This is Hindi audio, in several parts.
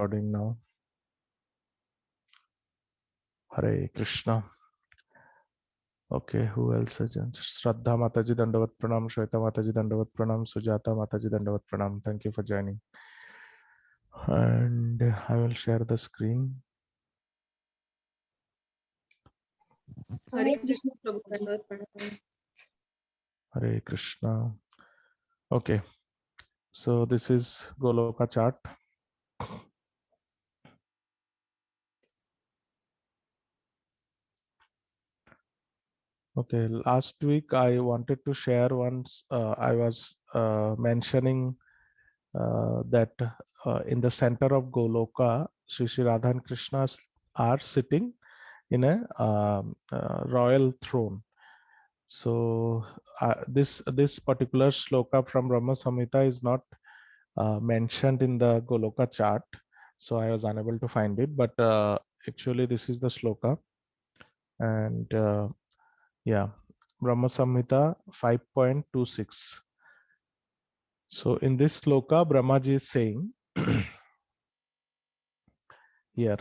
Recording now. Hare Krishna. Okay, who else has joined? Shraddha Mataji Dandavat Pranam, Shweta Mataji Dandavat Pranam, Sujata Mataji Dandavat Pranam. Thank you for joining. And I will share the screen. Hare Krishna Prabhu Dandavat Pranam. Hare Krishna. Okay, so this is Goloka chart. Okay, last week I wanted to share once. I was mentioning that in the center of Goloka, Sri Radha and Krishna are sitting in a royal throne. So this particular shloka from Brahma Samhita is not mentioned in the Goloka chart, so I was unable to find it. But actually, this is the shloka, and yeah, Brahma Samhita 5.26. So in this shloka, Brahmaji is saying here,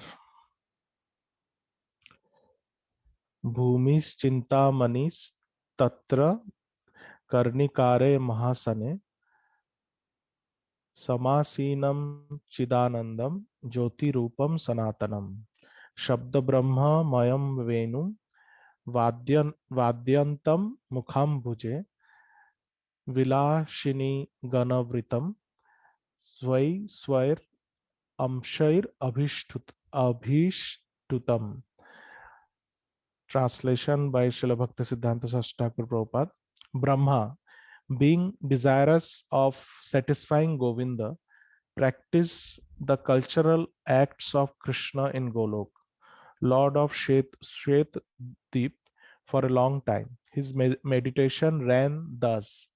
Bhumischintamani's tatra karnikare mahasane समासीनम चिदानंदम ज्योति रूपम सनातनम शब्द ब्रह्ममयम वेणु वाद्यंतम मुखम भुजे विलाशिनी गणवृतम स्वै स्वैर अंशैर अभीष्टुतम. Translation by Srila Bhakti Siddhanta Saraswati Thakur Prabhupada. Brahma, being desirous of satisfying Govinda, practice the cultural acts of Krishna in Golok, Lord of Shvet Deep, for a long time. His meditation ran thus.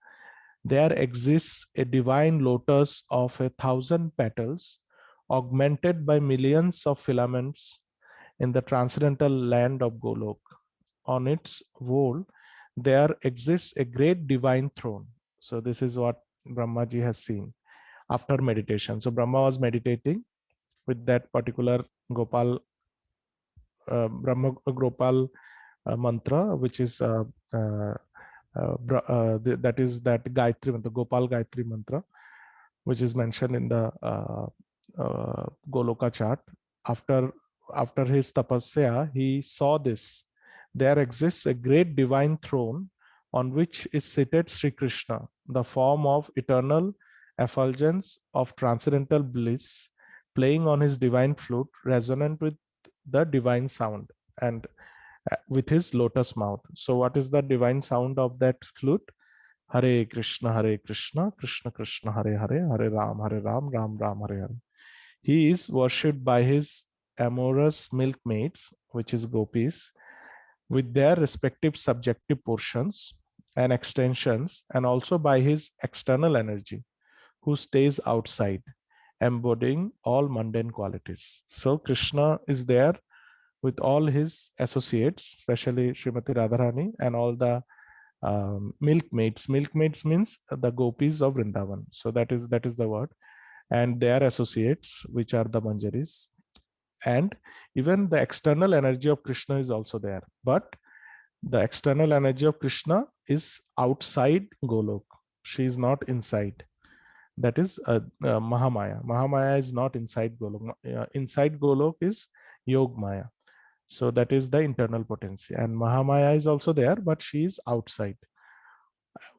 There exists a divine lotus of 1,000 petals, augmented by millions of filaments in the transcendental land of Golok. On its wall, there exists a great divine throne. So this is what Brahmaji has seen after meditation. So Brahma was meditating with that particular Gopal, Brahma Gopal mantra, which is that is that Gayatri mantra, Gopal Gayatri mantra, which is mentioned in the Goloka chart. After his tapasya, he saw this. There exists a great divine throne on which is seated Sri Krishna, the form of eternal effulgence of transcendental bliss, playing on his divine flute, resonant with the divine sound and with his lotus mouth. So, what is the divine sound of that flute? Hare Krishna, Krishna Krishna, Hare Hare, Hare Ram, Ram Ram, Hare Hare. He is worshipped by his amorous milkmaids, which is gopis, with their respective subjective portions and extensions, and also by his external energy, who stays outside, embodying all mundane qualities. So Krishna is there with all his associates, especially Srimati Radharani and all the milkmaids. Milkmaids means the gopis of Vrindavan. So that is the word, and their associates, which are the manjaris, and even the external energy of Krishna is also there. But the external energy of Krishna is outside Golok. She is not inside. That is Mahamaya. Mahamaya is not inside Golok. Inside Golok is Yog Maya. So that is the internal potency. And Mahamaya is also there, but she is outside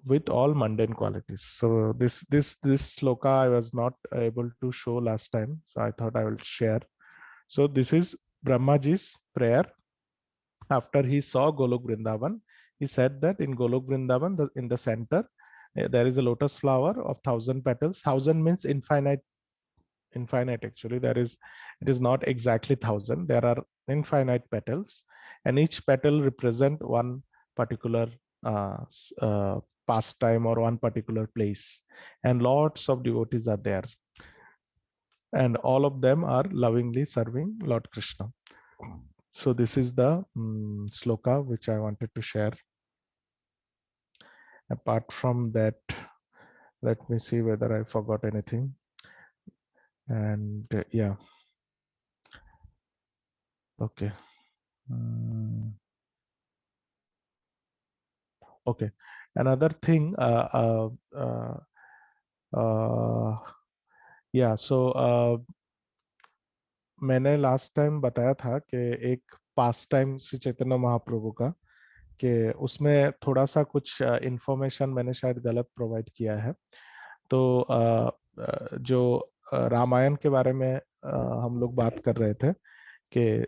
with all mundane qualities. So this sloka I was not able to show last time. So I thought I will share. So this is Brahmaji's prayer. After he saw Golok Vrindavan, he said that in Golok Vrindavan, in the center, there is a lotus flower of 1,000 petals. 1,000 means infinite actually. It is not exactly 1,000. There are infinite petals, and each petal represent one particular pastime or one particular place, and lots of devotees are there, and all of them are lovingly serving Lord Krishna. So this is the sloka which I wanted to share. Apart from that, let me see whether I forgot anything. And yeah, okay. Mm, okay, another thing, uh, yeah, so मैंने लास्ट टाइम बताया था कि एक पास टाइम श्री चैतन्य महाप्रभु का, कि उसमें थोड़ा सा कुछ इंफॉर्मेशन मैंने शायद गलत प्रोवाइड किया है। तो जो रामायण के बारे में हम लोग बात कर रहे थे कि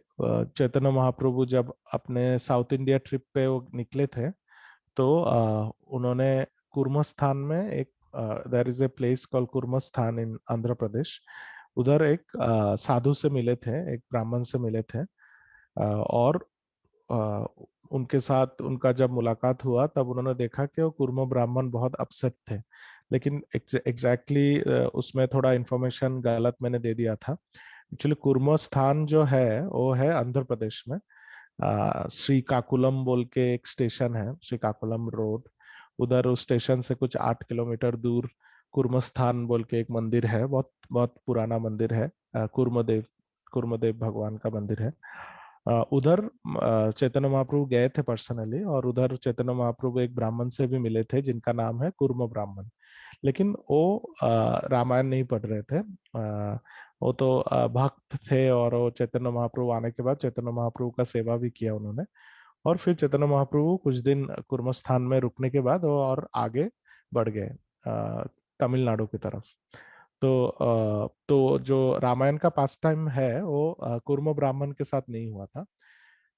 चैतन्य महाप्रभु जब अपने साउथ इंडिया ट्रिप पे वो निकले थे, तो उन्होंने कुर्मस्थान में एक, there is a place called Kurmasthan in Andhra Pradesh, उधर एक साधु से मिले थे, एक ब्राह्मण से मिले थे। और अ, उनके साथ उनका जब मुलाकात हुआ तब उन्होंने देखा कि वो कुर्म ब्राह्मण बहुत अपसेट थे। लेकिन एग्जैक्टली उसमें थोड़ा इन्फॉर्मेशन गलत मैंने दे दिया था। एक्चुअली कुर्म स्थान जो है वो है आंध्र प्रदेश में। श्रीकाकुलम बोल के एक स्टेशन है, श्रीकाकुलम रोड, उधर उस स्टेशन से कुछ 8 किलोमीटर दूर कुर्मस्थान बोल के एक मंदिर है, बहुत बहुत पुराना मंदिर है। कुर्मदेव, कुर्मदेव भगवान का मंदिर है। उधर चैतन्य महाप्रभु गए थे पर्सनली, और उधर चैतन्य महाप्रभु एक ब्राह्मण से भी मिले थे जिनका नाम है कुर्म ब्राह्मण। लेकिन वो रामायण नहीं पढ़ रहे थे। वो तो भक्त थे, और वो चैतन्य महाप्रभु आने के बाद चैतन्य महाप्रभु का सेवा भी किया उन्होंने। और फिर चैतन्य महाप्रभु कुछ दिन कुर्मस्थान में रुकने के बाद वो और आगे बढ़ गए तमिलनाडु की तरफ। तो जो रामायण का पास टाइम है वो कुर्म ब्राह्मण के साथ नहीं हुआ था।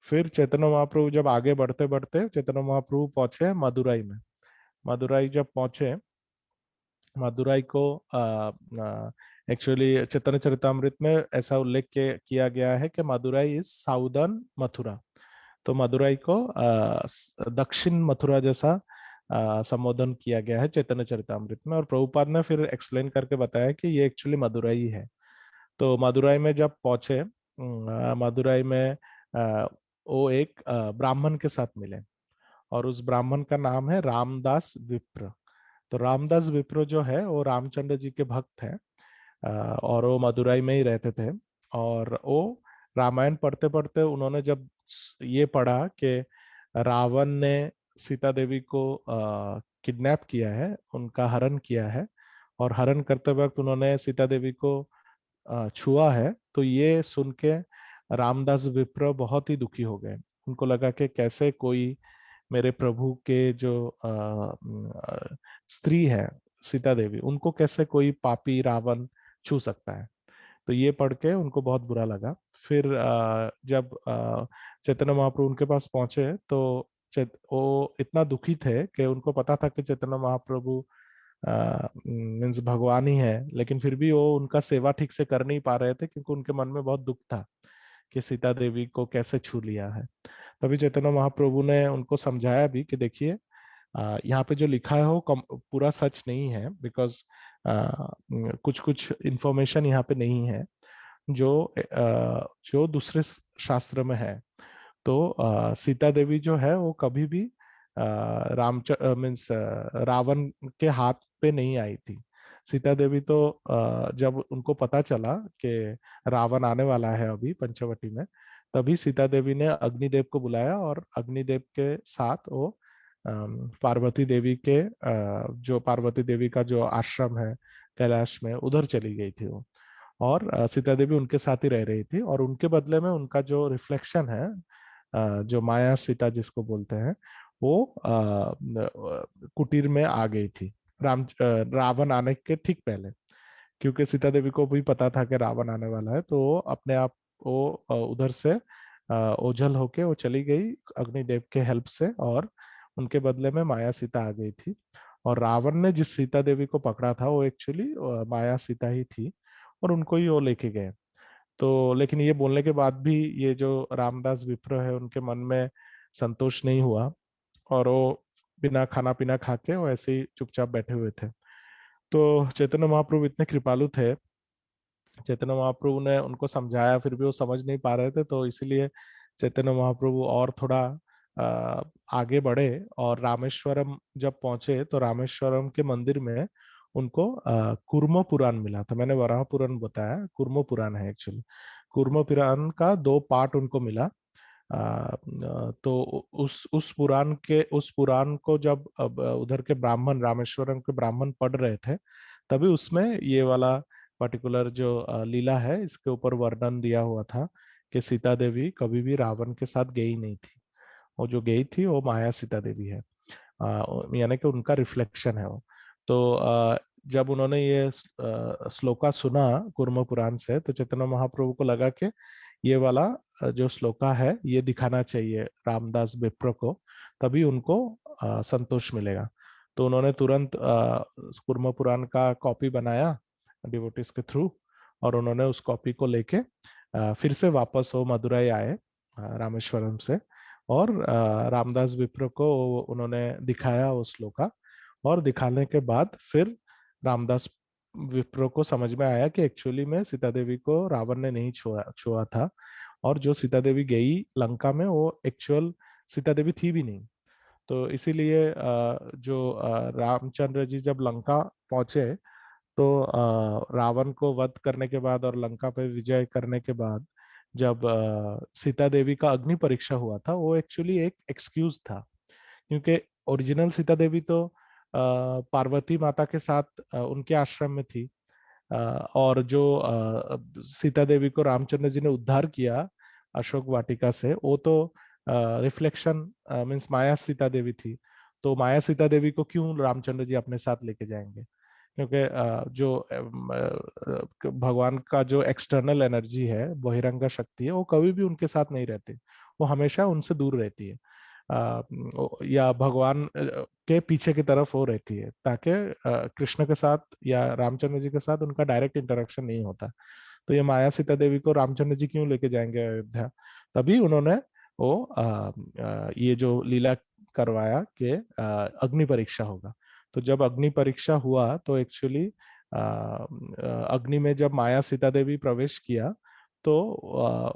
फिर चैतन्य महाप्रभु जब आगे बढ़ते बढ़ते चैतन्य महाप्रभु पहुंचे मदुराई में। मदुराई जब पहुंचे, मदुराई को एक्चुअली चैतन्य चरितमृत में ऐसा उल्लेख किया गया है कि मदुराई इज साउदर्न मथुरा। तो मदुराई को दक्षिण मथुरा जैसा संबोधन किया गया है चैतन्य चरितमृत में। और प्रभुपाद ने फिर एक्सप्लेन करके बताया कि ये एक्चुअली मदुराई है। तो मदुराई में जब पहुंचे, मदुराई में वो एक ब्राह्मण के साथ मिले, और उस ब्राह्मण का नाम है रामदास विप्र। तो रामदास विप्र जो है वो रामचंद्र जी के भक्त हैं। और वो मदुराई में ही रहते थे। और वो रामायण पढ़ते पढ़ते उन्होंने जब ये पढ़ा कि रावण ने सीता देवी को किडनैप किया है, उनका हरण किया है, और हरण करते वक्त उन्होंने सीता देवी को छुआ है, तो ये सुन के रामदास विप्र बहुत ही दुखी हो गए। उनको लगा कि कैसे कोई मेरे प्रभु के जो स्त्री है सीता देवी, उनको कैसे कोई पापी रावण छू सकता है। तो ये पढ़ के उनको बहुत बुरा लगा। फिर जब चैतन्य महाप्रभु उनके पास पहुंचे तो वो इतना दुखी थे कि उनको पता था कि चैतन्य महाप्रभु मीन्स भगवान ही है, लेकिन फिर भी वो उनका सेवा ठीक से कर नहीं पा रहे थे, क्योंकि उनके मन में बहुत दुख था कि सीता देवी को कैसे छू लिया है। तभी चैतन्य महाप्रभु ने उनको समझाया भी कि देखिए, यहाँ पे जो लिखा है वो पूरा सच नहीं है, बिकॉज कुछ कुछ इंफॉर्मेशन यहाँ पे नहीं है जो दूसरे शास्त्र में है। तो सीता देवी जो है वो कभी भी राम मीन्स रावण के हाथ पे नहीं आई थी। सीता देवी तो जब उनको पता चला कि रावण आने वाला है अभी पंचवटी में, तभी सीता देवी ने अग्निदेव को बुलाया, और अग्निदेव के साथ वो पार्वती देवी के जो पार्वती देवी का जो आश्रम है कैलाश में, उधर चली गई थी वो। और सीता देवी उनके साथ ही रह रही थी, और उनके बदले में उनका जो रिफ्लेक्शन है, जो माया सीता जिसको बोलते हैं, वो कुटीर में आ गई थी रावण आने के ठीक पहले। क्योंकि सीता देवी को भी पता था कि रावण आने वाला है, तो वो अपने आप वो उधर से ओझल होके वो चली गई अग्निदेव के हेल्प से, और उनके बदले में माया सीता आ गई थी। और रावण ने जिस सीता देवी को पकड़ा था वो एक्चुअली माया सीता ही थी, और उनको ही वो लेके गए। तो लेकिन ये बोलने के बाद भी ये जो रामदास विप्र है उनके मन में संतोष नहीं हुआ, और वो बिना खाना पीना खा के वो ऐसे ही चुपचाप बैठे हुए थे। तो चैतन्य महाप्रभु इतने कृपालु थे, चैतन्य महाप्रभु ने उनको समझाया, फिर भी वो समझ नहीं पा रहे थे, तो इसीलिए चैतन्य महाप्रभु और थोड़ा आगे बढ़े, और रामेश्वरम जब पहुंचे तो रामेश्वरम के मंदिर में उनको कुर्म पुराण मिला था। मैंने वराह पुराण बताया, कुर्म पुराण है एक्चुअली। कुर्म पुराण का 2 पार्ट उनको मिला। तो उस पुराण को जब अब उधर के ब्राह्मण, रामेश्वरम के ब्राह्मण पढ़ रहे थे, तभी उसमें ये वाला पर्टिकुलर जो लीला है, इसके ऊपर वर्णन दिया हुआ था कि सीता देवी कभी भी रावण के साथ गई नहीं थी। वो जो गई थी वो माया सीता देवी है। यानी कि उनका रिफ्लेक्शन है वो। तो जब उन्होंने ये श्लोका सुना कूर्म पुराण से, तो चैतन्य महाप्रभु को लगा कि ये वाला जो श्लोका है ये दिखाना चाहिए रामदास विप्र को, तभी उनको संतोष मिलेगा। तो उन्होंने तुरंत कूर्म पुराण का कॉपी बनाया डिवोटिस के थ्रू, और उन्होंने उस कॉपी को लेके फिर से वापस वो मदुरई आए रामेश्वरम से, और रामदास विप्र को उन्होंने दिखाया वो श्लोका। और दिखाने के बाद फिर रामदास विप्र को समझ में आया कि एक्चुअली में सीता देवी को रावण ने नहीं छुआ छुआ था, और जो सीता देवी गई लंका में वो एक्चुअल सीता देवी थी भी नहीं। तो इसीलिए जो रामचंद्र जी जब लंका पहुंचे, तो रावण को वध करने के बाद और लंका पे विजय करने के बाद जब सीता देवी का अग्नि परीक्षा हुआ था, वो एक्चुअली एक एक्सक्यूज था। क्योंकि ओरिजिनल सीता देवी तो पार्वती माता के साथ उनके आश्रम में थी। और जो सीता देवी को रामचंद्र जी ने उद्धार किया अशोक वाटिका से, वो तो रिफ्लेक्शन मीन्स माया सीता देवी थी। तो माया सीता देवी को क्यों रामचंद्र जी अपने साथ लेके जाएंगे? क्योंकि जो भगवान का जो एक्सटर्नल एनर्जी है, बहिरंग शक्ति है, वो कभी भी उनके साथ नहीं रहती, वो हमेशा उनसे दूर रहती है। या भगवान के पीछे की तरफ वो रहती है, ताकि कृष्ण के साथ या रामचंद्र जी के साथ उनका डायरेक्ट इंटरेक्शन नहीं होता। तो ये माया सीता देवी को रामचंद्र जी क्यों लेके जाएंगे अयोध्या? तभी उन्होंने वो ये जो लीला करवाया कि अग्नि परीक्षा होगा। तो जब अग्नि परीक्षा हुआ तो एक्चुअली अग्नि में जब माया सीता देवी प्रवेश किया, तो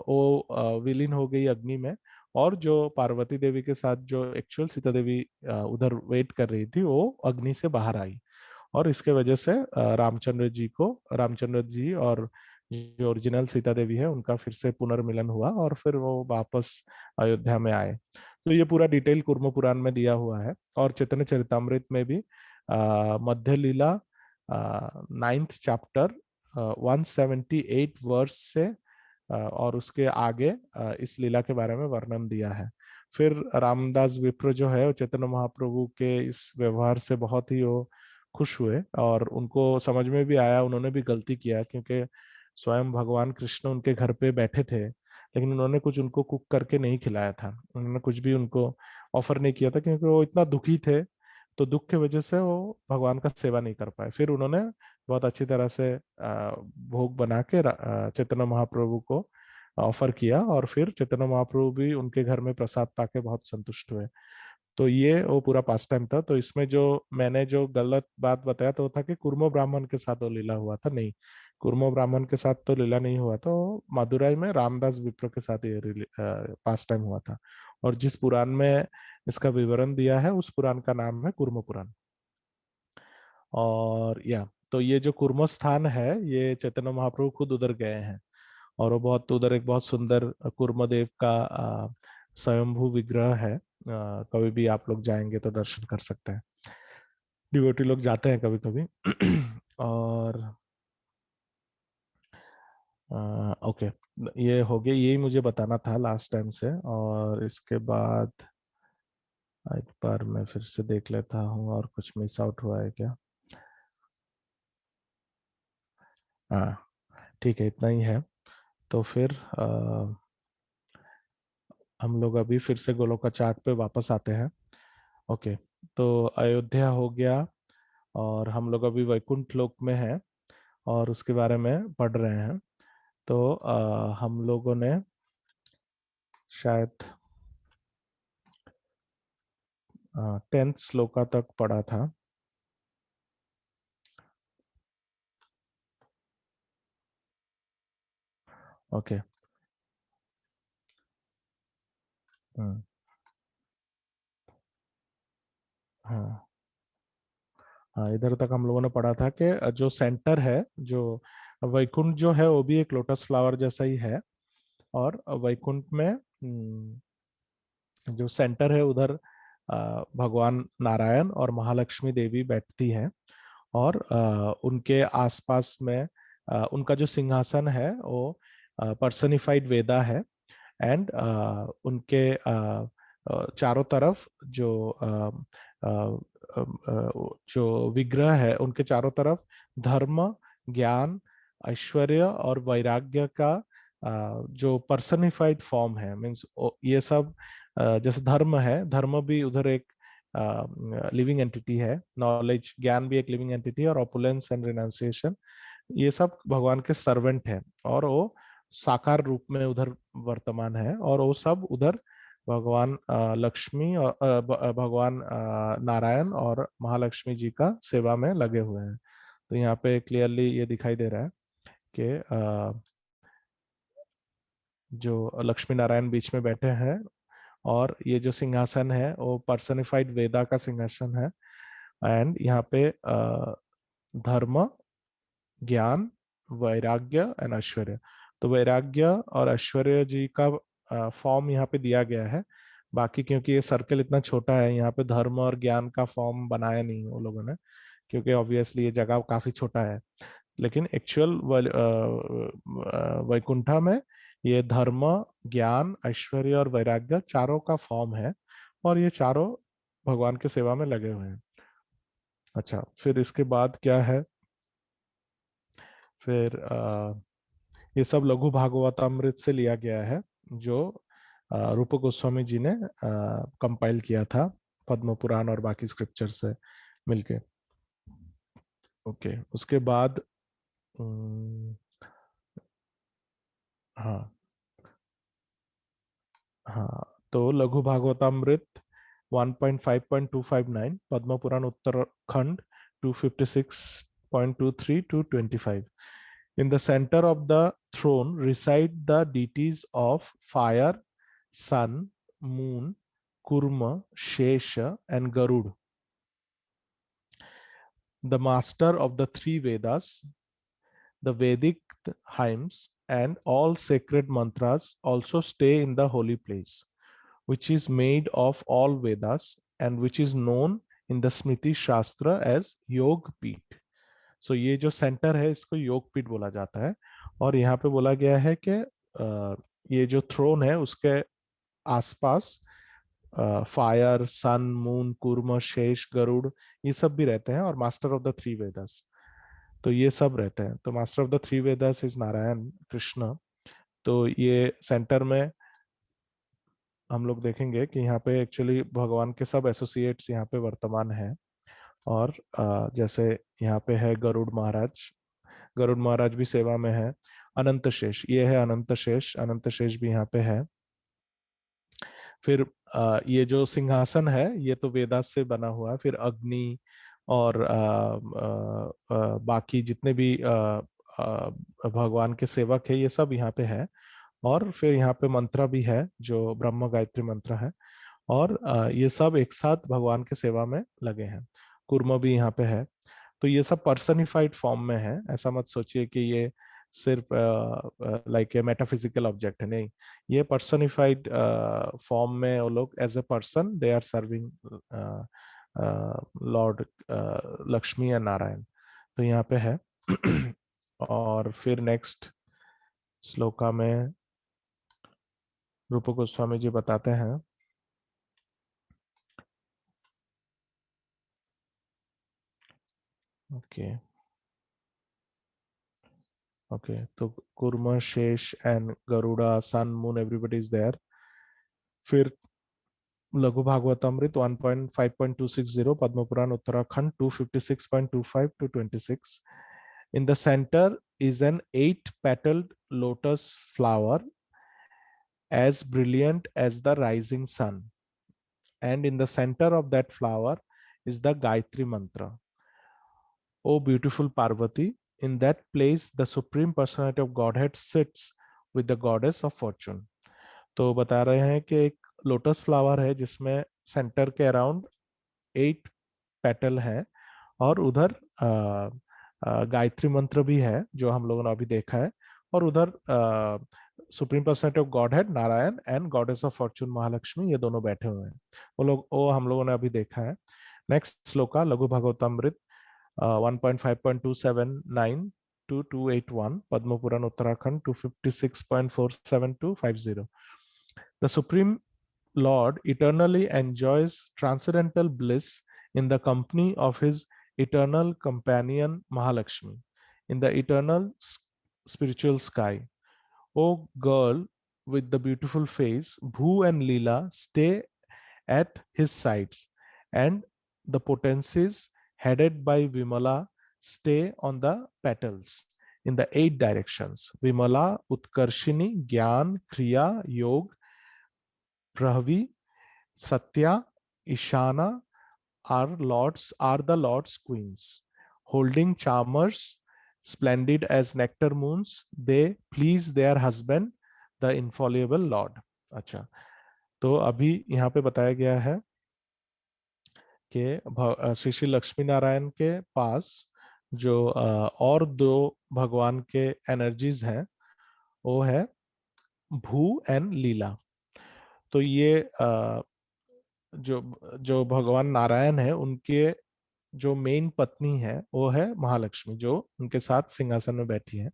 वो विलीन हो गई अग्नि में। और जो पार्वती देवी के साथ जो एक्चुअल सीता देवी उधर वेट कर रही थी, वो अग्नि से बाहर आई। और इसके वजह से रामचंद्र जी और जो ओरिजिनल सीता देवी है उनका फिर से पुनर्मिलन हुआ, और फिर वो वापस अयोध्या में आए। तो ये पूरा डिटेल कुर्म पुराण में दिया हुआ है। और चैतन्य चरितमृत में भी मध्य लीला 9th चैप्टर 178 वर्स से और उसके आगे इस लीला के बारे में वर्णन दिया है। फिर रामदास विप्र जो है वो चैतन्य महाप्रभु के इस व्यवहार से बहुत ही वो खुश हुए, और उनको समझ में भी आया उन्होंने भी गलती किया, क्योंकि स्वयं भगवान कृष्ण उनके घर पे बैठे थे, लेकिन उन्होंने कुछ उनको कुक करके नहीं खिलाया था, उन्होंने कुछ भी उनको ऑफर नहीं किया था, क्योंकि वो इतना दुखी थे। तो दुख की वजह से वो भगवान का सेवा नहीं कर पाए। फिर उन्होंने बहुत अच्छी तरह से भोग बना के चैतन्य महाप्रभु को ऑफर किया, और फिर चैतन्य महाप्रभु भी उनके घर में प्रसाद पाके बहुत संतुष्ट हुए। तो ये वो पूरा पास टाइम था। तो इसमें जो मैंने जो गलत बात बताया तो वो था कि कुर्मो ब्राह्मण के साथ वो लीला हुआ था, नहीं, कुर्मो ब्राह्मण के साथ तो लीला नहीं हुआ। तो मदुरई में रामदास विप्र के साथ ये पास टाइम हुआ था। और जिस पुराण में इसका विवरण दिया है उस पुराण का नाम है कुर्म पुराण। और या तो ये जो कुर्म स्थान है, ये चैतन्य महाप्रभु खुद उधर गए हैं। और वो बहुत उधर एक बहुत सुंदर कुर्मदेव का स्वयंभू विग्रह है। कभी भी आप लोग जाएंगे तो दर्शन कर सकते हैं, डिवोटी लोग जाते हैं कभी कभी। और ओके, ये हो गया, यही मुझे बताना था लास्ट टाइम से। और इसके बाद एक बार मैं फिर से देख लेता हूँ और कुछ मिस आउट हुआ है क्या। हाँ, ठीक है, इतना ही है। तो फिर हम लोग अभी फिर से गोलोका चार्ट पे वापस आते हैं। ओके, तो अयोध्या हो गया, और हम लोग अभी वैकुंठ लोक में हैं और उसके बारे में पढ़ रहे हैं। तो हम लोगों ने शायद 10th श्लोका तक पढ़ा था। ओके। हम्म, हाँ, हाँ, इधर तक हम लोगों ने पढ़ा था कि जो सेंटर है, जो वैकुंठ जो है वो भी एक लोटस फ्लावर जैसा ही है। और वैकुंठ में जो सेंटर है उधर भगवान नारायण और महालक्ष्मी देवी बैठती हैं। और उनके आसपास में उनका जो सिंहासन है वो पर्सनिफाइड वेदा है। एंड उनके चारों तरफ जो विग्रह है उनके चारों तरफ धर्म, ज्ञान, ऐश्वर्य और वैराग्य का जो पर्सनिफाइड फॉर्म है, मीन्स ये सब जैसे धर्म है, धर्म भी उधर एक लिविंग एंटिटी है, नॉलेज ज्ञान भी एक लिविंग एंटिटी है, और ऑपुलेंस एंड रिनाउंसिएशन ये सब भगवान के सर्वेंट है। और वो साकार रूप में उधर वर्तमान है, और वो सब उधर भगवान लक्ष्मी और भगवान नारायण और महालक्ष्मी जी का सेवा में लगे हुए हैं। तो यहाँ पे क्लियरली ये दिखाई दे रहा है कि जो लक्ष्मी नारायण बीच में बैठे हैं, और ये जो सिंहासन है वो पर्सनिफाइड वेदा का सिंहासन है। एंड यहाँ पे धर्म, ज्ञान, वैराग्य एंड ऐश्वर्य। तो वैराग्य और ऐश्वर्य जी का फॉर्म यहाँ पे दिया गया है। बाकी क्योंकि ये सर्कल इतना छोटा है, यहाँ पे धर्म और ज्ञान का फॉर्म बनाया नहीं वो लोगों ने, क्योंकि ऑब्वियसली ये जगह काफी छोटा है। लेकिन एक्चुअल वैकुंठा में ये धर्म, ज्ञान, ऐश्वर्य और वैराग्य चारों का फॉर्म है, और ये चारों भगवान के सेवा में लगे हुए हैं। अच्छा, फिर इसके बाद क्या है? फिर ये सब लघु भागवतामृत से लिया गया है, जो रूप गोस्वामी जी ने कंपाइल किया था पद्म पुराण और बाकी स्क्रिप्चर से मिलके। ओके, उसके बाद अम, हाँ हाँ, तो लघु Bhagavatamrita 1.5.259 Padma Purana Uttarakhand 256.23 to 25. In the center of the throne reside the deities of fire, sun, moon, Kurma, Shesha, and Garud. The master of the three Vedas, the Vedic hymns, and all sacred mantras also stay in the holy place, which is made of all Vedas and which is known in the Smriti Shastra as Yog Peeth. सो ये जो सेंटर है इसको योगपीठ बोला जाता है। और यहाँ पे बोला गया है कि ये जो थ्रोन है उसके आसपास फायर, सन, मून, कूर्म, शेष, गरुड़ ये सब भी रहते हैं, और master of the three Vedas, तो ये सब रहते हैं। तो master of the three Vedas is Narayan Krishna. तो ये सेंटर में हम लोग देखेंगे कि यहाँ पे एक्चुअली भगवान के सब एसोसिएट्स यहाँ पे वर्तमान है। और जैसे यहाँ पे है गरुड़ महाराज, गरुड़ महाराज भी सेवा में है। अनंत शेष, ये है अनंत शेष, अनंत शेष भी यहाँ पे है। फिर ये जो सिंहासन है ये तो वेदास से बना हुआ है। फिर अग्नि और बाकी जितने भी भगवान के सेवक है ये सब यहाँ पे है। और फिर यहाँ पे मंत्र भी है जो ब्रह्म गायत्री मंत्र है। और ये सब एक साथ भगवान के सेवा में लगे हैं। कुर्म भी यहाँ पे है। तो ये सब पर्सनिफाइड फॉर्म में है, ऐसा मत सोचिए कि ये सिर्फ लाइक ए मेटाफिजिकल ऑब्जेक्ट है, नहीं। ये पर्सनिफाइड फॉर्म में वो लोग as a person they are serving Lord Lakshmi and Narayan. तो यहाँ पे है। और फिर नेक्स्ट श्लोका में रूप गोस्वामी जी बताते हैं, ओके ओके, तो Kurma, Shesha and Garuda, sun, moon, everybody is there. फिर Laghu Bhagavatamrita 1.5.260 Padma Purana Uttarakhand 256.25 to 26. In the center is an 8-petaled lotus flower as brilliant as the rising sun, and in the center of that flower is the Gayatri mantra. O beautiful Parvati, in that place the supreme personality of Godhead sits with the goddess of fortune. तो बता रहे हैं कि एक लोटस फ्लावर है जिसमें सेंटर के अराउंड 8 पेटल है, और उधर गायत्री मंत्र भी है जो हम लोगों ने अभी देखा है, और उधर supreme personality of God head Narayan and goddess of Fortune Mahalakshmi, ये दोनों बैठे हुए हैं। वो हम लोगों ने अभी देखा है। नेक्स्ट श्लोका लघु Bhagavatamrita 1.5.279 to 281, Padma Puran Uttarakhand 256.47 to 50. The Supreme Lord eternally enjoys transcendental bliss in the company of his eternal companion Mahalakshmi in the eternal spiritual sky. O girl with the beautiful face, Bhu and Leela stay at his sides, and the potencies headed by Vimala stay on the petals in the 8 directions. Vimala, Utkarshini, Gyan, Kriya, Yog, Prahavi, Satya, Ishana are the Lord's queens. Holding charmers, splendid as nectar moons, they please their husband, the infallible Lord. अच्छा, तो अभी यहाँ पे बताया गया है कि श्री श्री लक्ष्मी नारायण के पास जो और दो भगवान के एनर्जीज हैं, वो है भू एंड लीला। तो ये जो जो भगवान नारायण है, उनके जो मेन पत्नी है वो है महालक्ष्मी, जो उनके साथ सिंहासन में बैठी है।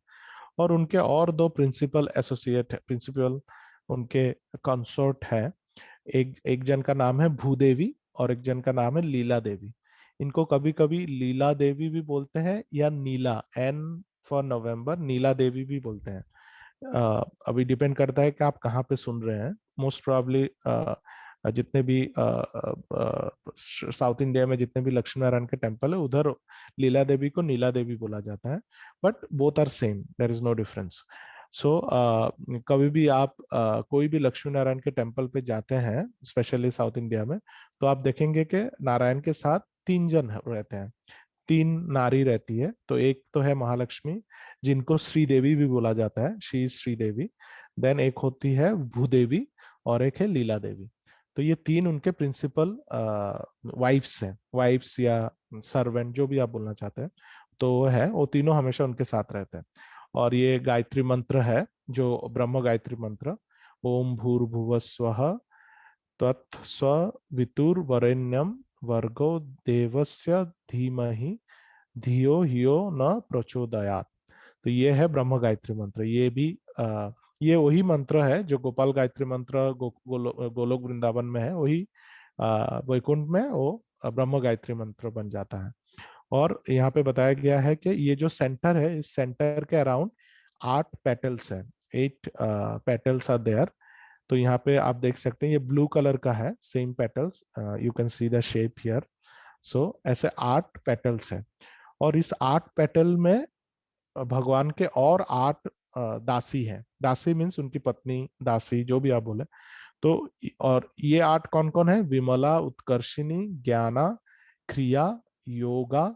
और उनके और दो प्रिंसिपल एसोसिएट है, प्रिंसिपल उनके कंसोर्ट है। एक एक जन का नाम है भूदेवी और एक जन का नाम है लीला देवी। इनको कभी कभी लीला देवी भी बोलते हैं, या नीला, एन फॉर नवंबर, नीला देवी भी बोलते हैं। अभी डिपेंड करता है कि आप कहाँ पे सुन रहे हैं। मोस्ट प्रोबेबली जितने भी साउथ इंडिया में जितने भी लक्ष्मी नारायण के टेम्पल है, उधर लीला देवी को नीला देवी बोला जाता है, but both are same, there is no difference. So कभी भी आप कोई भी लक्ष्मी नारायण के टेम्पल पे जाते हैं, स्पेशली साउथ इंडिया में, तो आप देखेंगे कि नारायण के साथ 3 जन रहते हैं, 3 नारी रहती है। तो एक तो है महालक्ष्मी, जिनको श्रीदेवी भी बोला जाता है, शी इज श्रीदेवी। देन एक होती है भूदेवी और एक है लीला देवी। तो ये 3 उनके प्रिंसिपल वाइफ्स हैं, वाइफ्स या सर्वेंट, जो भी आप बोलना चाहते हैं। तो वो है, वो तीनों हमेशा उनके साथ रहते हैं। और ये गायत्री मंत्र है, जो ब्रह्म गायत्री मंत्र, ओम भूर्भुवस्वः तत्सवितुर्वरेण्यं वर्गो देवस्य धीमहि धियो हियो न प्रचोदयात्। तो ये है ब्रह्म गायत्री मंत्र। ये वही मंत्र है जो गोपाल गायत्री मंत्र गोलोक वृंदावन में है, वही वैकुंठ में वो ब्रह्म गायत्री मंत्र बन जाता है। और यहाँ पे बताया गया है कि ये जो सेंटर है, इस सेंटर के अराउंड 8 पेटल्स है, 8 पेटल्स आर देयर। तो यहाँ पे आप देख सकते हैं ये ब्लू कलर का है, same petals, you can see the shape here. So ऐसे 8 पेटल्स है, और इस 8 पेटल में भगवान के और 8 दासी हैं। दासी मीन्स उनकी पत्नी, दासी, जो भी आप बोले। तो और ये 8 कौन कौन है? विमला, उत्कर्षिणी, ज्ञाना, क्रिया, योगा,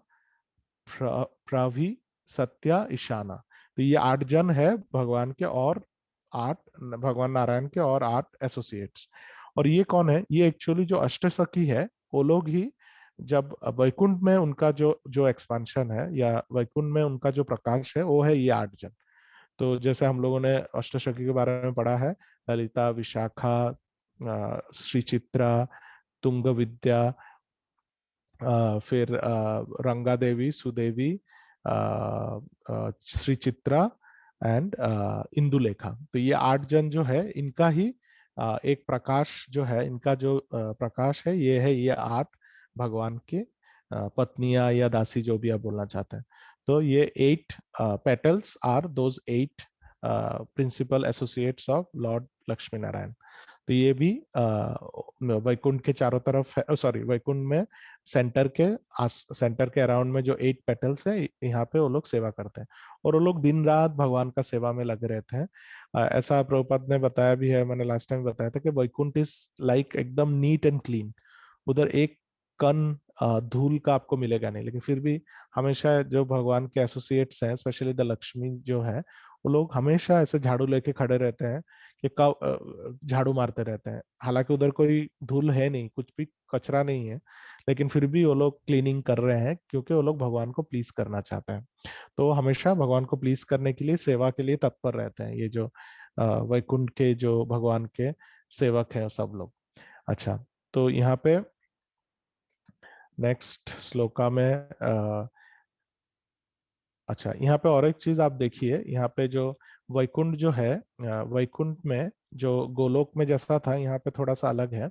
प्रभि, सत्या, ईशाना। तो ये 8 जन है भगवान के, और 8 भगवान नारायण के और 8 एसोसिएट्स। और ये कौन है? ये एक्चुअली जो अष्टसखी है, वो लोग ही जब वैकुंठ में उनका जो जो एक्सपांशन है, या वैकुंठ में उनका जो प्रकाश है, वो है ये 8 जन। तो जैसे हम लोगों ने अष्टसखी के बारे में पढ़ा है, ललिता, विशाखा, श्री चित्रा, तुंग विद्या, फिर रंगा देवी, सुदेवी, श्री चित्रा एंड इंदुलेखा। तो ये 8 जन जो है, इनका ही एक प्रकाश जो है, इनका जो प्रकाश है, ये 8 भगवान के पत्नियां या दासी, जो भी आप बोलना चाहते हैं। तो ये 8 petals are those 8 principal associates of Lord Lakshmi Narayan. तो ये भी वैकुंठ के चारों तरफ है, सॉरी, वैकुंठ में सेंटर के अराउंड में जो 8 पेटल्स है, यहाँ पे वो लोग सेवा करते हैं। और वो लोग दिन रात भगवान का सेवा में लगे रहते हैं। ऐसा प्रभुपाद ने बताया भी है, मैंने लास्ट टाइम बताया था कि वैकुंठ इज लाइक एकदम नीट एंड क्लीन। उधर एक कण धूल का आपको मिलेगा नहीं, लेकिन फिर भी हमेशा जो भगवान के एसोसिएट्स हैं, स्पेशली द लक्ष्मी जो है, वो लोग हमेशा ऐसे झाड़ू लेके खड़े रहते हैं कि कब झाड़ू मारते रहते हैं, हालांकि उधर कोई धूल है नहीं, कुछ भी कचरा नहीं है, लेकिन फिर भी वो लोग क्लीनिंग कर रहे हैं क्योंकि वो लोग भगवान को प्लीज करना चाहते हैं। तो हमेशा भगवान को प्लीज करने के लिए, सेवा के लिए तत्पर रहते हैं ये जो वैकुंठ के जो भगवान के सेवक है सब लोग। अच्छा, तो यहाँ पे नेक्स्ट श्लोका में अच्छा, यहाँ पे और एक चीज आप देखिए, यहाँ पे जो वैकुंठ जो है, वैकुंठ में जो गोलोक में जैसा था, यहाँ पे थोड़ा सा अलग है।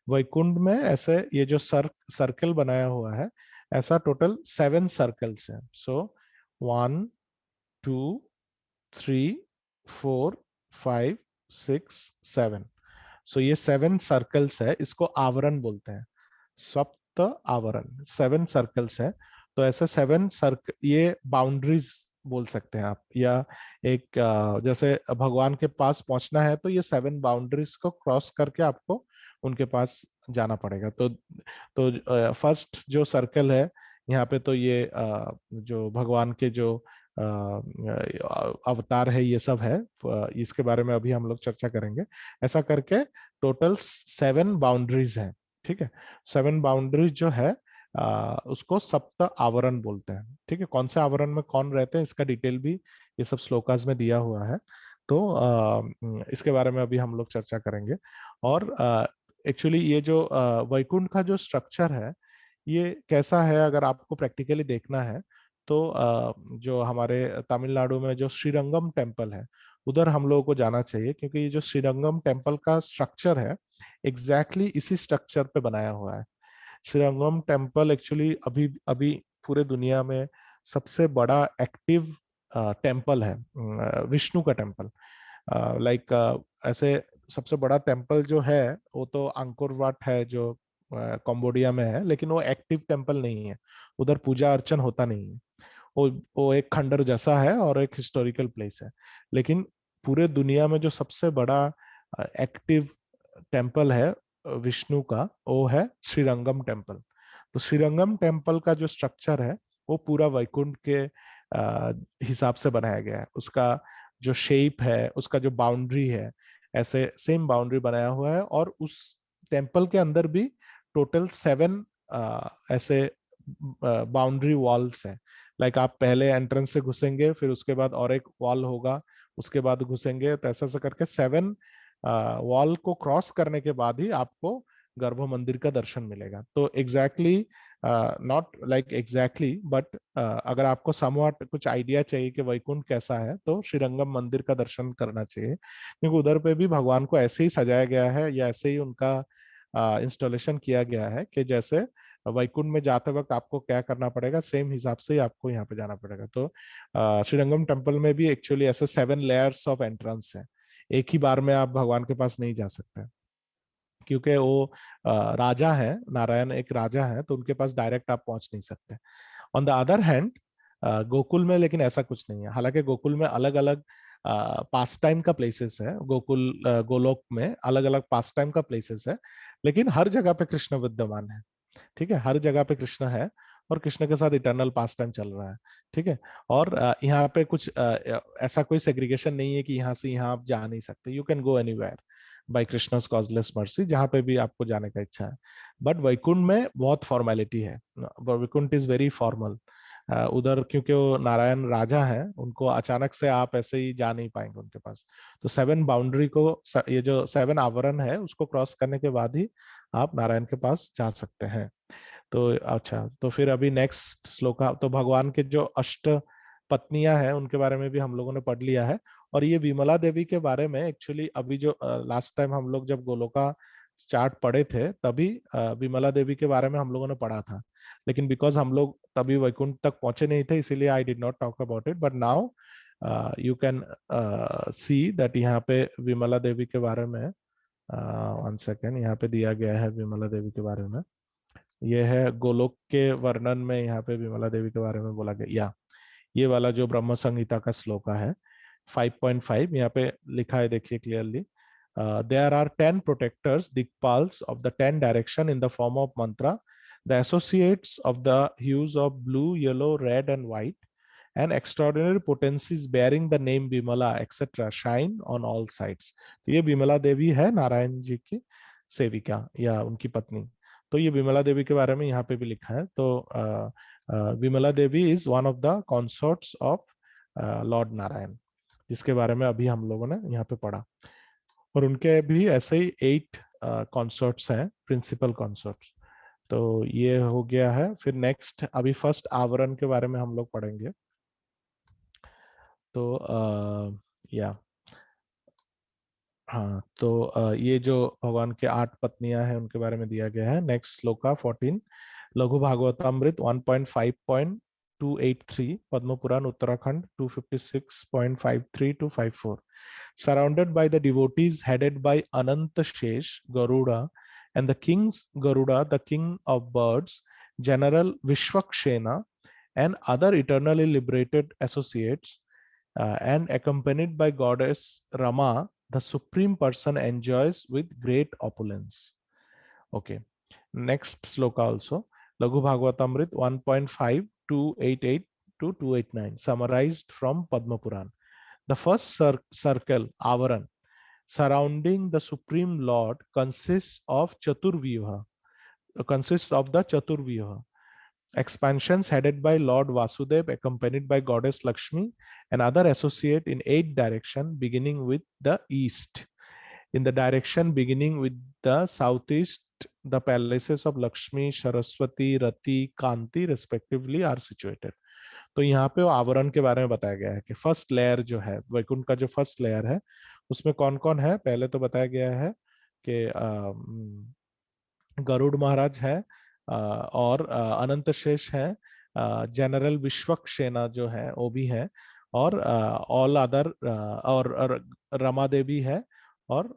वैकुंठ में ऐसे ये जो सर्कल बनाया हुआ है, ऐसा टोटल 7 सर्कल्स हैं। सो 1 2 3 4 5 6 7। सो ये 7 सर्कल्स है, इसको आवरण बोलते हैं, सप्त आवरण, 7 सर्कल्स है। तो ऐसे 7 सर्कल, ये बाउंड्रीज बोल सकते हैं आप, या एक जैसे भगवान के पास पहुंचना है तो ये 7 बाउंड्रीज को क्रॉस करके आपको उनके पास जाना पड़ेगा। फर्स्ट जो सर्कल है यहाँ पे, तो ये जो भगवान के जो अवतार है ये सब है, इसके बारे में अभी हम लोग चर्चा करेंगे। ऐसा करके टोटल 7 बाउंड्रीज हैं, ठीक है। 7 बाउंड्रीज जो है उसको सप्त आवरण बोलते हैं, ठीक है। कौन से आवरण में कौन रहते हैं इसका डिटेल भी ये सब श्लोकास में दिया हुआ है, तो इसके बारे में अभी हम लोग चर्चा करेंगे। और एक्चुअली ये जो वैकुंठ का जो स्ट्रक्चर है ये कैसा है, अगर आपको प्रैक्टिकली देखना है तो जो हमारे तमिलनाडु में जो श्रीरंगम टेम्पल है उधर हम लोगों को जाना चाहिए, क्योंकि ये जो श्रीरंगम टेम्पल का स्ट्रक्चर है एग्जैक्टली इसी स्ट्रक्चर पे बनाया हुआ है। श्रीरंगम टेम्पल एक्चुअली अभी अभी पूरे दुनिया में सबसे बड़ा एक्टिव टेम्पल है, विष्णु का टेम्पल। लाइक ऐसे सबसे बड़ा टेम्पल जो है वो तो अंकोर वाट है जो कंबोडिया में है, लेकिन वो एक्टिव टेम्पल नहीं है, उधर पूजा अर्चन होता नहीं है। वो एक खंडर जैसा है और एक हिस्टोरिकल प्लेस है। लेकिन पूरे दुनिया में जो सबसे बड़ा एक्टिव टेम्पल है विष्णु का, वो है श्रीरंगम टेम्पल। तो श्रीरंगम टेम्पल का जो स्ट्रक्चर है वो पूरा वैकुंठ के हिसाब से बनाया गया है। उसका जो शेप है, उसका जो बाउंड्री है, ऐसे सेम बाउंड्री बनाया हुआ है। और उस टेम्पल के अंदर भी टोटल 7 ऐसे बाउंड्री वॉल्स है। लाइक आप पहले एंट्रेंस से घुसेंगे, फिर उसके बाद और एक वॉल होगा, उसके बाद घुसेंगे, तो ऐसा ऐसा करके 7 वॉल को क्रॉस करने के बाद ही आपको गर्भ मंदिर का दर्शन मिलेगा। तो exactly not like exactly but अगर आपको समवॉट कुछ आइडिया चाहिए कि वैकुंठ कैसा है, तो श्रीरंगम मंदिर का दर्शन करना चाहिए, क्योंकि उधर पे भी भगवान को ऐसे ही सजाया गया है, या ऐसे ही उनका इंस्टॉलेशन किया गया है कि जैसे वैकुंठ में जाते वक्त आपको क्या करना पड़ेगा, सेम हिसाब से ही आपको यहाँ पे जाना पड़ेगा। तो श्रीरंगम टेम्पल में भी एक्चुअली ऐसे 7 लेयर्स ऑफ एंट्रेंस है, एक ही बार में आप भगवान के पास नहीं जा सकते, क्योंकि वो राजा है, नारायण एक राजा है, तो उनके पास डायरेक्ट आप पहुंच नहीं सकते। On the other hand Gokul में लेकिन ऐसा कुछ नहीं है। हालांकि गोकुल में अलग अलग पास टाइम का प्लेसेस है, गोलोक में अलग अलग पास टाइम का प्लेसेस है, लेकिन हर जगह पे कृष्ण विद्यमान है, ठीक है। हर जगह पे कृष्ण है और कृष्ण के साथ इटर्नल पास टाइम चल रहा है, ठीक है। और यहाँ पे कुछ ऐसा कोई सेग्रीगेशन नहीं है कि यहाँ से यहाँ आप जा नहीं सकते, you can go anywhere by Krishna's causeless mercy, जहां पे भी आपको जाने का इच्छा है। बट वैकुंठ में बहुत फॉर्मेलिटी है, वैकुंठ इज वेरी फॉर्मल उधर, क्योंकि वो नारायण राजा है, उनको अचानक से आप ऐसे ही जा नहीं पाएंगे उनके पास। तो 7 बाउंड्री को, ये जो 7 आवरण है उसको क्रॉस करने के बाद ही आप नारायण के पास जा सकते हैं। तो अच्छा, तो फिर अभी नेक्स्ट श्लोका, तो भगवान के जो अष्ट पत्नियां हैं उनके बारे में भी हम लोगों ने पढ़ लिया है। और ये विमला देवी के बारे में एक्चुअली अभी जो लास्ट टाइम हम लोग जब गोलोका चार्ट पढ़े थे तभी विमला देवी के बारे में हम लोगों ने पढ़ा था, लेकिन बिकॉज हम लोग तभी वैकुंठ तक पहुंचे नहीं थे, इसीलिए I did not talk about it. But now you can see that यहाँ पे विमला देवी के बारे में, वन सेकेंड, यहाँ पे दिया गया है विमला देवी के बारे में। ये है गोलोक के वर्णन में, यहाँ पे विमला देवी के बारे में बोला गया, या ये वाला जो ब्रह्म संहिता का श्लोक है 5.5, यहाँ पे लिखा है, देखिए clearly. There are 10 protectors dikpals of the 10 direction in the form of mantra, the associates of the hues of blue yellow red and white, and extraordinary potencies bearing the name Bimala etc. shine on all sides. तो ये बिमला देवी है नारायण जी की सेविका या उनकी पत्नी। तो ये बिमला देवी के बारे में यहाँ पे भी लिखा है। तो Vimala Devi is one of the consorts of Lord Narayan, जिसके बारे में अभी हम लोगों ने यहाँ पे पढ़ा। और उनके भी ऐसे ही 8 कॉन्सर्ट्स हैं, प्रिंसिपल कॉन्सर्ट्स। तो ये हो गया है। फिर नेक्स्ट अभी फर्स्ट आवरण के बारे में हम लोग पढ़ेंगे। तो या हाँ, तो ये जो भगवान के 8 पत्नियां हैं उनके बारे में दिया गया है। नेक्स्ट श्लोका 14, लघु Bhagavatamrita 1.5.283, Padma Purana Uttarakhand 256.53 to 54। Surrounded by the devotees headed by Ananta Shesh, Garuda, and the king's Garuda, the king of birds, General Vishwakshena, and other eternally liberated associates, and accompanied by goddess Rama, the supreme person enjoys with great opulence. Okay, next sloka also, Laghu Bhagavatamrit 1.5.288 to 289, summarized from Padma Puran. The first circle, Avaran, surrounding the Supreme Lord consists of the Chaturvyuha. Expansions headed by Lord Vasudev, accompanied by Goddess Lakshmi, and other associate in 8 directions, beginning with the east. In the direction beginning with the southeast, the palaces of Lakshmi, Saraswati, Rati, Kanti respectively are situated. तो यहाँ पे वो आवरण के बारे में बताया गया है कि फर्स्ट लेयर जो है वैकुंठ का, जो फर्स्ट लेयर है उसमें कौन कौन है। पहले तो बताया गया है कि गरुड़ महाराज है, और अनंत शेष है, जनरल विश्वक्सेना जो है वो भी है, और ऑल अदर, और रमा देवी है, और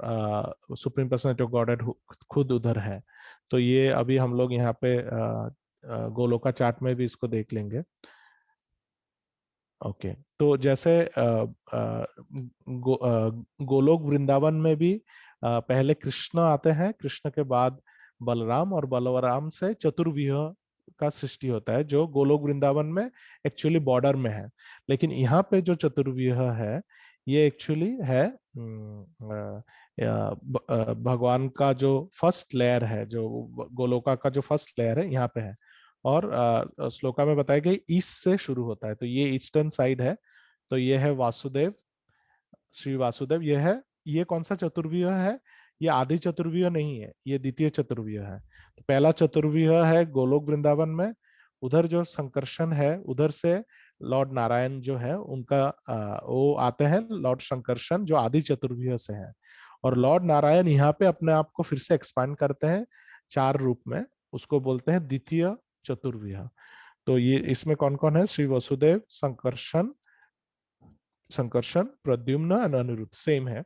सुप्रीम पर्सनैलिटी ऑफ गॉडेड खुद उधर है। तो ये अभी हम लोग यहाँ पे गोलोका चार्ट में भी इसको देख लेंगे। ओके, तो जैसे गोलोक वृंदावन में भी पहले कृष्ण आते हैं, कृष्ण के बाद बलराम, और बलराम से चतुर्व्यूह का सृष्टि होता है जो गोलोक वृंदावन में एक्चुअली बॉर्डर में है। लेकिन यहाँ पे जो चतुर्व्यूह है ये एक्चुअली है भगवान का जो फर्स्ट लेयर है, जो गोलोका का जो फर्स्ट लेयर है यहाँ पे है। और श्लोका में बताया गया ईस्ट से शुरू होता है, तो ये ईस्टर्न साइड है। तो ये है वासुदेव, श्री वासुदेव। ये है, ये कौन सा चतुर्व्यूह है? ये आदि चतुर्व्यूह नहीं है, ये द्वितीय चतुर्व्यूह है। तो पहला चतुर्व्यूह है गोलोक वृंदावन में, उधर जो संकर्षण है उधर से लॉर्ड नारायण जो है उनका वो आते हैं, लॉर्ड संकर्षण जो आदि चतुर्व्यूह से है। और लॉर्ड नारायण यहाँ पे अपने आप को फिर से एक्सपांड करते हैं 4 रूप में, उसको बोलते हैं द्वितीय चतुर्व्यूह। तो ये इसमें कौन कौन है? श्री वसुदेव, संकर्षण, प्रद्युम्न और अनिरुद्ध सेम है।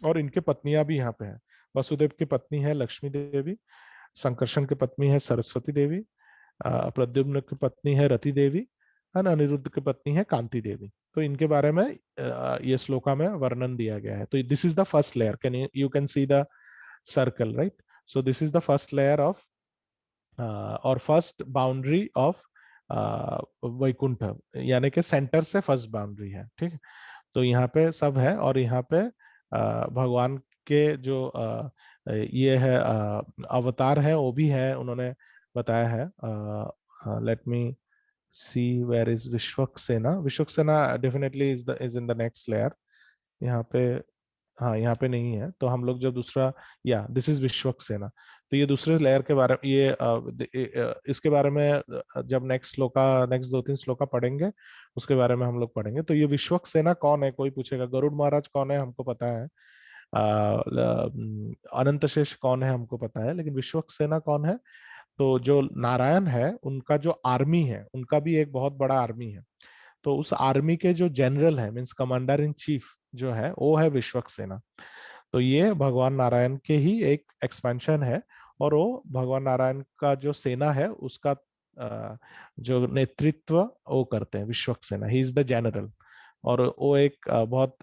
और इनके पत्नियां भी यहाँ पे हैं। वसुदेव की पत्नी है लक्ष्मी देवी, संकर्षण की पत्नी है सरस्वती देवी, प्रद्युम्न की पत्नी है रति देवी, और अनिरुद्ध की पत्नी है कांति देवी। तो इनके बारे में ये श्लोका में वर्णन दिया गया है। तो this is the first layer, can you can see the circle, right? So this is the first layer of और फर्स्ट बाउंड्री ऑफ वैकुंठ, यानी कि सेंटर से फर्स्ट बाउंड्री है, ठीक है। तो यहाँ पे सब है, और यहाँ पे भगवान के जो ये है अवतार है वो भी है, उन्होंने बताया है। Let me see where is Vishvaksena. Vishvaksena definitely is in the next layer. यहाँ पे, हाँ यहाँ पे नहीं है। तो हम लोग जब दूसरा, या दिस इज विश्वक्सेना। तो ये दूसरे लेयर के बारे में, ये इसके बारे में जब नेक्स्ट श्लोका, नेक्स्ट 2-3 श्लोका पढ़ेंगे उसके बारे में हम लोग पढ़ेंगे। तो ये विश्वक्सेना कौन है? कोई पूछेगा गरुड़ महाराज कौन है, हमको पता है। अनंत शेष कौन है, हमको पता है। लेकिन विश्वक्सेना कौन है? तो जो नारायण है उनका जो आर्मी है, उनका भी एक बहुत बड़ा आर्मी है। तो उस आर्मी के जो जनरल है, मीन्स कमांडर इन चीफ जो है, वो है विश्वक्सेना। तो ये भगवान नारायण के ही एक एक्सपेंशन है। और वो भगवान नारायण का जो सेना है उसका जो नेतृत्व वो करते हैं विश्वक्सेना, ही इज द जनरल। और वो एक बहुत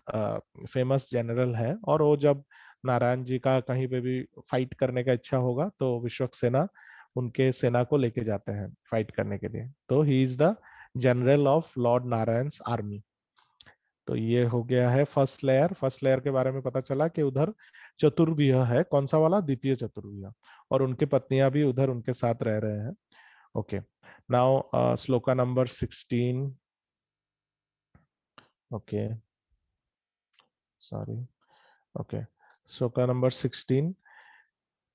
फेमस जनरल है। और वो जब नारायण जी का कहीं पे भी फाइट करने का इच्छा होगा तो विश्वक्सेना उनके सेना को लेके जाते हैं फाइट करने के लिए। तो he is the general of lord Narayan's army. तो ये हो गया है फर्स्ट लेयर। फर्स्ट लेयर के बारे में पता चला कि उधर चतुर्व्यूह है, कौन सा वाला, द्वितीय चतुर्व्यूह, और उनकी पत्नियां भी उधर उनके साथ रह रहे हैं। Okay, now shloka number 16। Okay, sorry. Okay, shloka number 16।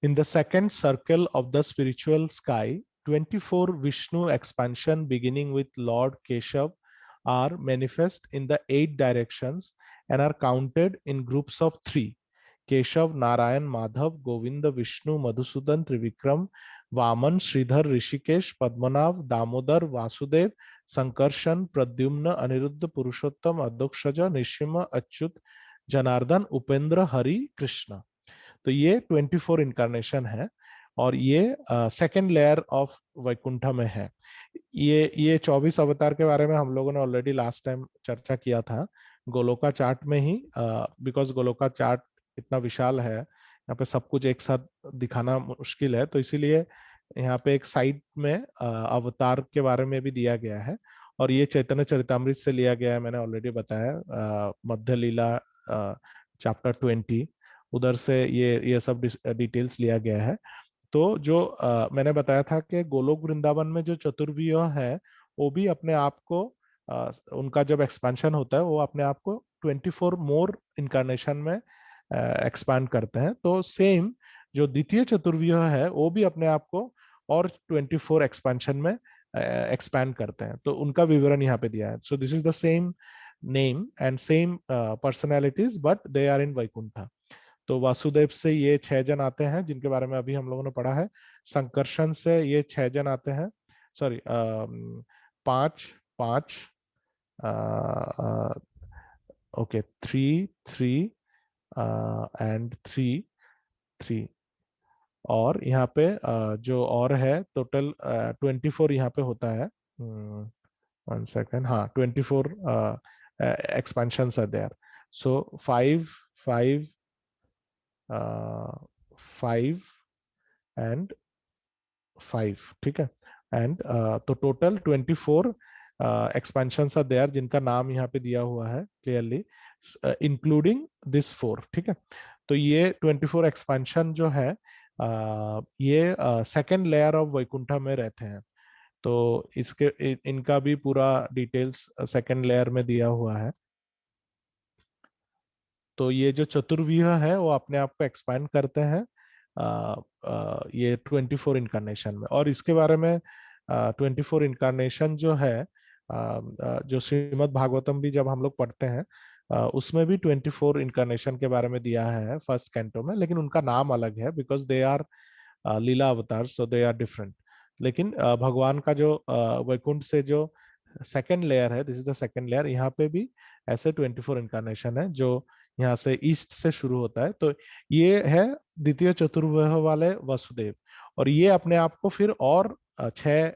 In the second circle of the spiritual sky, 24 Vishnu expansion beginning with Lord Keshav are manifest in the 8 directions and are counted in groups of 3. Keshav, Narayan, Madhav, Govinda, Vishnu, Madhusudan, Trivikram, Vaman, Sridhar, Rishikesh, Padmanav, Damodar, Vasudev, Sankarshan, Pradyumna, Aniruddha, Purushottam, Adhokshaja, Nishima, Achyut, Janardhan, Upendra, Hari, Krishna। तो ये 24 इनकारनेशन है, और ये सेकेंड लेयर ऑफ वैकुंठ में है। ये 24 अवतार के बारे में हम लोगों ने ऑलरेडी लास्ट टाइम चर्चा किया था गोलोका चार्ट में ही, बिकॉज गोलोका चार्ट इतना विशाल है, यहाँ पे सब कुछ एक साथ दिखाना मुश्किल है, तो इसीलिए यहाँ पे एक साइड में अवतार के बारे में भी दिया गया है। और ये चैतन्य चरितामृत से लिया गया है, मैंने ऑलरेडी बताया, मध्य लीला चैप्टर 20, उधर से ये सब डिटेल्स लिया गया है। तो जो मैंने बताया था कि गोलोक वृंदावन में जो चतुर्व्यूह है वो भी अपने आप को, उनका जब एक्सपेंशन होता है वो अपने आप को 24 मोर इनकारनेशन में एक्सपैंड करते हैं। तो सेम जो द्वितीय चतुर्व्यूह है वो भी अपने आप को और 24 एक्सपेंशन में एक्सपैंड करते हैं। तो उनका विवरण यहाँ पे दिया है। So this is the same name and same personalities, but they are in Vaikuntha. तो वासुदेव से ये 6 जन आते हैं जिनके बारे में अभी हम लोगों ने पढ़ा है। संकर्षण से ये 6 जन आते हैं, सॉरी, 5 5, ओके, 3 3 एंड 3 3। और यहाँ पे जो और है टोटल 24 यहाँ पे होता है। 1 सेकेंड, हाँ, 24 expansion are there. So 5 5 5 and 5, ठीक है। एंड तो टोटल 24 एक्सपेंशन आर देयर जिनका नाम यहाँ पे दिया हुआ है क्लियरली, इंक्लूडिंग दिस 4, ठीक है। तो ये 24 एक्सपेंशन जो है ये सेकेंड लेयर ऑफ वैकुंठा में रहते हैं। तो इनका भी पूरा डिटेल्स सेकेंड लेयर में दिया हुआ है। तो ये जो चतुर्व्यूह है वो अपने आप को एक्सपैंड करते हैं ये 24 इनकारनेशन में। और इसके बारे में 24 इनकारनेशन जो है, जो श्रीमद् भागवतम भी जब हम लोग पढ़ते हैं उसमें भी 24 इनकारनेशन के बारे में दिया है फर्स्ट कैंटो में, लेकिन उनका नाम अलग है बिकॉज दे आर लीला अवतार, सो दे आर डिफरेंट। लेकिन भगवान का जो वैकुंठ से जो सेकेंड लेयर है, this is the second layer, यहाँ पे भी ऐसे 24 इनकारनेशन है जो यहाँ से ईस्ट से शुरू होता है। तो ये है द्वितीय चतुर्वेह वाले वसुदेव, और ये अपने आप को फिर और 6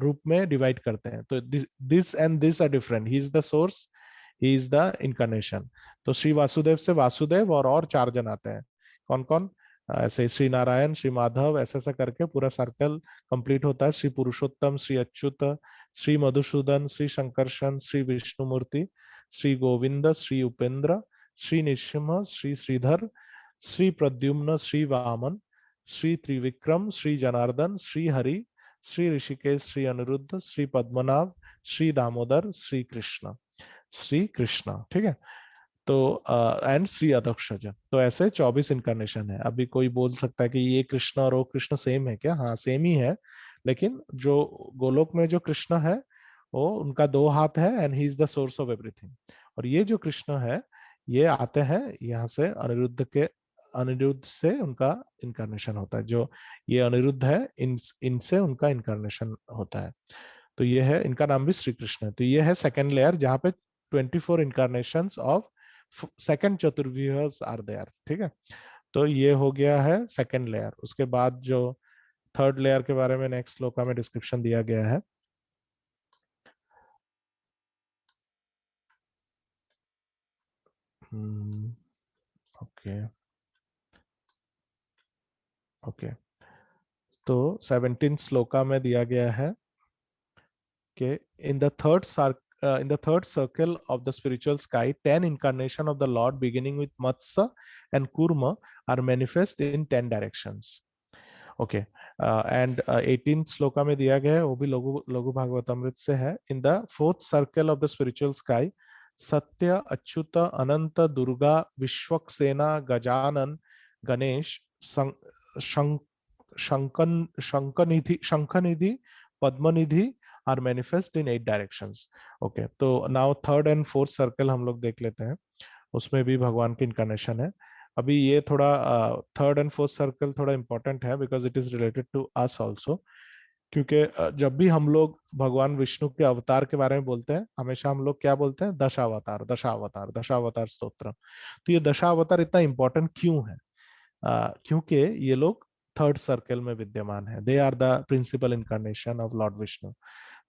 रूप में डिवाइड करते हैं। तो this and this are different, he is the source, he is the incarnation. तो श्री वासुदेव से वासुदेव और 4 जन आते हैं। कौन कौन? ऐसे श्री नारायण, श्री माधव, ऐसा ऐसा करके पूरा सर्कल कंप्लीट होता है। श्री पुरुषोत्तम, श्री अच्युत, श्री मधुसूदन, श्री शंकरशन, श्री विष्णुमूर्ति, श्री गोविंद, श्री उपेंद्र, श्री निशिम्ह, श्री श्रीधर, श्री प्रद्युम्न, श्री वामन, श्री त्रिविक्रम, श्री जनार्दन, श्री हरि, श्री ऋषिकेश, श्री अनिरुद्ध, श्री पद्मनाभ, श्री दामोदर, श्री कृष्ण, श्री कृष्ण, ठीक है। तो एंड श्री अधोक्षज। तो ऐसे 24 इनकारनेशन है। अभी कोई बोल सकता है कि ये कृष्ण और वो कृष्ण सेम है क्या? हाँ, सेम ही है, लेकिन जो गोलोक में जो कृष्ण है वो उनका 2 हाथ है and he is the source of everything. और ये जो कृष्ण है ये आते हैं यहाँ से अनिरुद्ध से उनका इनकारनेशन होता है। जो ये अनिरुद्ध है इनसे उनका इनकारनेशन होता है। तो ये है, इनका नाम भी श्री कृष्ण है। तो ये है सेकेंड लेयर जहाँ पे 24 incarnations of second Chaturvyuhs are there, ठीक है। तो ये हो गया है सेकेंड लेयर। उसके बाद जो थर्ड लेयर के बारे में नेक्स्ट श्लोका में डिस्क्रिप्शन दिया गया है। ओके ओके, तो 17 श्लोका में दिया गया है Okay, in the third circle of the spiritual sky, 10 incarnation of the Lord, beginning with Matsya and Kurma, are manifest in 10 directions. Okay, and 18th shloka में दिया गया है, वो भी लघु लघु भागवतामृत से है. In the fourth circle of the spiritual sky, Satya, Achyuta, Ananta, Durga, Vishvaksena, Gajanan, Ganesh, Shankhanidhi, Padmanidhi are manifest in 8 directions. Okay, तो now third and fourth circle हम लोग देख लेते हैं. उसमें भी भगवान की इनकारनेशन है. अभी ये थोड़ा थर्ड एंड फोर्थ सर्कल थोड़ा इंपॉर्टेंट है because it is related to us also. क्योंकि जब भी हम लोग भगवान विष्णु के अवतार के बारे में बोलते हैं, हमेशा हम लोग क्या बोलते हैं? दशावतार, दशावतार, दशावतार स्तोत्र. तो ये दशावतार इतना इंपॉर्टेंट क्यों है? क्योंकि ये लोग थर्ड सर्कल में विद्यमान है. They are the principal incarnation of Lord Vishnu.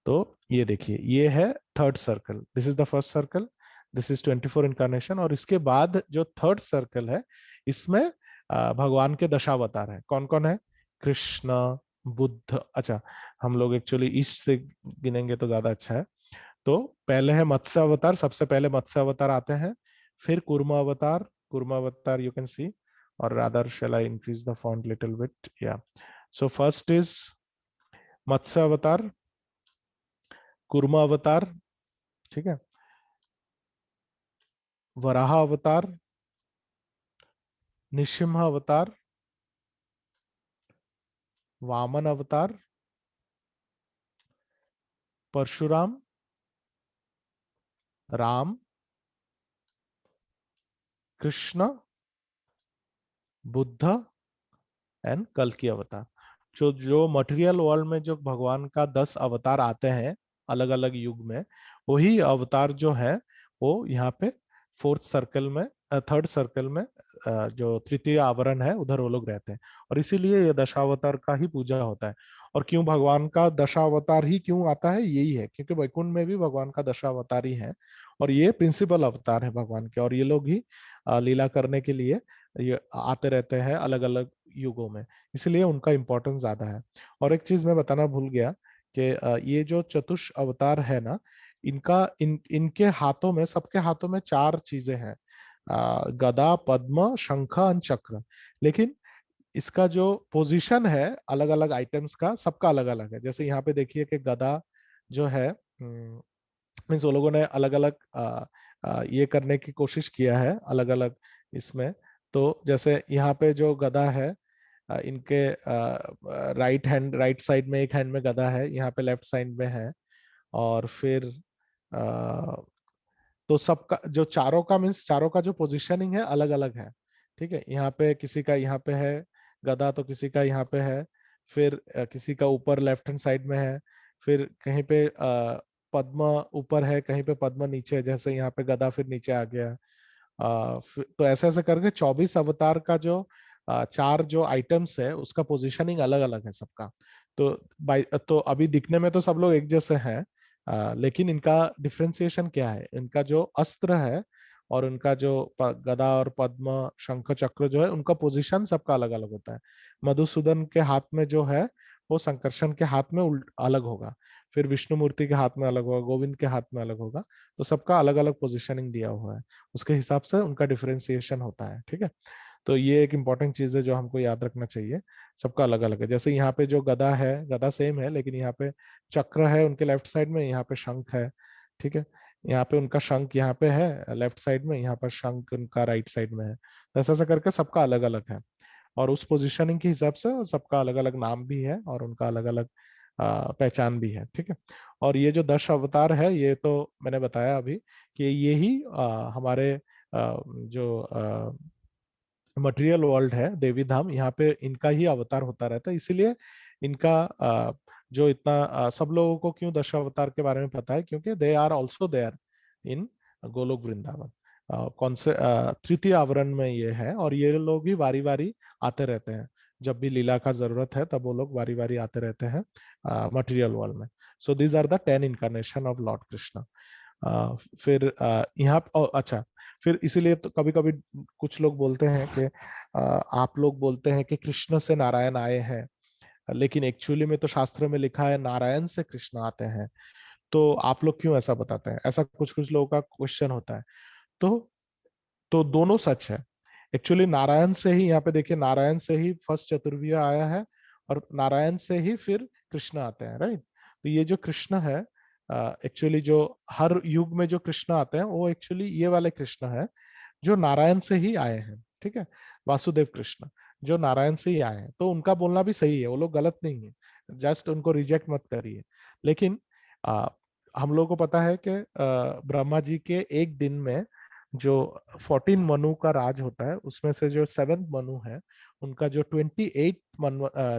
तो ये देखिए, ये है third circle. This is the first circle. This is 24 incarnation. और इसके बाद जो थर्ड सर्कल है, इसमें भगवान के दशावतार है. कौन कौन है? कृष्ण, बुद्ध. अच्छा, हम लोग एक्चुअली ईस्ट से गिनेंगे तो ज्यादा अच्छा है. तो पहले है मत्स्य अवतार. सबसे पहले मत्स्य अवतार आते हैं. फिर कूर्मा अवतार. कूर्मा अवतार you can C, or rather shall I increase the font little bit? Yeah, so first is Matsya avatar, Kurma avatar, ठीक है, वराह अवतार, निशिम्हा अवतार, वामन अवतार, परशुराम, राम, कृष्ण, बुद्ध एंड कल्कि अवतार. जो जो मटेरियल वर्ल्ड में जो भगवान का 10 अवतार आते हैं अलग अलग युग में, वही अवतार जो है वो यहाँ पे फोर्थ सर्कल में, थर्ड सर्कल में, जो तृतीय आवरण है उधर वो लोग रहते हैं. और इसीलिए ये दशावतार का ही पूजा होता है. और क्यों भगवान का दशावतार ही क्यों आता है? यही है क्योंकि वैकुंठ में भी भगवान का दशावतार ही है. और ये प्रिंसिपल अवतार है भगवान के. और ये लोग ही लीला करने के लिए ये आते रहते हैं अलग अलग युगों में. इसलिए उनका इम्पोर्टेंस ज्यादा है. और एक चीज मैं बताना भूल गया कि ये जो चतुष अवतार है ना, इनके हाथों में, सबके हाथों में 4 चीजें हैं. गदा, पद्म, शंख और चक्र. लेकिन इसका जो पोजीशन है अलग अलग आइटम्स का, सबका अलग अलग है. जैसे यहाँ पे देखिए कि गदा जो है, मीन्स वो लोगों ने अलग अलग ये करने की कोशिश किया है अलग अलग इसमें. तो जैसे यहाँ पे जो गदा है, इनके राइट साइड में एक हैंड में गदा है, यहाँ पे लेफ्ट साइड में है. और फिर तो सबका जो चारों का, मीन्स चारों का जो पोजिशनिंग है अलग अलग है. ठीक है, यहाँ पे किसी का यहाँ पे है गदा, तो किसी का यहाँ पे है. फिर किसी का ऊपर लेफ्ट हैंड साइड में है. फिर कहीं पे पद्म ऊपर है, कहीं पे पद्म नीचे है. जैसे यहाँ पे गदा फिर नीचे आ गया. तो ऐसे ऐसे करके 24 अवतार का जो 4 जो आइटम्स है उसका पोजीशनिंग अलग अलग है सबका. तो तो अभी दिखने में तो सब लोग एक जैसे हैं, लेकिन इनका डिफ्रेंसिएशन क्या है? इनका जो अस्त्र है और उनका जो गदा और पद्म शंख चक्र जो है, उनका पोजीशन सबका अलग अलग होता है. मधुसूदन के हाथ में जो है वो संकर्षण के हाथ में अलग होगा. फिर विष्णु मूर्ति के हाथ में अलग होगा, गोविंद के हाथ में अलग होगा. तो सबका अलग अलग पोजिशनिंग दिया हुआ है, उसके हिसाब से उनका डिफरेंशिएशन होता है. ठीक है, तो ये एक इंपॉर्टेंट चीज है जो हमको याद रखना चाहिए. सबका अलग अलग है. जैसे यहाँ पे जो गदा है, गदा सेम है, लेकिन यहाँ पे चक्र है उनके लेफ्ट साइड में, यहाँ पे शंख है. ठीक है, यहाँ पे उनका शंख यहाँ पे है लेफ्ट साइड में, यहाँ पर शंख उनका राइट साइड में है. तो ऐसा ऐसा करके सबका अलग अलग है. और उस पोजिशनिंग के हिसाब से सबका अलग अलग नाम भी है और उनका अलग अलग पहचान भी है. ठीक है, और ये जो 10 अवतार है, ये तो मैंने बताया अभी कि ये ही हमारे जो मटेरियल वर्ल्ड है, देवी धाम, यहाँ पे इनका ही अवतार होता रहता है. इसीलिए इनका जो इतना सब लोगों को क्यों 10 अवतार के बारे में पता है? क्योंकि they are also there in Goloka Vrindavan. कौन से तृतीय आवरण में ये है. और ये लोग भी बारी बारी आते रहते हैं. जब भी लीला का जरूरत है तब वो लोग बारी बारी आते रहते हैं मटेरियल वर्ल्ड में. So these are the 10 incarnation of Lord Krishna. फिर यहाँ अच्छा, फिर इसीलिए तो कभी कभी कुछ लोग बोलते हैं कि आप लोग बोलते हैं कि कृष्ण से नारायण आए हैं, लेकिन एक्चुअली में तो शास्त्र में लिखा है नारायण से कृष्ण आते हैं. तो आप लोग क्यों ऐसा बताते हैं? ऐसा कुछ कुछ लोगों का क्वेश्चन होता है। तो दोनों सच है। एक्चुअली नारायण से ही, यहाँ पे देखिए, नारायण से ही फर्स्ट चतुर्विह आया है, और नारायण से ही फिर कृष्ण आते हैं, राइट? तो ये जो कृष्ण है, एक्चुअली जो हर युग में जो कृष्ण आते हैं वो एक्चुअली ये वाले कृष्ण है जो नारायण से ही आए हैं, ठीक है? वासुदेव कृष्ण जो नारायण से ही आए हैं, तो उनका बोलना भी सही है, वो लोग गलत नहीं है, जस्ट उनको रिजेक्ट मत करिए। लेकिन आ, हम लोगों को पता है कि ब्रह्मा जी के एक दिन में जो 14 मनु का राज होता है, उसमें से जो 7th मनु है, उनका जो 28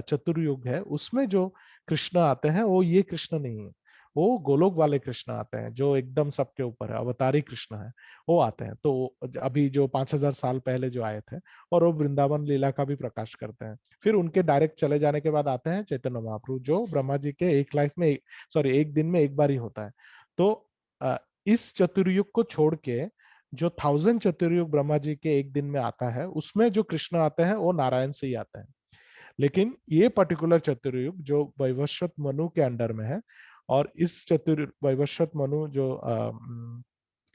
चतुर्युग है, उसमें जो कृष्ण आते हैं वो ये कृष्ण नहीं है, वो गोलोक वाले कृष्ण आते हैं जो एकदम सबके ऊपर है, अवतारी कृष्ण है, वो आते हैं। तो अभी जो 5000 साल पहले जो आए थे, और वो वृंदावन लीला का भी प्रकाश करते हैं। फिर उनके डायरेक्ट चले जाने के बाद आते हैं चैतन्य महाप्रभु, जो ब्रह्मा जी के एक लाइफ में, सॉरी, एक दिन में एक बार ही होता है। तो अ, इस चतुर्युग को छोड़ के जो 1000 चतुर्युग ब्रह्मा जी के एक दिन में आता है, उसमें जो कृष्ण आते हैं वो नारायण से ही आते हैं। लेकिन ये पर्टिकुलर चतुर्युग जो वैवस्वत मनु के अंडर में है, और इस वैवस्वत मनु जो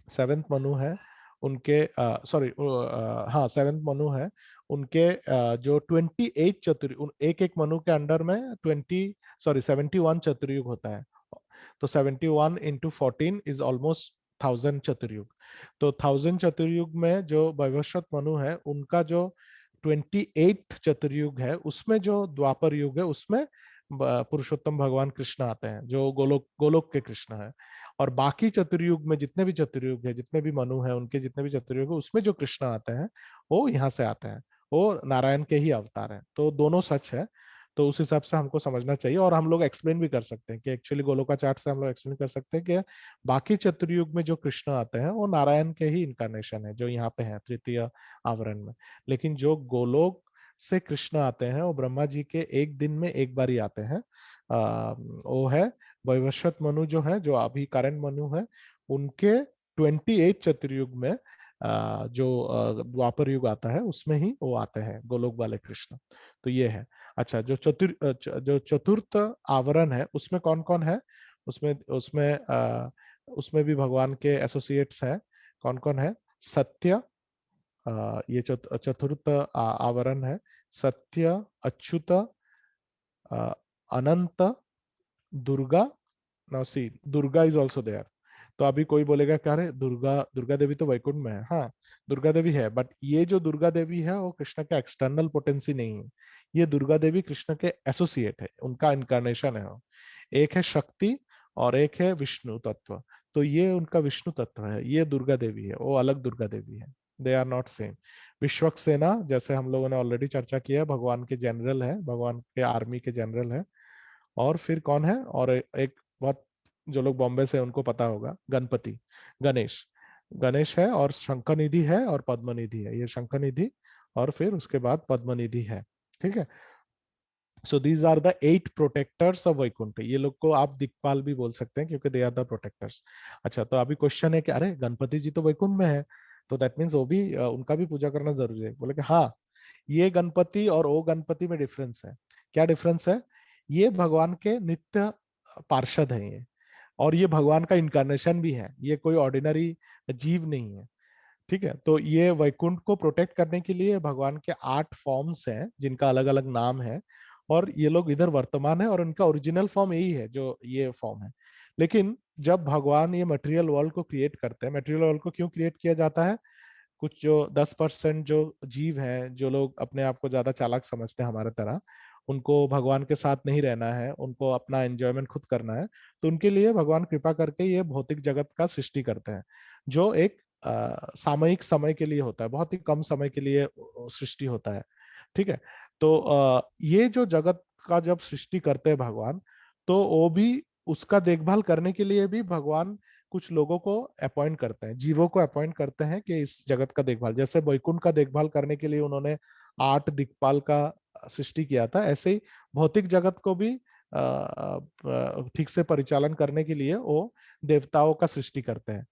7th मनु है, उनके, सॉरी, हाँ, 7th मनु है, उनके जो 28 चतुर्युग, एक एक मनु के अंडर में 71 चतुर्युग होता है। तो 71 इंटू 14 इज ऑलमोस्ट 1000 चतुर्युग। तो 1000 चतुर्युग में जो वैवस्वत मनु है, उनका जो 28 चतुर्युग है, उसमें जो द्वापर युग है, उसमें पुरुषोत्तम भगवान कृष्ण आते हैं, जो गोलोक गोलोक के कृष्ण है। और बाकी चतुर्युग में जितने भी चतुर्युग है, जितने भी मनु है, उनके जितने भी चतुर्युग है, उसमें जो कृष्ण आते हैं वो यहाँ से आते हैं, वो नारायण के ही अवतार हैं। तो दोनों सच है। तो उस हिसाब से हमको समझना चाहिए, और हम लोग एक्सप्लेन भी कर सकते हैं कि एक्चुअली गोलोकाचार्ट से हम लोग एक्सप्लेन कर सकते हैं कि बाकी चतुर्युग में जो कृष्ण आते हैं वो नारायण के ही इनकारनेशन है, जो यहाँ पे है तृतीय आवरण में। लेकिन जो गोलोक से कृष्ण आते हैं वो ब्रह्मा जी के एक दिन में एक बार ही आते हैं। वो है वैवस्वत मनु जो है, जो अभी करंट मनु है, उनके 28 चतुर्युग में जो द्वापर युग आता है, उसमें ही वो आते हैं गोलोक वाले कृष्ण। तो ये है। अच्छा, जो चतुर्थ आवरण है, उसमें कौन कौन है? उसमें उसमें उसमें भी भगवान के एसोसिएट्स हैं। कौन कौन है? सत्य, ये चतुर्थ आवरण है। Satya, Achyuta, Ananta, Durga. Now see, Durga is also there. तो अभी कोई बोलेगा क्या, अरे दुर्गा दुर्गा देवी तो वैकुंठ में है। हाँ, दुर्गा देवी है, बट ये जो दुर्गा देवी है वो कृष्ण का एक्सटर्नल पोटेंसी नहीं है। ये दुर्गा देवी कृष्ण के एसोसिएट है, उनका इनकारनेशन है वो। एक है शक्ति और एक है विष्णु तत्व। तो ये उनका विष्णु तत्व है, ये दुर्गा देवी है, वो अलग दुर्गा देवी है। They are not same. Vishvaksena, जैसे हम लोगों ने ऑलरेडी चर्चा किया है, भगवान के जनरल है, भगवान के आर्मी के जनरल है। और फिर कौन है? और एक बहुत, जो लोग बॉम्बे से उनको पता होगा, गणपति, गणेश। गणेश है, और शंकर निधि है, और पद्म निधि है। ये शंकर निधि, और फिर उसके बाद पद्म निधि है। ठीक है। So these are the 8 protectors of Vaikuntha. ये लोग को आप दिक्पाल भी बोल सकते हैं, क्योंकि दे आर द प्रोटेक्टर्स। अच्छा, तो अभी क्वेश्चन है कि अरे गणपति जी तो वैकुंठ में है, तो दैट मीन्स वो भी, उनका भी पूजा करना जरूरी है। बोले कि हाँ, ये गणपति और वो गणपति में डिफरेंस है। क्या डिफरेंस है? ये भगवान के नित्य पार्षद हैं ये, और ये भगवान का इनकारनेशन भी है, ये कोई ऑर्डिनरी जीव नहीं है। ठीक है। तो ये वैकुंठ को प्रोटेक्ट करने के लिए भगवान के 8 फॉर्म्स हैं, जिनका अलग अलग नाम है, और ये लोग इधर वर्तमान है, और उनका ओरिजिनल फॉर्म यही है जो ये फॉर्म है। लेकिन जब भगवान ये मटेरियल वर्ल्ड को क्रिएट करते हैं, मटेरियल वर्ल्ड को क्यों क्रिएट किया जाता है? कुछ जो 10% जो जीव हैं, जो लोग अपने आप को ज्यादा चालाक समझते हैं हमारे तरह, उनको भगवान के साथ नहीं रहना है, उनको अपना एंजॉयमेंट खुद करना है, तो उनके लिए भगवान कृपा करके ये भौतिक जगत का सृष्टि करते हैं, जो एक सामयिक समय के लिए होता है, बहुत ही कम समय के लिए सृष्टि होता है। ठीक है। तो ये जो जगत का जब सृष्टि करते हैं भगवान, तो वो भी उसका देखभाल करने के लिए भी भगवान कुछ लोगों को अपॉइंट करते हैं, जीवों को अपॉइंट करते हैं कि इस जगत का देखभाल, जैसे वैकुंठ का देखभाल करने के लिए उन्होंने 8 दिक्पाल का सृष्टि किया था, ऐसे ही भौतिक जगत को भी ठीक से परिचालन करने के लिए वो देवताओं का सृष्टि करते हैं।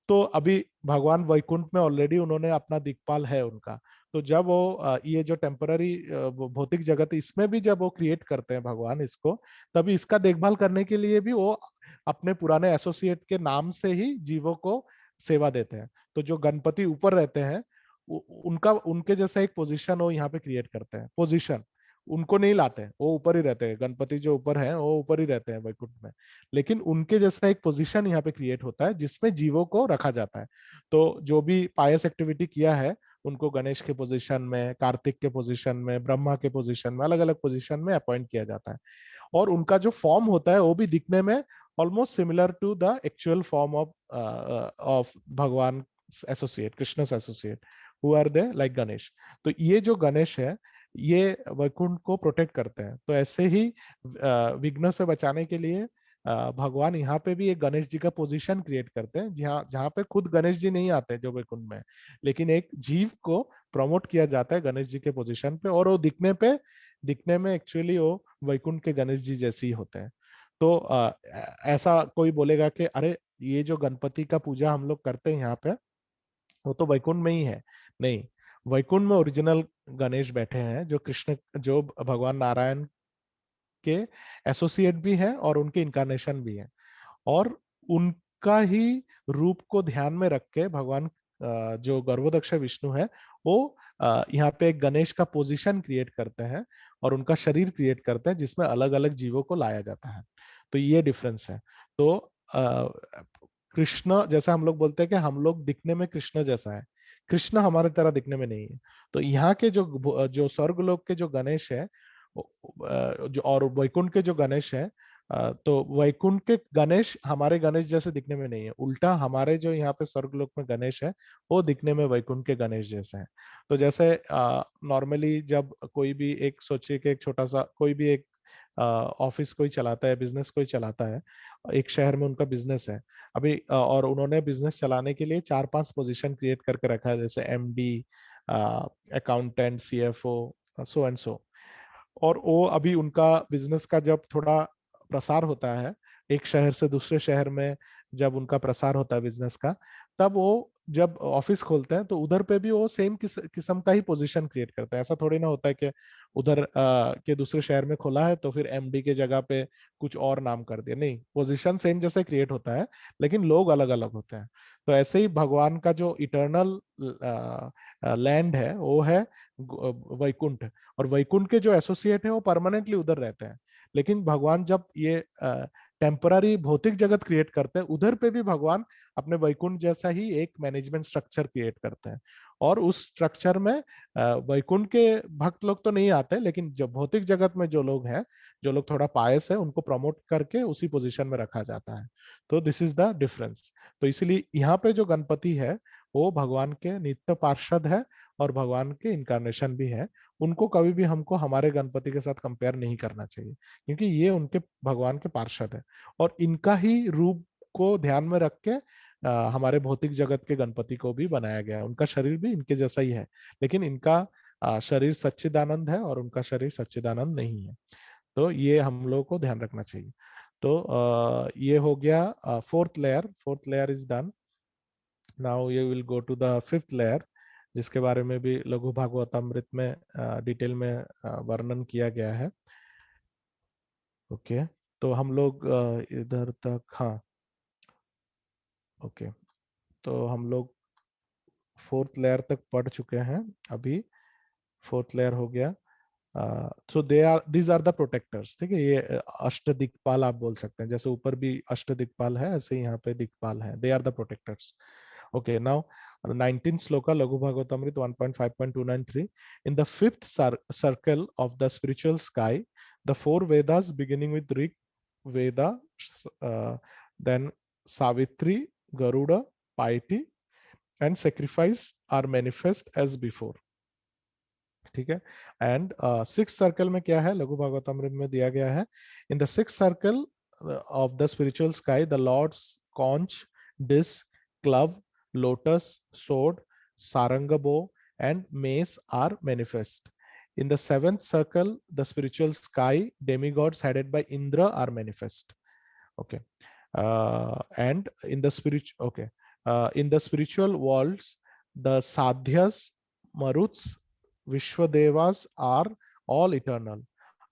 तो अभी भगवान वैकुंठ में ऑलरेडी उन्होंने अपना दिक्पाल है उनका। तो जब वो ये जो टेम्पररी भौतिक जगत, इसमें भी जब वो क्रिएट करते हैं भगवान इसको, तभी इसका देखभाल करने के लिए भी वो अपने पुराने एसोसिएट के नाम से ही जीवों को सेवा देते हैं। तो जो गणपति ऊपर रहते हैं उनका उनके जैसा एक पोजीशन वो यहाँ पे क्रिएट करते हैं। पोजीशन उनको नहीं लाते हैं, वो ऊपर ही रहते हैं। गणपति जो ऊपर है वो ऊपर ही रहते हैं वैकुंठ में, लेकिन उनके जैसा एक पोजीशन यहाँ पे क्रिएट होता है जिसमें जीवों को रखा जाता है। तो जो भी पायस एक्टिविटी किया है उनको गणेश के पोजीशन में, कार्तिक के पोजीशन में, ब्रह्मा के पोजीशन में, अलग अलग पोजीशन में अपॉइंट किया जाता है। और उनका जो फॉर्म होता है वो भी दिखने में almost similar to the actual form of Bhagwan associate, Krishna's associate, who are they like Ganesh. तो ये जो गणेश है ये वैकुंठ को प्रोटेक्ट करते हैं। तो ऐसे ही विघ्न से बचाने के लिए भगवान यहाँ पे भी एक गणेश जी का पोजीशन क्रिएट करते हैं, जहाँ जहाँ पे खुद गणेश जी नहीं आते जो वैकुंठ में, लेकिन एक जीव को प्रमोट किया जाता है गणेश जी के पोजीशन पे, और वो दिखने में एक्चुअली वो वैकुंठ के गणेश जी जैसे ही होते हैं। तो ऐसा कोई बोलेगा कि अरे ये जो गणपति का पूजा हम लोग करते हैं यहाँ पे वो तो वैकुंठ में ही है। नहीं, वैकुंठ में ओरिजिनल गणेश बैठे हैं जो कृष्ण, जो भगवान नारायण के एसोसिएट भी है और उनके इनकारनेशन भी है। और उनका ही रूप को ध्यान में रख के भगवान जो गर्भोदक्ष विष्णु है वो यहाँ पे एक गणेश का पोजीशन क्रिएट करते हैं और उनका शरीर क्रिएट करते हैं जिसमें अलग अलग जीवों को लाया जाता है। तो ये डिफरेंस है। तो कृष्ण जैसा हम लोग बोलते हैं कि हम लोग दिखने में कृष्ण जैसा है, कृष्ण हमारे तरह दिखने में नहीं है। तो यहाँ के जो जो स्वर्गलोक के जो गणेश है जो और वैकुंठ के जो गणेश है, तो वैकुंठ के गणेश हमारे गणेश जैसे दिखने में नहीं है, उल्टा हमारे जो यहाँ पे स्वर्गलोक में गणेश है वो दिखने में वैकुंठ के गणेश जैसे हैं। तो जैसे नॉर्मली जब कोई भी एक सोचिए कि एक छोटा सा कोई भी एक ऑफिस कोई चलाता है, बिजनेस कोई चलाता है, एक शहर में उनका बिजनेस है अभी, और उन्होंने बिजनेस चलाने के लिए 4-5 पोजीशन क्रिएट करके रखा है, जैसे MD, accountant, CFO, so and so. और वो अभी उनका बिजनेस का जब थोड़ा प्रसार होता है एक शहर से दूसरे शहर में, जब उनका प्रसार होता है बिजनेस का, तब वो जब ऑफिस खोलते हैं तो उधर पे भी वो सेम किस्म का ही पोजीशन क्रिएट करते हैं। ऐसा थोड़ी ना होता है कि उधर के दूसरे शहर में खोला है तो फिर एमडी के जगह पे कुछ और नाम कर दिया, नहीं, पोजीशन सेम जैसे क्रिएट होता है लेकिन लोग अलग अलग होते हैं। तो ऐसे ही भगवान का जो इटर्नल लैंड है वो है वैकुंठ, और वैकुंठ के जो एसोसिएट है वो परमानेंटली उधर रहते हैं। लेकिन भगवान जब ये टेम्पररी भौतिक जगत क्रिएट करते हैं उधर पे भी भगवान अपने वैकुंठ जैसा ही एक मैनेजमेंट स्ट्रक्चर क्रिएट करते हैं। और उस स्ट्रक्चर में वैकुंठ के भक्त लोग तो नहीं आते, लेकिन जो भौतिक जगत में जो लोग हैं, जो लोग थोड़ा पायस है, उनको प्रमोट करके उसी पोजीशन में रखा जाता है। तो दिस इज द डिफरेंस। तो इसलिए यहाँ पे जो गणपति है वो भगवान के नित्य पार्षद है और भगवान के इनकारनेशन भी है। उनको कभी भी हमको हमारे गणपति के साथ कंपेयर नहीं करना चाहिए, क्योंकि ये उनके भगवान के पार्षद है और इनका ही रूप को ध्यान में रख के हमारे भौतिक जगत के गणपति को भी बनाया गया है। उनका शरीर भी इनके जैसा ही है, लेकिन इनका शरीर सच्चिदानंद है और उनका शरीर सच्चिदानंद नहीं है। तो ये हम लोगों को ध्यान रखना चाहिए। तो ये हो गया fourth layer. Fourth layer is done. Now ये will go to the fifth layer, जिसके बारे में भी लघु भागवतामृत में डिटेल में वर्णन किया गया है। ओके, तो हम लोग इधर तक, हाँ, ओके, तो हम लोग फोर्थ लेयर तक पढ़ चुके हैं अभी। फोर्थ लेयर हो गया। So they are these are the protectors, ठीक है। ये अष्ट दिक्पाल आप बोल सकते हैं, जैसे ऊपर भी अष्ट दिक्पाल है ऐसे ही यहाँ पे दिक्पाल है, they are the protectors. Okay, now 19th sloka, Laghu Bhagavatamrit 1.5.293. In the fifth circle of the spiritual sky, the four Vedas beginning with Rig Veda, then Savitri, Garuda, piety, and sacrifice are manifest as before. ठीक है। एंड सिक्स सर्कल में क्या है, लघु भागवतामृत में दिया गया है। In the six circle of the spiritual sky, the Lord's conch, disc, club, lotus, sword, saranga bow, and mace are manifest. In the seventh circle, the spiritual sky, demigods headed by Indra are manifest. Okay, and in the in the spiritual worlds, the sadhyas, maruts, vishwadevas are all eternal.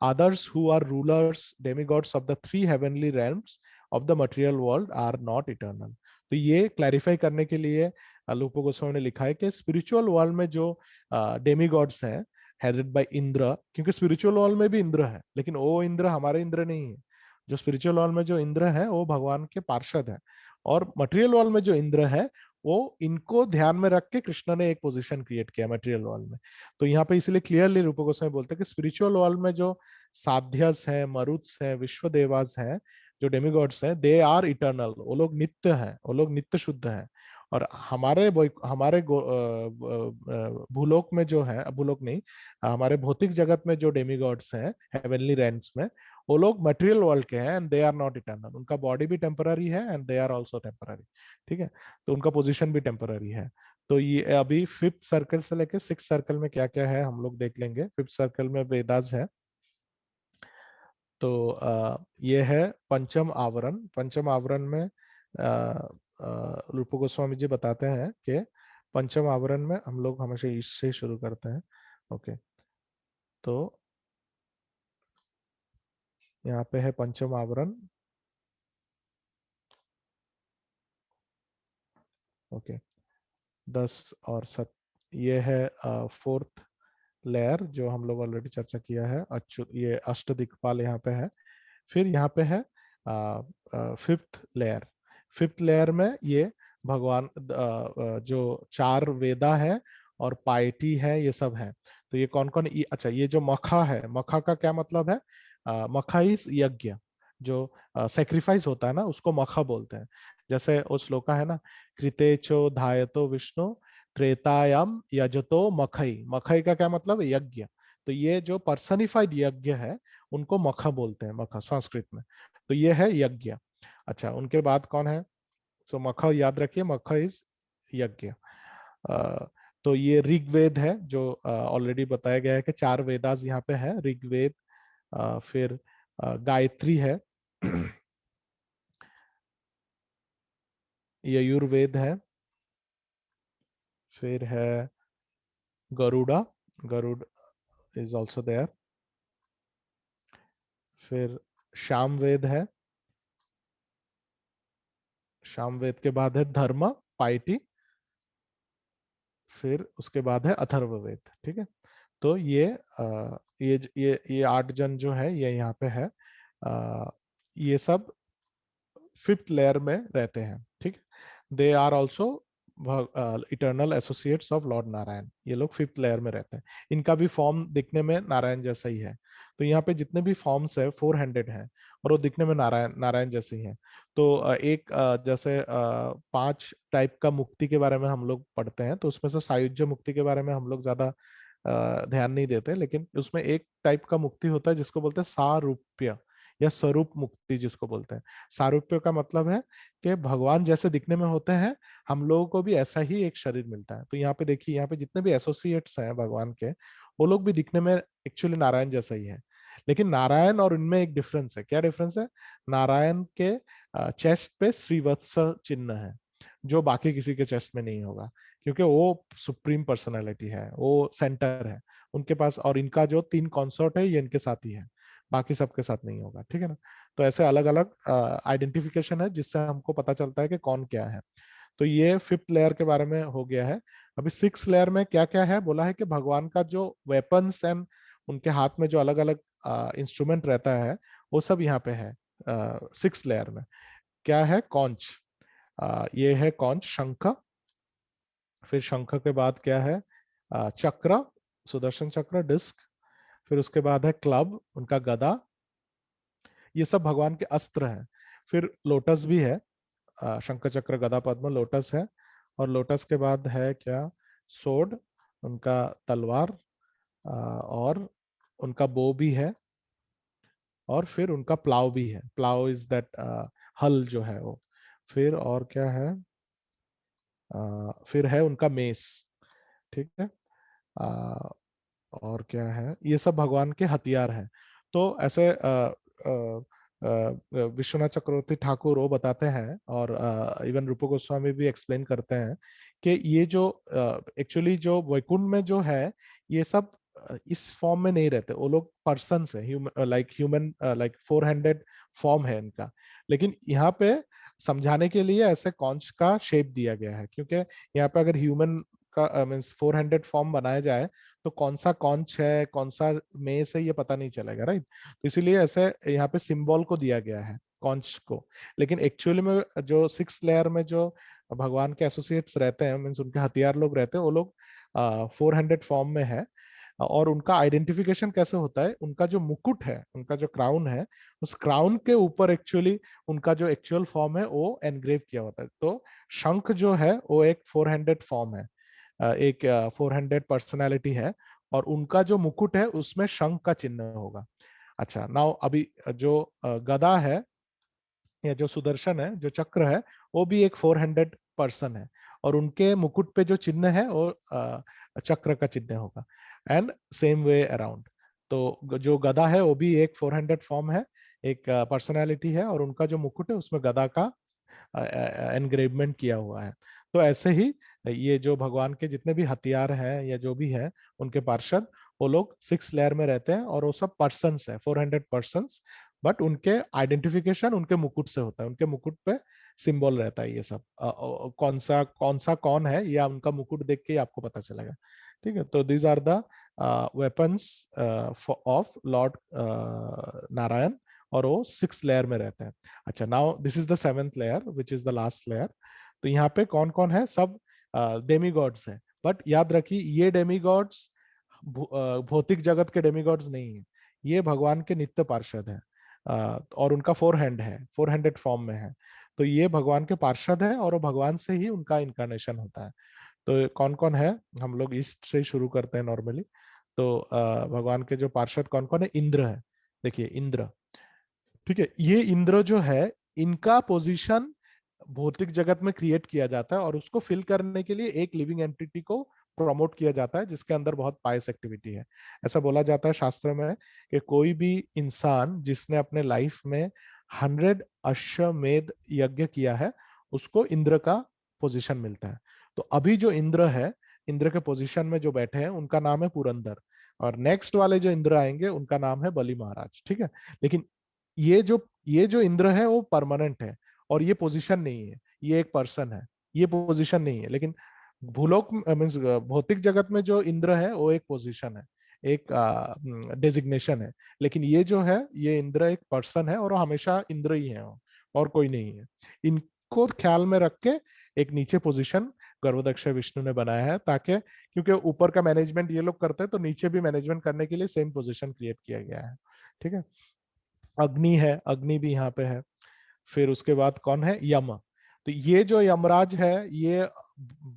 Others who are rulers, demigods of the three heavenly realms of the material world are not eternal. तो ये क्लैरिफाई करने के लिए रूपा गोस्वामी ने लिखा है कि स्पिरिचुअल वर्ल्ड में जो डेमी गॉड्स हैं हेडेड बाय इंद्र, क्योंकि स्पिरिचुअल वर्ल्ड में भी इंद्र है, लेकिन वो इंद्र हमारे इंद्र नहीं है। जो स्पिरिचुअल वर्ल्ड में जो इंद्र है वो भगवान के पार्षद है, और मटेरियल वर्ल्ड में जो इंद्र है वो इनको ध्यान में रख के कृष्ण ने एक पोजीशन क्रिएट किया मटेरियल वर्ल्ड में। तो यहाँ पे इसलिए क्लियरली रूपा गोस्वामी बोलते हैं कि स्पिरिचुअल वर्ल्ड में जो साध्यस है, मरुत्स है, विश्व देवास है, जो डेमिगॉड्स हैं, दे आर इटर्नल, वो लोग नित्य हैं, वो लोग नित्य शुद्ध हैं। और हमारे भूलोक में जो है, भूलोक नहीं, हमारे भौतिक जगत में जो डेमिगॉड्स हैं हेवनली रैंक्स में, वो लोग मटेरियल वर्ल्ड के हैं and they are not eternal. उनका बॉडी भी टेम्पररी है and they are also temporary. ठीक है, तो उनका पोजीशन भी टेम्पररी है। तो ये अभी फिफ्थ सर्कल से लेके सिक्स सर्कल में क्या क्या है हम लोग देख लेंगे। फिफ्थ सर्कल में वेदास है। तो ये है पंचम आवरण। पंचम आवरण में रूप गोस्वामी जी बताते हैं कि पंचम आवरण में हम लोग हमेशा इससे शुरू करते हैं। ओके, तो यहाँ पे है पंचम आवरण। ओके, 10 और 7, ये है फोर्थ लेयर जो हम लोग ऑलरेडी चर्चा किया है। अच्युत, ये अष्ट दिक्पाल यहाँ पे है। फिर यहाँ पे है फिफ्थ लेयर। फिफ्थ लेयर में ये भगवान जो चार वेदा है और पाइटी है, ये सब है। तो ये कौन कौन, अच्छा, ये जो मखा है, मखा का क्या मतलब है? मखा इज यज्ञ, जो सेक्रीफाइस होता है ना, उसको मखा बोलते हैं। जैसे वो श्लोका है ना, कृतेचो धायतो विष्णु त्रेतायाम यजतो मखई। मखई का क्या मतलब है? यज्ञ। तो ये जो पर्सनिफाइड यज्ञ है उनको मखा बोलते हैं, मखा संस्कृत में। तो ये है यज्ञ। अच्छा, उनके बाद कौन है? सो मखा याद रखिए, मखा इज यज्ञ। तो ये ऋग्वेद है, जो ऑलरेडी बताया गया है कि चार वेदास यहाँ पे है। ऋग्वेद, फिर गायत्री है, यजुर्वेद है, फिर है Garuda, Garuda is also there, फिर शामवेद है, शामवेद के बाद है धर्म, पाइटी, फिर उसके बाद है अथर्ववेद। ठीक है, तो ये 8 जन जो है ये यहाँ पे है। ये सब फिफ्थ लेयर में रहते हैं। ठीक, they are also eternal associates of Lord Narayan. ये लोग फिफ्थ लेयर में रहते हैं। इनका भी फॉर्म दिखने में नारायण जैसा ही है। तो यहाँ पे जितने भी फॉर्म्स है 400 हैं, और वो दिखने में नारायण नारायण जैसे ही हैं। तो एक जैसे 5 टाइप का मुक्ति के बारे में हम लोग पढ़ते हैं, तो उसमें से सायुज्य मुक्ति के बारे में हम लोग ज्यादा ध्यान नहीं देते, लेकिन उसमें एक टाइप का मुक्ति होता है जिसको बोलते हैं सारूप्य या स्वरूप मुक्ति जिसको बोलते हैं। सारूप्य का मतलब है कि भगवान जैसे दिखने में होते हैं, हम लोगों को भी ऐसा ही एक शरीर मिलता है। तो यहाँ पे देखिए, यहाँ पे जितने भी एसोसिएट्स हैं भगवान के, वो लोग भी दिखने में एक्चुअली नारायण जैसा ही है। लेकिन नारायण और उनमें एक डिफरेंस है। क्या डिफरेंस है? नारायण के चेस्ट पे श्रीवत्स चिन्ह है, जो बाकी किसी के चेस्ट में नहीं होगा, क्योंकि वो सुप्रीम पर्सनालिटी है, वो सेंटर है उनके पास। और इनका जो 3 कॉन्सर्ट है ये इनके साथ ही है, बाकी सबके साथ नहीं होगा। ठीक है ना? तो ऐसे अलग अलग आइडेंटिफिकेशन है जिससे हमको पता चलता है कि कौन क्या है। तो ये फिफ्थ लेयर के बारे में हो गया है। अभी सिक्स लेयर में क्या क्या है? बोला है कि भगवान का जो वेपन्स एंड उनके हाथ में जो अलग अलग इंस्ट्रूमेंट रहता है, वो सब यहाँ पे है सिक्स लेयर में। क्या है? कौंच, ये है कौंच, शंख। फिर शंख के बाद क्या है? चक्र, सुदर्शन चक्र, डिस्क। फिर उसके बाद है क्लब, उनका गदा। ये सब भगवान के अस्त्र हैं। फिर लोटस भी है, शंख चक्र गदा पद्म लोटस है। और लोटस के बाद है क्या? सोड, उनका तलवार, और उनका बो भी है। और फिर उनका प्लाव भी है, प्लाव इज दैट हल जो है वो। फिर और क्या है? फिर है उनका मेस। ठीक है, और क्या है? ये सब भगवान के हथियार हैं। तो ऐसे विश्वनाथ चक्रवर्ती ठाकुर वो बताते हैं, और इवन रूप गोस्वामी भी एक्सप्लेन करते हैं कि ये जो एक्चुअली जो वैकुंठ में जो है, ये सब इस फॉर्म में नहीं रहते, वो लोग पर्सन्स है, लाइक ह्यूमन, लाइक 400 फॉर्म है इनका। लेकिन यहाँ पे समझाने के लिए ऐसे कॉन्च का शेप दिया गया है, क्योंकि यहाँ पे अगर ह्यूमन का मीन्स 400 फॉर्म बनाया जाए तो कौन सा कॉन्च है कौन सा मेस है ये पता नहीं चलेगा, राइट। तो इसीलिए ऐसे यहाँ पे सिंबल को दिया गया है कॉन्च को। लेकिन एक्चुअली में जो 6 लेयर में जो भगवान के एसोसिएट्स रहते हैं, मीन्स उनके हथियार लोग रहते हैं, वो लोग 400 फॉर्म में है। और उनका आइडेंटिफिकेशन कैसे होता है, उनका जो मुकुट है, उनका जो क्राउन है, उस क्राउन के ऊपर एक्चुअली उनका जो एक्चुअल फॉर्म है वो एनग्रेव किया होता है। तो शंख जो है वो एक 400 फॉर्म है, एक 400 पर्सनालिटी है, और उनका जो मुकुट है उसमें शंख का चिन्ह होगा। अच्छा, नाउ अभी जो गदा है या जो सुदर्शन है, जो चक्र है, वो भी एक 400 पर्सन है, और उनके मुकुट पे जो चिन्ह है वो चक्र का चिन्ह होगा। एंड सेम वे अराउंड, तो जो गदा है वो भी एक 400 फॉर्म है, एक पर्सनालिटी है, और उनका जो मुकुट है उसमें गदा का एनग्रेवमेंट किया हुआ है। तो ऐसे ही ये जो भगवान के जितने भी हथियार हैं या जो भी है उनके पार्षद, वो लोग 6 लेयर में रहते हैं, और वो सब पर्सन्स है, 400 पर्सन्स। बट उनके आइडेंटिफिकेशन उनके मुकुट से होता है, उनके मुकुट पे सिंबल रहता है ये सब। कौन सा कौन है या उनका मुकुट देख के ही आपको पता चलेगा। ठीक है, तो these are the weapons of Lord Narayan, और वो 6 लेयर में रहते हैं। अच्छा, now this is the 7th layer which is the last layer. तो यहाँ पे कौन कौन है, सब डेमी गॉड्स है। बट याद रखिए ये डेमी गॉड्स भौतिक जगत के डेमी गॉड्स नहीं है, ये भगवान के नित्य पार्षद है। और उनका 4 हैंड है, 400 फॉर्म में है। तो ये भगवान के पार्षद है, और वो भगवान से ही उनका इनकारनेशन होता है। तो कौन कौन है, हम लोग ईस्ट से शुरू करते हैं नॉर्मली। तो भगवान के जो पार्षद कौन कौन है, इंद्र है। देखिए इंद्र, ठीक है, ये इंद्र जो है, इनका पोजीशन भौतिक जगत में क्रिएट किया जाता है, और उसको फिल करने के लिए एक लिविंग एंटिटी को प्रमोट किया जाता है जिसके अंदर बहुत पायस एक्टिविटी है। ऐसा बोला जाता है शास्त्र में कि कोई भी इंसान जिसने अपने लाइफ में 100 अश्वमेध यज्ञ किया है, उसको इंद्र का पोजीशन मिलता है। तो अभी जो इंद्र है, इंद्र के पोजीशन में जो बैठे हैं उनका नाम है पुरंदर, और नेक्स्ट वाले जो इंद्र आएंगे उनका नाम है बलि महाराज। ठीक है, लेकिन ये जो इंद्र है वो परमानेंट है, और ये पोजीशन नहीं है, ये एक पर्सन है, ये पोजीशन नहीं है। लेकिन भूलोक मीन्स भौतिक जगत में जो इंद्र है वो एक पोजीशन है, एक डेजिग्नेशन है। लेकिन ये जो है, ये इंद्र एक पर्सन है, और वो हमेशा इंद्र ही है, वो, और कोई नहीं है। इनको ख्याल में रख के एक नीचे पोजीशन गर्भदक्ष विष्णु ने बनाया है, ताकि क्योंकि ऊपर का मैनेजमेंट ये लोग करते हैं, तो नीचे भी मैनेजमेंट करने के लिए सेम पोजीशन क्रिएट किया गया है। ठीक है, अग्नि है, अग्नि भी यहाँ पे है। फिर उसके बाद कौन है, यम। तो ये जो यमराज है, ये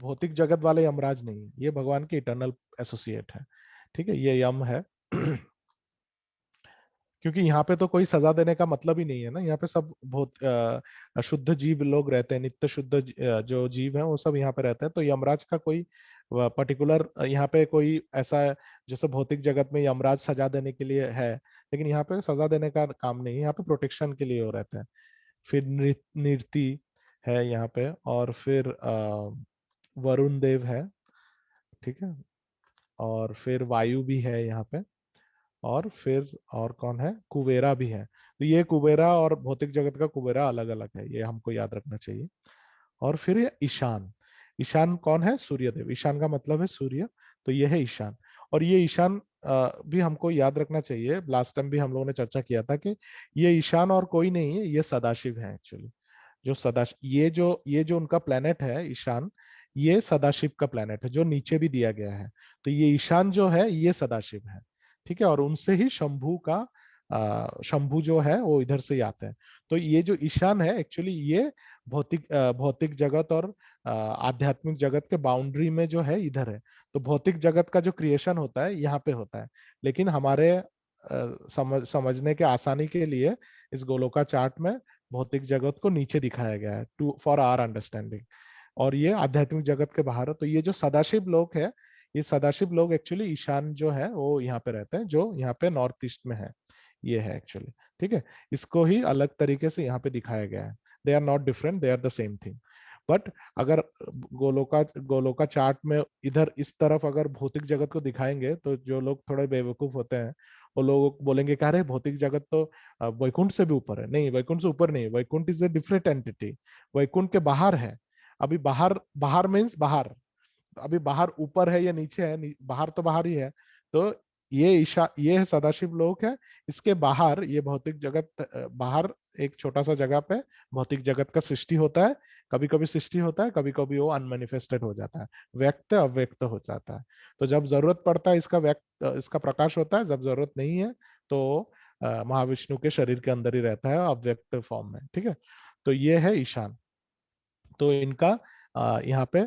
भौतिक जगत वाले यमराज नहीं है, ये भगवान के इटर्नल एसोसिएट है। ठीक है, ये यम है। क्योंकि यहाँ पे तो कोई सजा देने का मतलब ही नहीं है ना, यहाँ पे सब बहुत शुद्ध जीव लोग रहते हैं, नित्य शुद्ध जो जीव है वो सब यहाँ पे रहते हैं। तो यमराज का कोई पर्टिकुलर यहाँ पे कोई ऐसा, जैसे भौतिक जगत में यमराज सजा देने के लिए है, लेकिन यहाँ पे सजा देने का काम नहीं है, यहाँ पे प्रोटेक्शन के लिए वो रहते हैं। फिर नृति है यहाँ पे, और फिर वरुण देव है। ठीक है, और फिर वायु भी है यहाँ पे, और फिर और कौन है, कुबेरा भी है। तो ये कुबेरा और भौतिक जगत का कुबेरा अलग अलग है, ये हमको याद रखना चाहिए। और फिर ये ईशान, ईशान कौन है, सूर्य देव। ईशान का मतलब है सूर्य, तो ये है ईशान। और ये ईशान भी हमको याद रखना चाहिए, लास्ट टाइम भी हम लोगों ने चर्चा किया था कि ये ईशान और कोई नहीं है, ये सदाशिव है एक्चुअली। जो सदाशिव, ये जो उनका प्लेनेट है ईशान, ये सदाशिव का प्लेनेट है, जो नीचे भी दिया गया है। तो ये ईशान जो है ये सदाशिव है। ठीक है, और उनसे ही शंभु का शंभु जो है वो इधर से ही आते हैं। तो ये जो ईशान है एक्चुअली, ये भौतिक जगत और आध्यात्मिक जगत के बाउंड्री में जो है इधर है। तो भौतिक जगत का जो क्रिएशन होता है यहाँ पे होता है, लेकिन हमारे समझने के आसानी के लिए इस गोलोका चार्ट में भौतिक जगत को नीचे दिखाया गया है, टू फॉर आवर अंडरस्टैंडिंग। और ये आध्यात्मिक जगत के बाहर है। तो ये जो सदाशिव लोग है, ये सदाशिव लोग एक्चुअली ईशान जो है वो यहाँ पे रहते हैं, जो यहाँ पे नॉर्थ ईस्ट में है, ये है एक्चुअली। ठीक है, इसको ही अलग तरीके से यहाँ पे दिखाया गया है, they are not different, they are the same thing. But अगर गोलोका चार्ट में इधर इस तरफ अगर भौतिक जगत को दिखाएंगे तो जो लोग थोड़े बेवकूफ होते हैं वो लोग बोलेंगे क्या रे भौतिक जगत तो वैकुंठ से भी ऊपर है। नहीं, वैकुंठ से ऊपर नहीं, Vaikuntha is a different entity, Vaikuntha के बाहर है। अभी बाहर, बाहर मीन्स बाहर, अभी बाहर ऊपर है या नीचे है, बाहर तो बाहर ही है। तो ये है सदाशिव लोक है। इसके बाहर ये भौतिक जगत, बाहर एक छोटा सा जगह पे भौतिक जगत का सृष्टि होता है। कभी कभी सृष्टि होता है, कभी कभी वो अनमेनिफेस्टेड हो जाता है, व्यक्त अव्यक्त हो जाता है। तो जब जरूरत पड़ता है इसका व्यक्त, इसका प्रकाश होता है, जब जरूरत नहीं है तो महाविष्णु के शरीर के अंदर ही रहता है अव्यक्त फॉर्म में। ठीक है, तो ये है ईशान। तो इनका यहाँ पे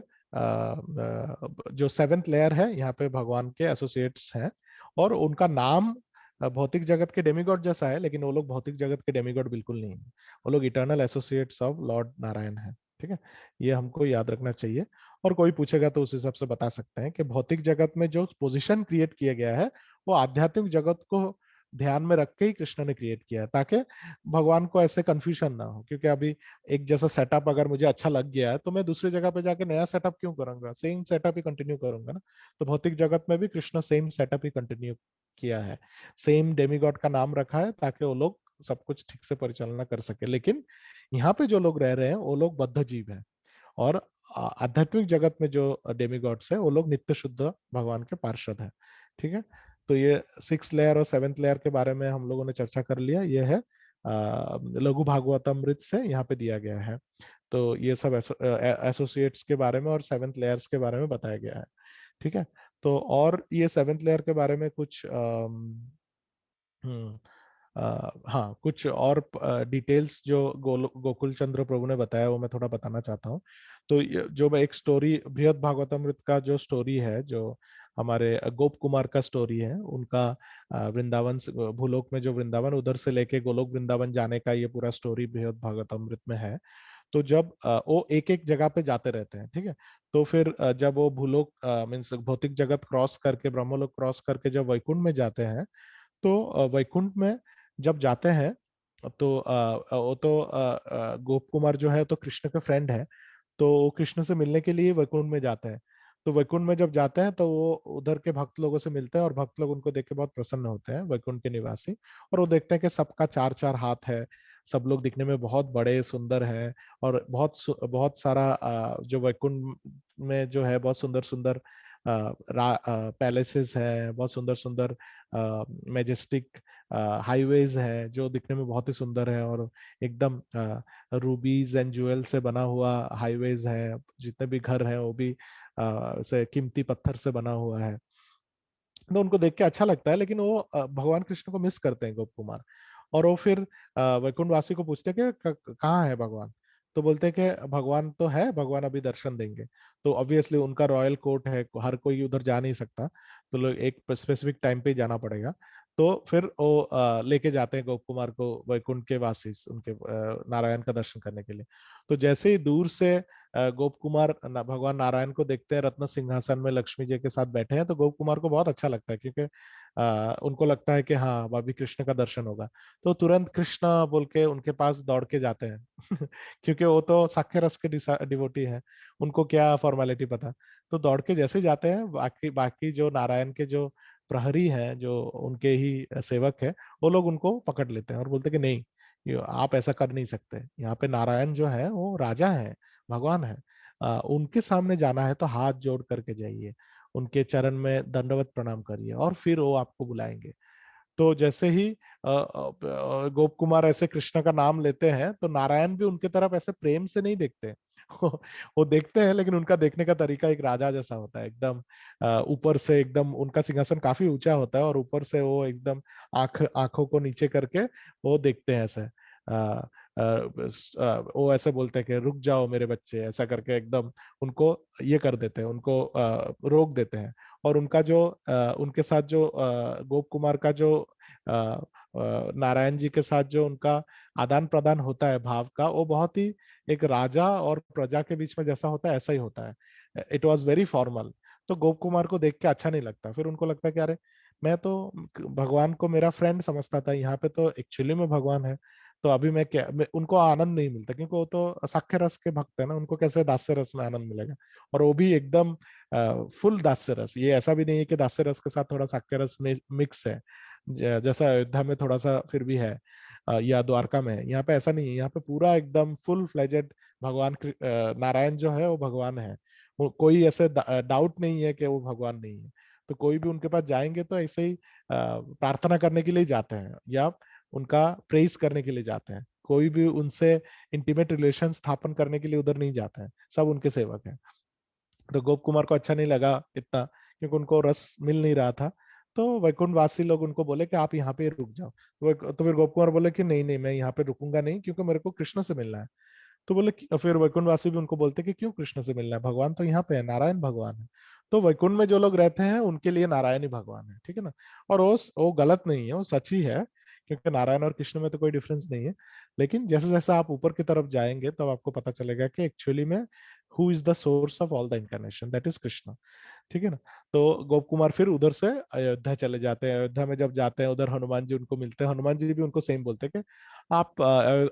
जो सेवेंथ लेयर है, यहाँ पे भगवान के एसोसिएट्स हैं, और उनका नाम भौतिक जगत के डेमिगॉड जैसा है, लेकिन वो लोग भौतिक जगत के डेमिगॉड बिल्कुल नहीं है। वो लोग eternal associates of Lord Narayan है। ठीक है, ये हमको याद रखना चाहिए। और कोई पूछेगा तो उस हिसाब से बता सकते हैं कि भौतिक जगत में जो पोजीशन क्रिएट किया गया है वो आध्यात्मिक जगत को ध्यान में रख के ही कृष्ण ने क्रिएट किया है, ताकि भगवान को ऐसे कंफ्यूजन ना हो। क्योंकि अभी एक जैसा सेटअप अगर मुझे अच्छा लग गया है तो मैं दूसरी जगह पे जाके नया सेटअप क्यों करूंगा, सेम सेटअप ही कंटिन्यू करूंगा ना। तो भौतिक जगत में भी कृष्ण सेम सेटअप ही कंटिन्यू किया है, सेम डेमिगॉड का नाम रखा है ताकि वो लोग सब कुछ ठीक से परिचालना कर सके। लेकिन यहाँ पे जो लोग रह रहे हैं वो लोग बद्ध जीव हैं, और आध्यात्मिक जगत में जो डेमिगॉड्स है वो लोग नित्य शुद्ध भगवान के पार्षद हैं। ठीक है, तो ये सिक्स लेयर और सेवेंथ लेयर के बारे में हम लोगों ने चर्चा कर लिया। ये है लघु भागवतमृत से यहाँ पे दिया गया है। तो ये सब एसोसिएट्स के बारे में और सेवेंथ लेयर्स के बारे में बताया गया है। ठीक है, तो और ये सेवेंथ लेयर के बारे में कुछ हम्म हाँ, कुछ और डिटेल्स जो गोकुल चंद्र प्रभु ने बताया वो मैं थोड़ा बताना चाहता हूँ। तो जो मैं एक स्टोरी, बृहद भागवतामृत का जो स्टोरी है, जो हमारे गोप कुमार का स्टोरी है, उनका वृंदावन भूलोक में जो वृंदावन, उधर से लेके गोलोक वृंदावन जाने का ये पूरा स्टोरी बृहद भागवतामृत में है। तो जब वो एक एक जगह पे जाते रहते हैं, ठीक है, तो फिर जब वो भूलोक मीन्स भौतिक जगत क्रॉस करके, ब्रह्मलोक क्रॉस करके जब वैकुंठ में जाते हैं, तो वैकुंठ में जब जाते हैं तो वो तो गोप कुमार जो है तो कृष्ण के फ्रेंड है, तो वो कृष्ण से मिलने के लिए वैकुंठ में जाते हैं। तो वैकुंठ में जब जाते हैं तो वो उधर के भक्त लोगों से मिलते हैं, और भक्त लोग उनको देख के बहुत प्रसन्न होते हैं, वैकुंठ के निवासी। और वो देखते हैं कि सबका चार चार हाथ है, सब लोग दिखने में बहुत बड़े सुंदर हैं, और बहुत सारा जो वैकुंठ में जो है बहुत सुंदर सुंदर पैलेसेस है, बहुत सुंदर सुंदर मेजेस्टिक हाईवेज है जो दिखने में बहुत ही सुंदर है, और एकदम रूबीज एंड ज्वेल से बना हुआ हाईवेज है। जितने भी घर हैं वो भी से कीमती पत्थर से बना हुआ है। तो उनको देख के अच्छा लगता है, लेकिन वो भगवान कृष्ण को मिस करते हैं गोप कुमार। और वो फिर वैकुंठ वासी को पूछते हैं कि कहाँ है भगवान। तो बोलते हैं कि भगवान तो है, भगवान अभी दर्शन देंगे। तो ऑब्वियसली उनका रॉयल कोर्ट है, हर कोई उधर जा नहीं सकता, तो लोग एक स्पेसिफिक टाइम पे ही जाना पड़ेगा। तो फिर वो लेके जाते हैं गोप कुमार को वैकुंठ के वासी, उनके नारायण का दर्शन करने के लिए। तो जैसे ही दूर से गोप कुमार भगवान नारायण को देखते हैं रत्न सिंहासन में लक्ष्मी जी के साथ बैठे हैं, तो गोप कुमार को बहुत अच्छा लगता है, क्योंकि उनको लगता है कि हाँ अभी कृष्ण का दर्शन होगा। तो तुरंत कृष्ण बोल के उनके पास दौड़ के जाते हैं क्योंकि वो तो साक्ष्य रस के डिवोटी हैं, उनको क्या फॉर्मेलिटी पता। तो दौड़ के जैसे जाते हैं, बाकी बाकी जो नारायण के जो प्रहरी हैं, जो उनके ही सेवक है, वो लोग उनको पकड़ लेते हैं और बोलते हैं कि नहीं, आप ऐसा कर नहीं सकते। यहाँ पे नारायण जो है वो राजा है, भगवान है, उनके सामने जाना है तो हाथ जोड़ करके जाइए, उनके चरण में दंडवत प्रणाम करिए, और फिर वो आपको बुलाएंगे। तो जैसे ही गोप कुमार ऐसे कृष्ण का नाम लेते हैं, तो नारायण भी उनके तरफ ऐसे प्रेम से नहीं देखते वो देखते हैं, लेकिन उनका देखने का तरीका एक राजा जैसा होता है, एकदम ऊपर से, एकदम उनका सिंहासन काफी ऊंचा होता है, और ऊपर से वो एकदम आंखों को नीचे करके वो देखते हैं ऐसे। वो ऐसे बोलते हैं कि रुक जाओ मेरे बच्चे, ऐसा करके एकदम उनको ये कर देते हैं, उनको रोक देते हैं। और उनका जो उनके साथ जो गोप कुमार का जो नारायण जी के साथ जो उनका आदान प्रदान होता है भाव का, वो बहुत ही एक राजा और प्रजा के बीच में जैसा होता है ऐसा ही होता है। It was very formal. तो गोप कुमार को देख के अच्छा नहीं लगता, फिर उनको लगता है कि अरे मैं तो भगवान को मेरा फ्रेंड समझता था, यहाँ पे तो एक्चुअली में भगवान है। तो अभी उनको आनंद नहीं मिलता, क्योंकि वो तो साक्ष्य रस के भक्त है ना, उनको कैसे दास्य रस में आनंद मिलेगा, और वो भी एकदम फुल दास्य रस। ये ऐसा भी नहीं है कि दास्य रस के साथ थोड़ा साक्ष्य रस में मिक्स है, जैसा अयोध्या में थोड़ा सा फिर भी है, या द्वारका में है। यहाँ पे ऐसा नहीं है, यहाँ पे पूरा एकदम फुल फ्लेजेड भगवान नारायण जो है वो भगवान है। कोई ऐसे डाउट नहीं है कि वो भगवान नहीं है। तो कोई भी उनके पास जाएंगे तो ऐसे ही प्रार्थना करने के लिए जाते हैं, या उनका प्रेज करने के लिए जाते हैं। कोई भी उनसे इंटीमेट रिलेशन स्थापन करने के लिए उधर नहीं जाते हैं, सब उनके सेवक हैं। तो गोप कुमार को अच्छा नहीं लगा इतना, क्योंकि उनको रस मिल नहीं रहा था। तो वैकुंठवासी लोग उनको बोले कि आप यहाँ पे रुक जाओ। तो फिर गोप कुमार बोले कि नहीं नहीं, मैं यहाँ पे रुकूंगा नहीं, क्योंकि मेरे को कृष्ण से मिलना है। तो बोले फिर वैकुंठवासी भी उनको बोलते कि क्यों कृष्ण से मिलना है, भगवान तो यहाँ पे है, नारायण भगवान है। तो वैकुंठ में जो लोग रहते हैं उनके लिए नारायण ही भगवान है, ठीक है ना। और वो गलत नहीं है, वो सच ही है, क्योंकि नारायण और कृष्ण में तो कोई डिफरेंस नहीं है। लेकिन जैसे जैसे आप ऊपर की तरफ जाएंगे तब आपको पता चलेगा कि एक्चुअली में who is the source of all the incarnation, that is Krishna, ठीक है ना। तो गोप कुमार फिर उधर से अयोध्या चले जाते हैं। अयोध्या में जब जाते हैं उधर हनुमान जी उनको मिलते हैं। हनुमान जी भी उनको सेम बोलते हैं कि आप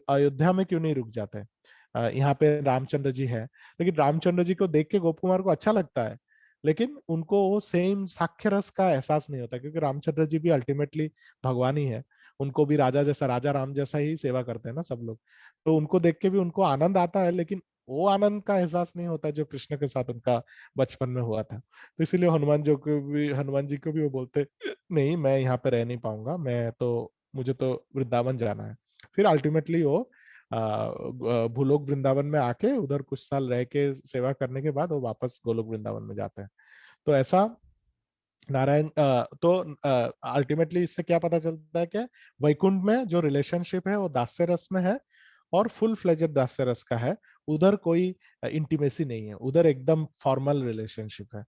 अयोध्या में क्यों नहीं रुक जाते, यहाँ पे रामचंद्र जी है। लेकिन रामचंद्र जी को देख के गोप कुमार को अच्छा लगता है, लेकिन उनको वो सेम साक्ष्य रस का एहसास नहीं होता, क्योंकि रामचंद्र जी भी अल्टीमेटली भगवान ही है। उनको भी राजा जैसा, राजा राम जैसा ही सेवा करते हैं ना सब लोग। तो उनको देख के भी उनको आनंद आता है, लेकिन वो आनंद का एहसास नहीं होता जो कृष्ण के साथ उनका बचपन में हुआ था। तो इसीलिए हनुमान जी को भी वो बोलते नहीं, मैं यहाँ पे रह नहीं पाऊंगा, मैं तो, मुझे तो वृंदावन जाना है। फिर अल्टीमेटली वो भूलोक वृंदावन में आके उधर कुछ साल रह के सेवा करने के बाद वो वापस गोलोक वृंदावन में जाते हैं। तो ऐसा नारायण तो अल्टीमेटली इससे क्या पता चलता है कि वैकुंठ में जो रिलेशनशिप है वो दास्य रस में है, और फुल फ्लेजेड दास्य रस का है। उधर कोई इंटीमेसी नहीं है, उधर एकदम फॉर्मल रिलेशनशिप है।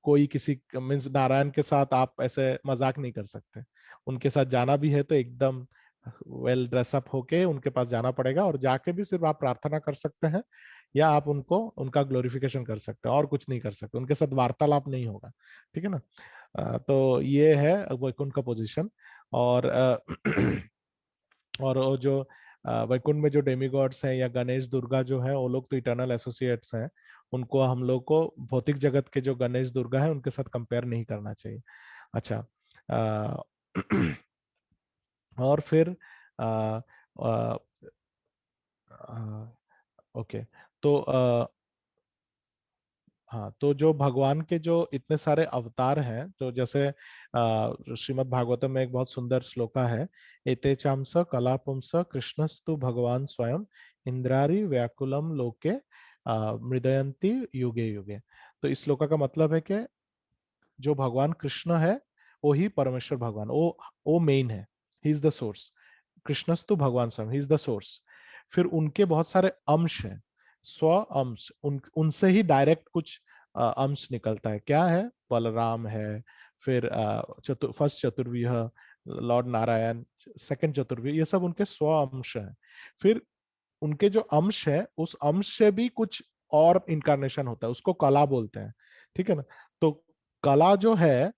कोई किसी मीन्स नारायण के साथ आप ऐसे मजाक नहीं कर सकते। उनके साथ जाना भी है तो एकदम वेल ड्रेसअप होके उनके पास जाना पड़ेगा, और जाके भी सिर्फ आप प्रार्थना कर सकते हैं, या आप उनको उनका ग्लोरिफिकेशन कर सकते हैं, और कुछ नहीं कर सकते, उनके साथ वार्तालाप नहीं होगा, ठीक है ना। तो ये है वैकुंठ का पोजीशन। और और वो जो वैकुंठ में जो डेमिगॉड्स हैं या गणेश दुर्गा जो है, वो लोग तो इटर्नल एसोसिएट्स हैं। उनको हम लोग को भौतिक जगत के जो गणेश दुर्गा है उनके साथ कंपेयर नहीं करना चाहिए। अच्छा, अ, और फिर आ, आ, ओके, तो हाँ, तो जो भगवान के जो इतने सारे अवतार हैं, तो जैसे श्रीमद् भागवतम में एक बहुत सुंदर श्लोका है, एते चांस कलापुंस कृष्णस्तु भगवान स्वयं इंद्रारी व्याकुलम लोके मृदयंती युगे युगे। तो इस श्लोका का मतलब है कि जो भगवान कृष्ण है वो ही परमेश्वर भगवान, वो मेन है, ही इज द सोर्स। कृष्णस्तु भगवान स्वयं, ही इज द सोर्स। फिर उनके बहुत सारे अंश हैं, स्व अंश, उनसे ही डायरेक्ट कुछ अंश निकलता है। क्या है? बलराम है, फिर फर्स्ट चतुर्व्यूह लॉर्ड नारायण, सेकंड चतुर्व्यूह, ये सब उनके स्व अंश हैं। फिर उनके जो अंश है उस अंश से भी कुछ और इनकारनेशन होता है, उसको कला बोलते हैं, ठीक है ना। तो कला जो है,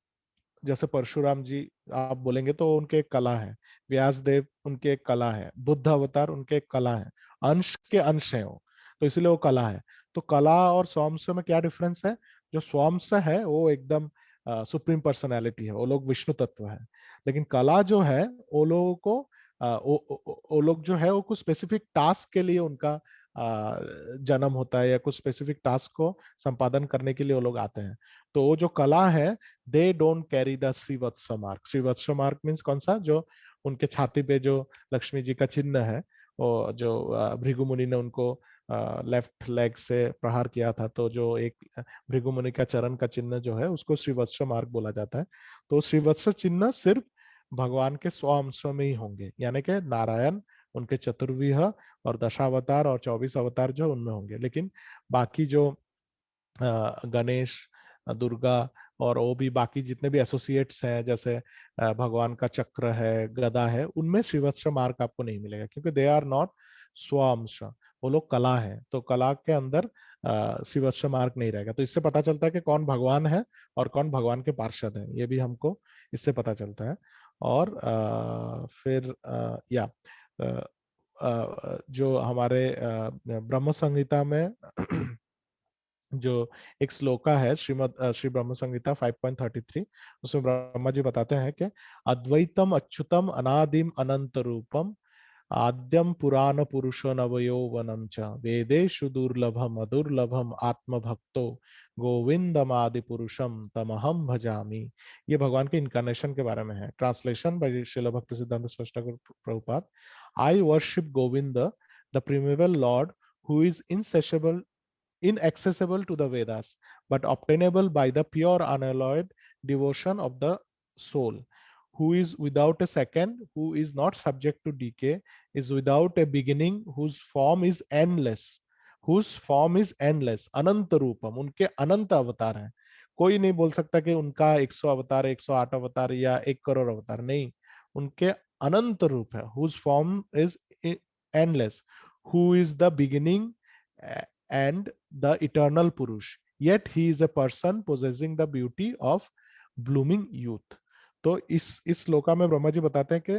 जैसे परशुराम जी आप बोलेंगे तो उनके एक कला है, व्यास देव उनके एक कला है, बुद्ध अवतार उनके एक कला है, अंश के अंश है वो, तो इसलिए वो कला है। तो कला और स्वांश में क्या डिफरेंस है? जो स्वांश है वो एकदम सुप्रीम पर्सनैलिटी है, वो लोग विष्णु तत्व है। लेकिन कला जो है वो लोगों को वो लोग जो है वो कुछ स्पेसिफिक टास्क के लिए उनका जन्म होता है, या कुछ स्पेसिफिक टास्क को संपादन करने के लिए वो लोग आते हैं। तो वो जो कला है, they don't carry the Shrivatsa mark. Shrivatsa mark means कौन सा? जो उनके छाती पे जो लक्ष्मी जी का चिन्ह है, वो जो भृगु मुनि ने उनको लेफ्ट लेग से प्रहार किया था, तो जो एक भृगु मुनि का चरण का चिन्ह जो है उसको श्रीवत्स मार्क बोला जाता है। तो श्रीवत्स चिन्ह सिर्फ भगवान के स्व अंश में ही होंगे, यानी कि नारायण उनके चतुर्व्यूह और दशावतार और 24 अवतार जो उनमें होंगे। लेकिन बाकी जो गणेश, दुर्गा, और वो भी बाकी जितने भी एसोसिएट्स हैं, जैसे भगवान का चक्र है, गदा है, उनमें श्रीवत्स मार्क आपको नहीं मिलेगा, क्योंकि दे आर नॉट स्वांश, वो लोग कला है। तो कला के अंदर श्रीवत्स मार्क नहीं रहेगा। तो इससे पता चलता है कि कौन भगवान है और कौन भगवान के पार्षद है, ये भी हमको इससे पता चलता है। और फिर या जो हमारे ब्रह्म संहिता में जो एक श्लोका है श्री ब्रह्म संहिता 5.33, उसमें ब्रह्मा जी बताते हैं कि अद्वैतम अच्युतम अनादिम अनंत रूपम आद्यम पुराण पुरुषो नवयौवनम च वेदेषु दुर्लभम अदुर्लभम आत्मभक्तो गोविंदमादि पुरुषम तमहम भजामि। ये भगवान के इनकारनेशन के बारे में है। Translation bye Srila Bhakti Siddhanta Saraswati Thakur Prabhupada. I worship Govinda the primeval lord who is inaccessible to the Vedas, but obtainable by the pure unalloyed devotion of the soul, who is without a second, who is not subject to decay, is without a beginning, whose form is endless, अनंत रूपम, उनके अनंत अवतार हैं। कोई नहीं बोल सकता कि उनका 100 अवतार, 108 अवतार या 1 करोड़ अवतार, नहीं, उनके अनंत रूप है। whose form is endless, who is the beginning and the eternal Purush, yet he is a person possessing the beauty of blooming youth। तो इस श्लोका में ब्रह्मा जी बताते हैं कि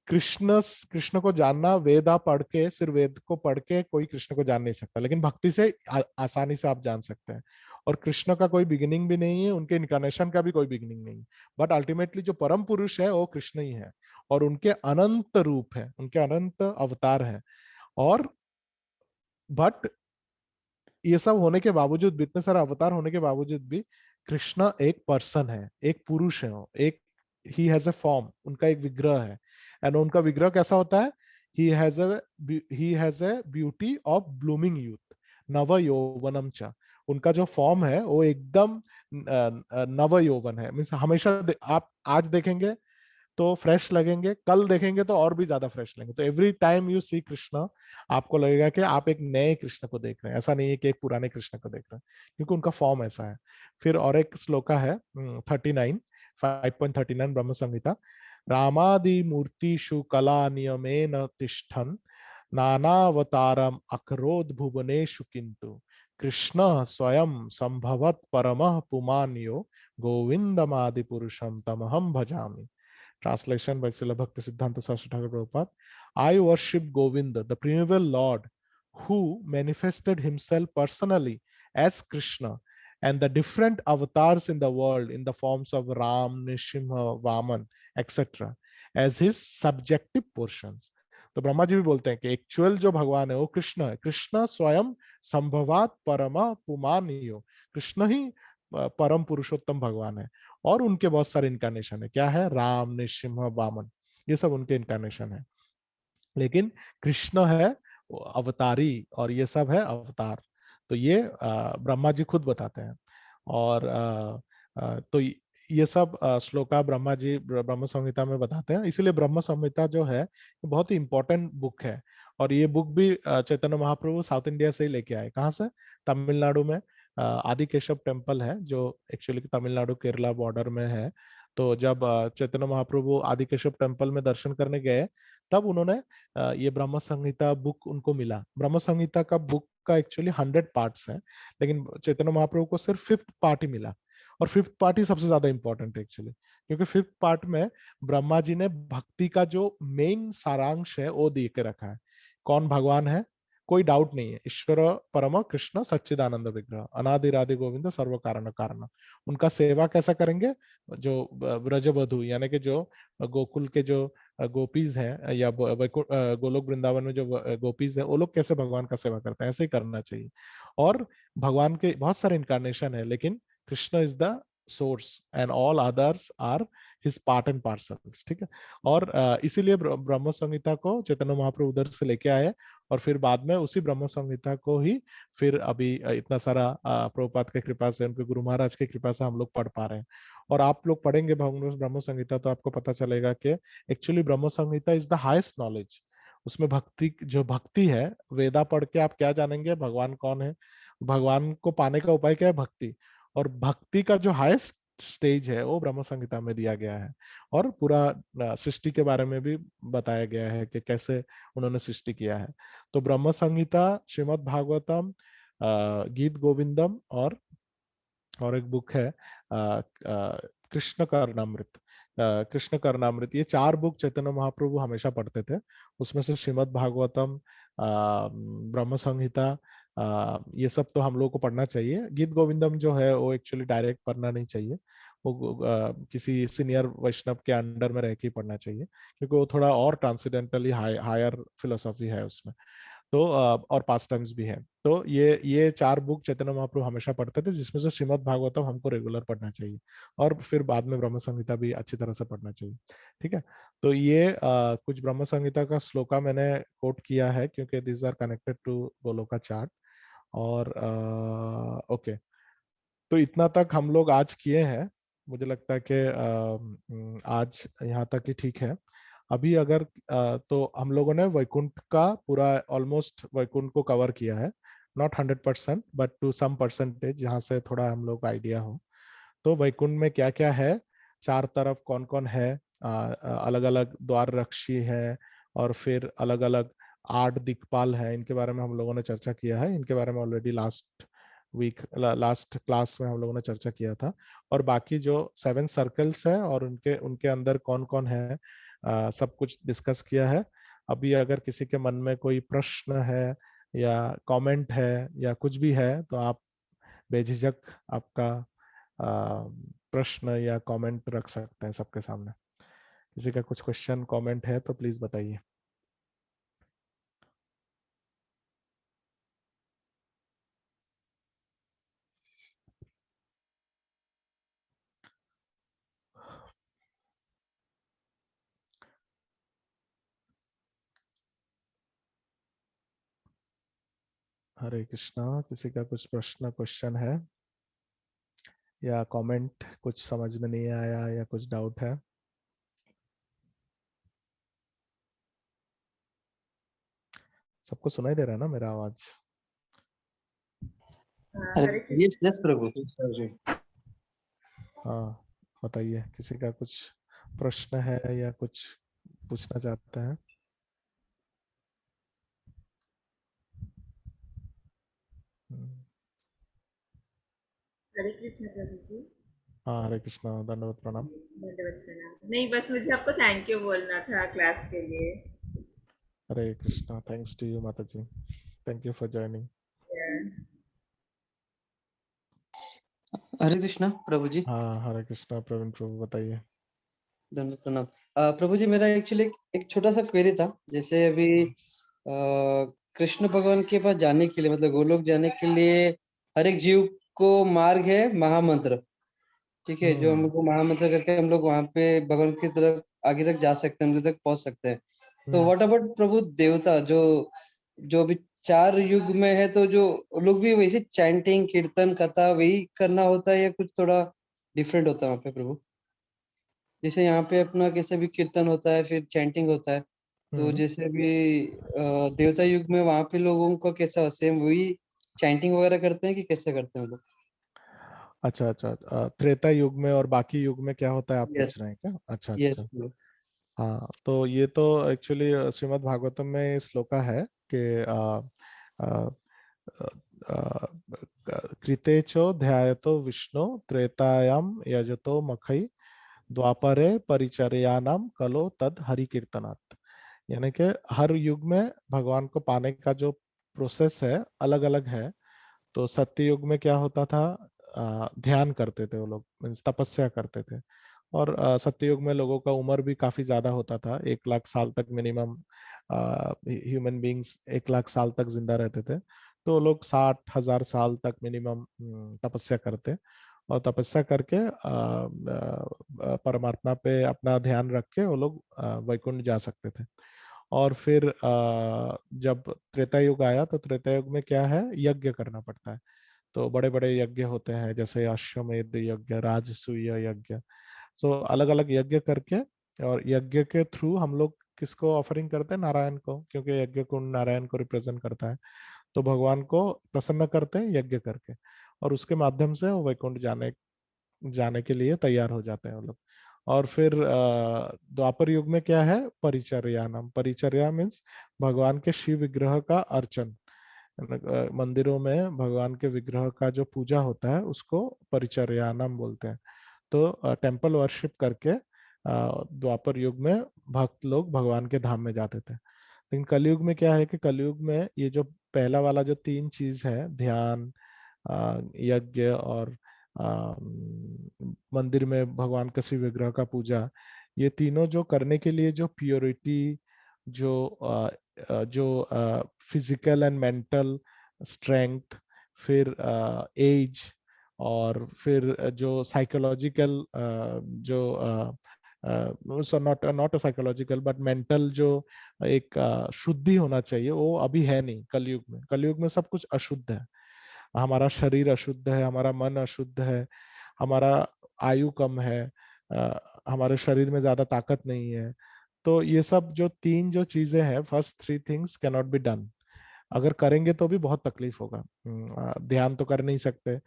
कृष्ण को जानना, वेदा पढ़ के, सिर्फ वेद को पढ़ के कोई कृष्ण को जान नहीं सकता, लेकिन भक्ति से आसानी से आप जान सकते हैं। और कृष्ण का कोई बिगिनिंग भी नहीं है, उनके इनकारनेशन का भी कोई बिगिनिंग नहीं, बट अल्टीमेटली जो परम पुरुष है वो कृष्ण ही है, और उनके अनंत रूप है, उनके अनंत अवतार है। और बट ये सब होने के बावजूद, इतने सारे अवतार होने के बावजूद भी कृष्ण एक पर्सन है, एक पुरुष है, एक ही हैज ए फॉर्म, उनका एक विग्रह है। एंड उनका विग्रह कैसा होता है? He has a beauty of blooming youth, नव यौवनम च। उनका जो फॉर्म है वो एकदम नव यौवन है, मीन्स हमेशा आप आज देखेंगे तो फ्रेश लगेंगे, कल देखेंगे तो और भी ज्यादा फ्रेश लगेंगे। तो every time you see Krishna, आपको लगेगा कि आप एक नए कृष्ण को देख रहे हैं, ऐसा नहीं है कि एक पुराने कृष्ण को देख रहे हैं, क्योंकि उनका फॉर्म ऐसा है। फिर और एक श्लोका है 5.39 ब्रह्म संहिता। रामादि मूर्तिषु कला नियमेन तिष्ठन् नानावतारम अकरोद भुवनेषु किंतु कृष्ण स्वयं संभवत परमः पुमान्यो गोविंदमादि पुरुषम तमहम भजामि। Translation by Srila Bhakti Siddhanta Saraswati Thakur Prabhupada. I worship Govinda, the primeval Lord, who manifested himself personally as Krishna, and the different avatars in the world in the forms of Ram, Nrsimha, Vaman, etc. as his subjective portions. तो ब्रह्मा जी भी बोलते हैं कि एक्चुअल जो भगवान है वो कृष्ण है। कृष्ण स्वयं संभवात परमा पुमानियो, कृष्ण ही परम पुरुषोत्तम भगवान है। और उनके बहुत सारे इनकारनेशन है। क्या है? राम, नृसिंह, वामन, ये सब उनके इनकारनेशन है। लेकिन कृष्ण है अवतारी, और ये सब है अवतार। तो ये ब्रह्मा जी खुद बताते हैं। और तो ये सब श्लोका ब्रह्मा जी ब्रह्म संहिता में बताते हैं। इसलिए ब्रह्म संहिता जो है बहुत ही इंपॉर्टेंट बुक है। और ये बुक भी चैतन्य महाप्रभु साउथ इंडिया से ही लेके आए। कहाँ से? तमिलनाडु में आदि केशव टेम्पल है, जो एक्चुअली तमिलनाडु केरला बॉर्डर में है। तो जब चैतन्य महाप्रभु आदि केशव टेम्पल में दर्शन करने गए, तब उन्होंने ये ब्रह्म संहिता बुक उनको मिला। ब्रह्म संहिता का बुक का एक्चुअली 100 पार्ट्स हैं, लेकिन चैतन्य महाप्रभु को सिर्फ 5th पार्ट ही मिला। और 5th पार्ट ही सबसे ज्यादा इंपॉर्टेंट है एक्चुअली, क्योंकि 5th पार्ट में ब्रह्मा जी ने भक्ति का जो मेन सारांश है वो दे के रखा है। कौन भगवान है? कोई डाउट नहीं है, ईश्वर परम कृष्ण सच्चिदानंद विग्रह अनादि राधे गोविंद सर्व कारण कारण। उनका सेवा कैसा करेंगे? जो ब्रजवधु यानी कि जो गोकुल के जो गोपीज हैं, या गोलोक वृंदावन में जो गोपीज है, वो लोग कैसे भगवान का सेवा करते हैं, ऐसे ही करना चाहिए। और भगवान के बहुत सारे इनकारनेशन है, लेकिन Krishna is the source and all others are his part and parcels. ठीक है। और इसीलिए ब्रह्म संहिता को चैतन्य महाप्रभु उधर से लेके आए, और फिर बाद में उसी ब्रह्म संहिता को ही फिर अभी इतना सारा प्रभुपाद की कृपा से, उनके गुरु महाराज की कृपा से हम लोग पढ़ पा रहे हैं। और आप लोग पढ़ेंगे ब्रह्म संहिता तो आपको पता चलेगा कि actually Brahma Samhita is the highest knowledge. उसमें भक्ति, जो भक्ति है, वेदा पढ़ के आप क्या जानेंगे? भगवान कौन है, भगवान को पाने का उपाय क्या है? भक्ति। और भक्ति का जो हाईएस्ट स्टेज है वो ब्रह्म संहिता में दिया गया है। और पूरा सृष्टि के बारे में भी बताया गया है कि कैसे उन्होंने सृष्टि किया है। तो ब्रह्म संहिता, श्रीमद् भागवतम, गीत गोविंदम, और एक बुक है कृष्ण करणामृत। कृष्ण करणामृत, ये 4 बुक चैतन्य महाप्रभु हमेशा पढ़ते थे। उसमें से श्रीमद् भागवतम, ब्रह्म संहिता, ये सब तो हम लोग को पढ़ना चाहिए। गीत गोविंदम जो है वो एक्चुअली डायरेक्ट पढ़ना नहीं चाहिए, वो किसी सीनियर वैष्णव के अंडर में रह के ही पढ़ना चाहिए, क्योंकि वो थोड़ा और ट्रांसेंडेंटली हायर फिलोसॉफी है उसमें। तो और पास टाइम्स भी है। तो ये 4 बुक चैतन्य महाप्रभु हमेशा पढ़ते थे, जिसमें से श्रीमद् भागवतम हमको रेगुलर पढ़ना चाहिए, और फिर बाद में ब्रह्म संहिता भी अच्छी तरह से पढ़ना चाहिए। ठीक है। तो ये कुछ ब्रह्म संहिता का श्लोका मैंने कोट किया है, क्योंकि this are connected to Goloka chart. और ओके, तो इतना तक हम लोग आज किए हैं। मुझे लगता है कि आज यहाँ तक ही ठीक है। अभी अगर तो हम लोगों ने वैकुंठ का पूरा ऑलमोस्ट वैकुंठ को कवर किया है, not 100% but to some percentage, जहाँ से थोड़ा हम लोग आइडिया हो। तो वैकुंठ में क्या क्या है, चार तरफ कौन कौन है, अलग अलग द्वार रक्षी है, और फिर अलग अलग 8 दिक्पाल है, इनके बारे में हम लोगों ने चर्चा किया है। इनके बारे में ऑलरेडी लास्ट क्लास में हम लोगों ने चर्चा किया था। और बाकी जो 7 सर्कल्स है और उनके उनके अंदर कौन कौन है, सब कुछ डिस्कस किया है। अभी अगर किसी के मन में कोई प्रश्न है या कमेंट है या कुछ भी है, तो आप बेझिझक आपका प्रश्न या कमेंट रख सकते हैं सबके सामने। किसी का कुछ क्वेश्चन कमेंट है तो प्लीज बताइए। हरे कृष्णा, किसी का कुछ प्रश्न क्वेश्चन है या कमेंट, कुछ समझ में नहीं आया या कुछ डाउट है? सबको सुनाई दे रहा है ना मेरा आवाज? हरे कृष्ण। यस यस प्रभु। हाँ, बताइए, किसी का कुछ प्रश्न है या कुछ पूछना चाहते हैं? हरे कृष्ण प्रभु जी। हाँ, हरे कृष्णा, दंडवत प्रणाम। दंडवत प्रणाम। नहीं, बस मुझे आपको थैंक यू बोलना था क्लास के लिए। हरे कृष्णा, थैंक्स टू यू माता जी, थैंक यू फॉर ज्वाइनिंग। हरे कृष्णा प्रभु जी। हाँ, हरे कृष्णा प्रवीण प्रभु, बताइए। धन्यवाद प्रणाम। प्रभु जी, मेरा एक्चुअली एक छोटा सा क्वेरी था। जैसे अभी कृष्ण भगवान के पास जाने के लिए, मतलब गोलोक जाने के लिए हर एक जीव को मार्ग है महामंत्र, ठीक है, जो हमको महामंत्र करके हम लोग वहां पे भगवान की तरफ आगे तक जा सकते हैं, हम तक पहुंच सकते हैं। तो व्हाट अबाउट प्रभु देवता, जो जो भी 4 युग में है, तो जो लोग भी वैसे चैंटिंग कीर्तन कथा वही करना होता है या कुछ थोड़ा डिफरेंट होता है वहाँ पे प्रभु? जैसे यहाँ पे अपना कैसे भी कीर्तन होता है, फिर चैंटिंग होता है, तो जैसे भी देवता युग में वहां पे लोगों का कैसा सेम वही चैंटिंग वगैरह करते हैं कि कैसे करते हैं वो लोग? अच्छा अच्छा, त्रेता युग में और बाकी युग में क्या होता है, आप यस पूछ रहे हैं क्या? अच्छा यस अच्छा। प्रभु। हाँ, तो ये तो एक्चुअली श्रीमद् भागवतम में श्लोका है कि आ, कृते चो ध्यायतो विष्णु त्रेतायाम यजतो मखई द्वापरे परिचर्यानाम कलो तद हरि कीर्तनात्। यानी कि हर युग में भगवान को पाने का जो प्रोसेस है अलग अलग है। तो सत्य युग में क्या होता था, ध्यान करते थे वो लोग, मीन्स तपस्या करते थे। और सत्ययुग में लोगों का उम्र भी काफी ज्यादा होता था, 1 लाख साल तक मिनिमम ह्यूमन बींग्स 1 लाख साल तक जिंदा रहते थे। तो वो लोग 60,000 साल तक मिनिमम तपस्या करते, और तपस्या करके परमात्मा पे अपना ध्यान रख के वो लोग वैकुंठ जा सकते थे। और फिर जब त्रेता युग आया, तो त्रेता युग में क्या है, यज्ञ करना पड़ता है। तो बड़े बड़े यज्ञ होते हैं, जैसे अश्वमेध यज्ञ, राजसूय यज्ञ। सो अलग अलग यज्ञ करके, और यज्ञ के थ्रू हम लोग किसको ऑफरिंग करते हैं, नारायण को, क्योंकि यज्ञ कुंड नारायण को रिप्रेजेंट करता है। तो भगवान को प्रसन्न करते हैं यज्ञ करके, और उसके माध्यम से वो वैकुंठ जाने जाने के लिए तैयार हो जाते हैं वो लोग। और फिर द्वापर युग में क्या है, परिचर्या नाम, परिचर्या मीन्स भगवान के शिव विग्रह का अर्चन। मंदिरों में भगवान के विग्रह का जो पूजा होता है उसको परिचर्या नाम बोलते हैं। तो टेम्पल वर्शिप करके द्वापर युग में भक्त लोग भगवान के धाम में जाते थे। लेकिन कलयुग में क्या है कि कलयुग में ये जो पहला वाला जो तीन चीज है, ध्यान, यज्ञ और मंदिर में भगवान किसी विग्रह का पूजा, ये तीनों जो करने के लिए जो प्योरिटी, जो फिजिकल एंड मेंटल स्ट्रेंथ, फिर एज, और फिर जो साइकोलॉजिकल, जो not not psychological but mental, जो एक शुद्धि होना चाहिए, वो अभी है नहीं कलयुग में। कलयुग में सब कुछ अशुद्ध है। हमारा शरीर अशुद्ध है, हमारा मन अशुद्ध है, हमारा आयु कम है, हमारे शरीर में ज्यादा ताकत नहीं है। तो ये सब जो तीन जो चीजें हैं, first three things can not be done. अगर करेंगे तो भी बहुत तकलीफ होगा। ध्यान तो कर नहीं सकते,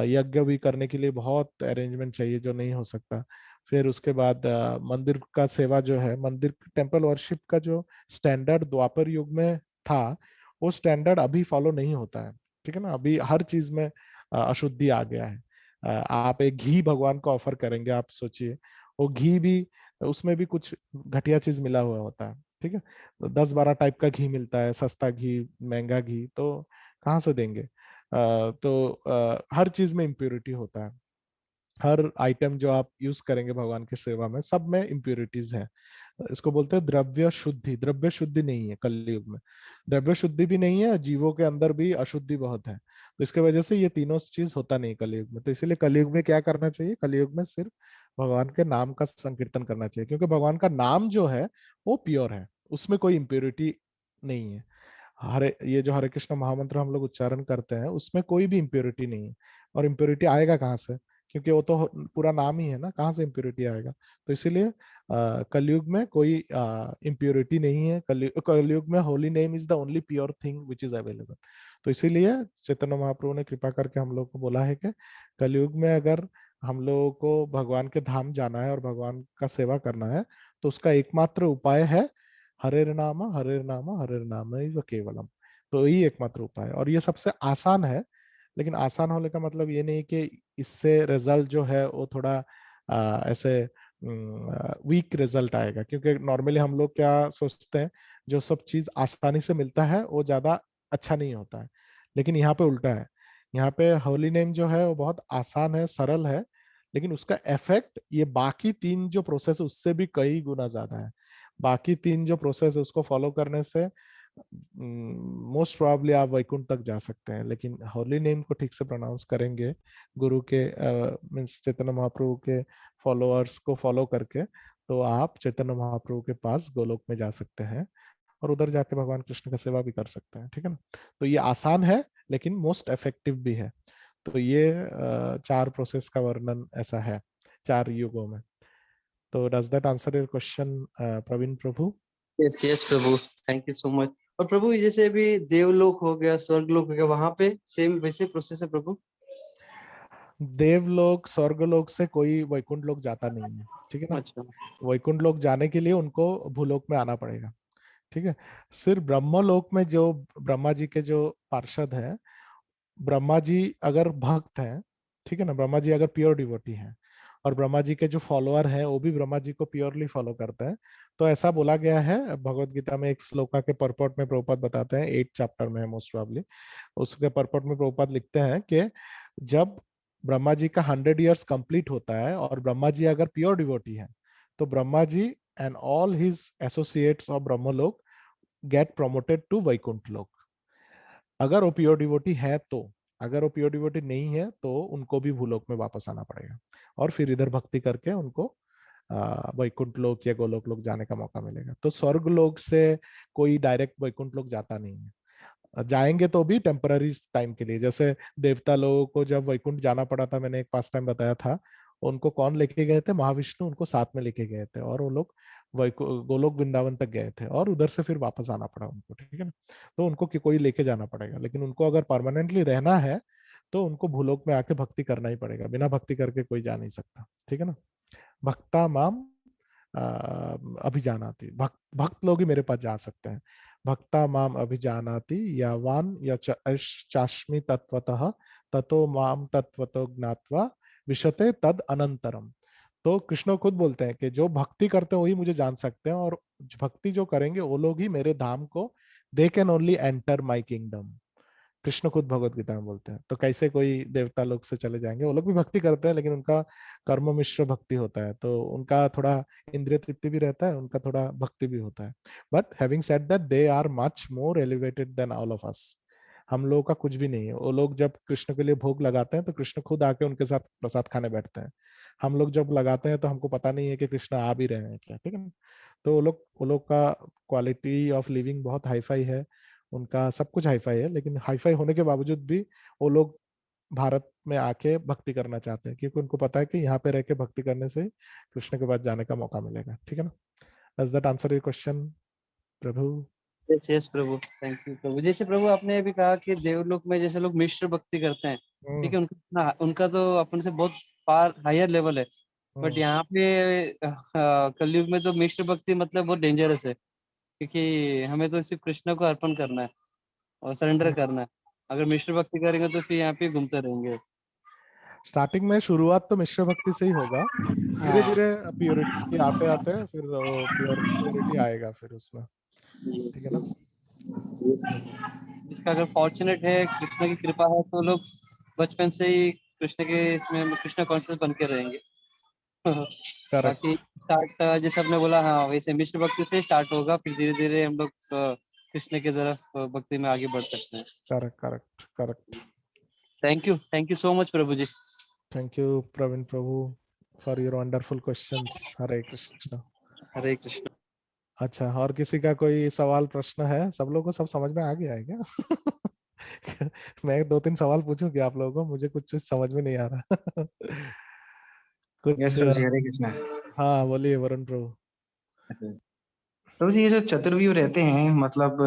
यज्ञ भी करने के लिए बहुत अरेंजमेंट चाहिए जो नहीं हो सकता। फिर उसके बाद मंदिर का सेवा जो है, मंदिर टेम्पल वर्शिप का जो स्टैंडर्ड द्वापर युग में था, वो स्टैंडर्ड अभी फॉलो नहीं होता है। ठीक है ना, अभी हर चीज में अशुद्धि आ गया है। आप एक घी भगवान को ऑफर करेंगे, आप सोचिए, वो घी भी, उसमें भी कुछ घटिया चीज मिला हुआ होता है। ठीक है, 10-12 टाइप का घी मिलता है, सस्ता घी, महंगा घी, तो कहाँ से देंगे? हर चीज में इम्प्योरिटी होता है। हर आइटम जो आप यूज करेंगे भगवान की सेवा में, सब में इम्प्योरिटीज हैं। इसको बोलते हैं द्रव्य शुद्धि। द्रव्य शुद्धि नहीं है कलयुग में, द्रव्य शुद्धि भी नहीं है, जीवों के अंदर भी अशुद्धि बहुत है। तो इसके वजह से ये तीनों चीज होता नहीं कलयुग में। तो इसीलिए कलयुग में क्या करना चाहिए? कलयुग में सिर्फ भगवान के नाम का संकीर्तन करना चाहिए, क्योंकि भगवान का नाम जो है वो प्योर है, उसमें कोई इम्प्योरिटी नहीं है। हरे, ये जो हरे कृष्ण महामंत्र हम लोग उच्चारण करते हैं, उसमें कोई भी इम्प्योरिटी नहीं है। और इम्प्योरिटी आएगा कहाँ से? क्योंकि वो तो पूरा नाम ही है ना, कहाँ से इम्प्योरिटी आएगा? तो इसीलिए कलयुग में कोई इम्प्योरिटी नहीं है। कलयुग में holy name is the only pure thing which is available. तो इसीलिए चैतन्य महाप्रभु ने कृपा करके हम लोग को बोला है कि कलयुग में अगर हम लोगों को भगवान के धाम जाना है और भगवान का सेवा करना है, तो उसका एकमात्र उपाय है हरे नाम, हरे नाम, हरे नाम केवलम। तो यही एकमात्र उपाय है, और ये सबसे आसान है। लेकिन आसान होने का मतलब ये नहीं कि इससे रिजल्ट जो है वो थोड़ा ऐसे वीक रिजल्ट आएगा। क्योंकि नॉर्मली हम लोग क्या सोचते हैं, जो सब चीज आसानी से मिलता है वो ज्यादा अच्छा नहीं होता है। लेकिन यहाँ पे उल्टा है। यहाँ पे होली नेम जो है वो बहुत आसान है, सरल है, लेकिन उसका इफेक्ट ये बाकी तीन जो प्रोसेस है उससे भी कई गुना ज्यादा है। बाकी तीन जो प्रोसेस है उसको फॉलो करने से मोस्ट प्रोबेबली आप वैकुंठ तक जा सकते हैं। लेकिन होली नेम को ठीक से प्रोनाउंस करेंगे, गुरु के मीन्स चैतन्य महाप्रभु के फॉलोअर्स को फॉलो करके, तो आप चैतन्य महाप्रभु के पास गोलोक में जा सकते हैं, और उधर जाके भगवान कृष्ण का सेवा भी कर सकते हैं। ठीक है ना? तो ये आसान है, लेकिन मोस्ट इफेक्टिव भी है। तो ये चार प्रोसेस का वर्णन ऐसा है चार युगों में। तो does that answer your question Praveen Prabhu? Yes yes Prabhu, thank you so much. और प्रभु जैसे अभी देवलोक हो गया, स्वर्गलोक हो गया, वहां पे सेम वैसे प्रोसेस है प्रभु? देवलोक स्वर्गलोक से कोई वैकुंठ लोक जाता नहीं है। ठीक है ना? अच्छा। वैकुंठ लोक जाने के लिए उनको भूलोक में आना पड़ेगा। ठीक है? सिर्फ ब्रह्मलोक में जो ब्रह्मा जी के जो पार्षद हैं, ब्रह्मा जी अगर भक्त हैं, ठीक है ना, ब्रह्मा जी अगर प्योर डिवोटी हैं, और ब्रह्मा जी के जो फॉलोअर हैं वो भी ब्रह्मा जी को प्योरली फॉलो करते हैं, तो ऐसा बोला गया है भगवत गीता में। एक श्लोका के परपॉट में प्रभुपाद बताते हैं, 8 चैप्टर में है मोस्ट प्रोबेबली। उसके परपॉट में प्रभुपाद लिखते हैं कि जब ब्रह्मा जी का 100 ईयर्स कंप्लीट होता है और ब्रह्मा जी अगर प्योर डिवोटी है, तो Brahma ji and all his associates of Brahmalok get promoted to Vaikuntha Lok, अगर वो प्योर डिवोटी है तो। अगर वो प्योर डिवोटी नहीं है तो उनको भी भूलोक में वापस आना पड़ेगा, और फिर इधर भक्ति करके उनको वैकुंठ लोक या गोलोक लोक जाने का मौका मिलेगा। तो स्वर्ग लोक से कोई डायरेक्ट वैकुंठ लोक जाता नहीं है। जाएंगे तो भी टेम्पररी टाइम के लिए। जैसे देवता लोगों को जब वैकुंठ जाना पड़ा था, मैंने एक पास टाइम बताया था, उनको कौन लेके गए थे? महाविष्णु उनको साथ में लेके गए थे, और वो लोग गोलोक वृंदावन तक गए थे, और उधर से फिर वापस आना पड़ा उनको। ठीक है ना? तो उनको कोई लेके जाना पड़ेगा। लेकिन उनको अगर परमानेंटली रहना है तो उनको भूलोक में आके भक्ति करना ही पड़ेगा, बिना भक्ति करके कोई जा नहीं सकता। ठीक है ना? भक्ता माम अभिजानाति, भक्त लोग ही मेरे पास जा सकते हैं। भक्ता माम अभिजानाति यावान या चाश्मि तत्वतः ततो माम तत्वतो ज्ञात्वा विशते तद अनंतरम। तो कृष्ण खुद बोलते हैं कि जो भक्ति करते हैं वही मुझे जान सकते हैं, और भक्ति जो करेंगे वो लोग ही मेरे धाम को, they can only enter my kingdom. Krishna खुद भगवत गीता में बोलते हैं। तो कैसे कोई देवता लोग से चले जाएंगे? वो लोग भी भक्ति करते हैं लेकिन उनका कर्म मिश्र भक्ति होता है, तो उनका थोड़ा इंद्रिय तृप्ति भी रहता है, उनका थोड़ा भक्ति भी होता है। But having said that, they are much more elevated than all of us. हम लोगों का कुछ भी नहीं है। वो लोग जब कृष्ण के लिए भोग लगाते हैं तो कृष्ण खुद आके उनके साथ प्रसाद खाने बैठते हैं। हम लोग जब लगाते हैं तो हमको पता नहीं है कि कृष्ण आ भी रहे हैं क्या, ठीक है ना। तो वो लोग का क्वालिटी ऑफ लिविंग बहुत हाई फाई है, उनका सब कुछ हाई फाई है, लेकिन हाई फाई होने के बावजूद भी वो लोग भारत में आके भक्ति करना चाहते हैं, क्योंकि उनको पता है कि यहाँ पे रह के भक्ति करने से कृष्ण के पास जाने का मौका मिलेगा, ठीक है ना। Does that answer your question Prabhu? Yes yes Prabhu, thank you Prabhu. जैसे प्रभु आपने अभी कहा कि देवलोक में जैसे लोग मिश्र भक्ति करते हैं, ठीक हम्म। है, उनका तो अपन से बहुत फार हायर लेवल है। बट हम्म। यहाँ पे कलयुग में तो मिश्र भक्ति मतलब बहुत डेंजरस है, क्योंकि हमें तो सिर्फ कृष्ण को अर्पण करना है और सरेंडर करना है। अगर मिश्र भक्ति करेंगे तो फिर यहाँ पे घूमते रहेंगे। स्टार्टिंग में शुरुआत तो मिश्र भक्ति से ही होगा, धीरे हाँ। धीरे प्योरिटी आते आते फिर वो प्योरिटी आएगा फिर उसमें, ठीक है ना। जिसका अगर फॉर्चुनेट है, कृष्ण की कृपा है, तो लोग बचपन से ही कृष्ण के इसमें कृष्ण कॉन्शियस बन के रहेंगे। बाकी करेक्ट स्टार्ट जैसे आपने बोला, हाँ वैसे मिश्र भक्ति से स्टार्ट होगा, फिर धीरे धीरे हम लोग कृष्ण की तरफ भक्ति में आगे बढ़ सकते हैं। Correct correct correct. Thank you so much Prabhu ji. Thank you Praveen Prabhu for your wonderful questions. Hare Krishna. Hare Krishna. अच्छा, और किसी का कोई सवाल प्रश्न है? सब लोगों को सब समझ में आ गया है क्या? मैं दो तीन सवाल पूछूं क्या आप लोगों को? मुझे कुछ चीज समझ में नहीं आ रहा। यस कुछ प्रभु जी, हरे कृष्णा। हाँ बोलिए वरुण प्रभु। अच्छा, प्रभु जी, ये जो चतुर्व्यूह रहते हैं, मतलब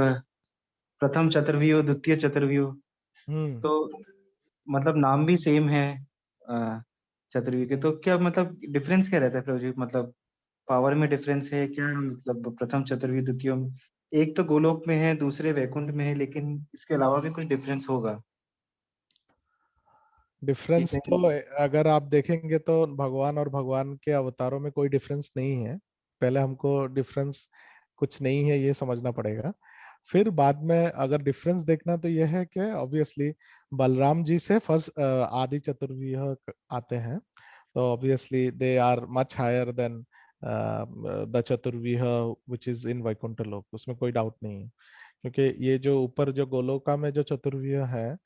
प्रथम चतुर्व्यूह, द्वितीय चतुर्व्यूह, हम्म। तो मतलब नाम भी सेम है चतुर्व्यूह के, तो क्या मतलब डिफरेंस क्या रहता है प्रभु जी? मतलब पावर में डिफरेंस है क्या? मतलब प्रथम चतुर्व्यूह द्वितीय में, एक तो गोलोक में है, दूसरे वैकुंठ में है, लेकिन इसके अलावा भी कुछ डिफरेंस होगा? ये डिफरेंस कहीं। तो अगर आप देखेंगे तो भगवान और भगवान के अवतारों में कोई डिफरेंस नहीं है। पहले हमको डिफरेंस कुछ नहीं है ये समझना पड़ेगा, फिर बाद में अगर डिफरेंस देखना तो यह है कि ऑब्वियसली बलराम जी से फर्स्ट आदि चतुर्व्यूह आते हैं, तो obviously they are much higher than the Chaturvyuha which is in Vaikuntha Lok, उसमें कोई डाउट नहीं है। क्योंकि ये जो ऊपर जो गोलोका में जो चतुर्व्यूह है,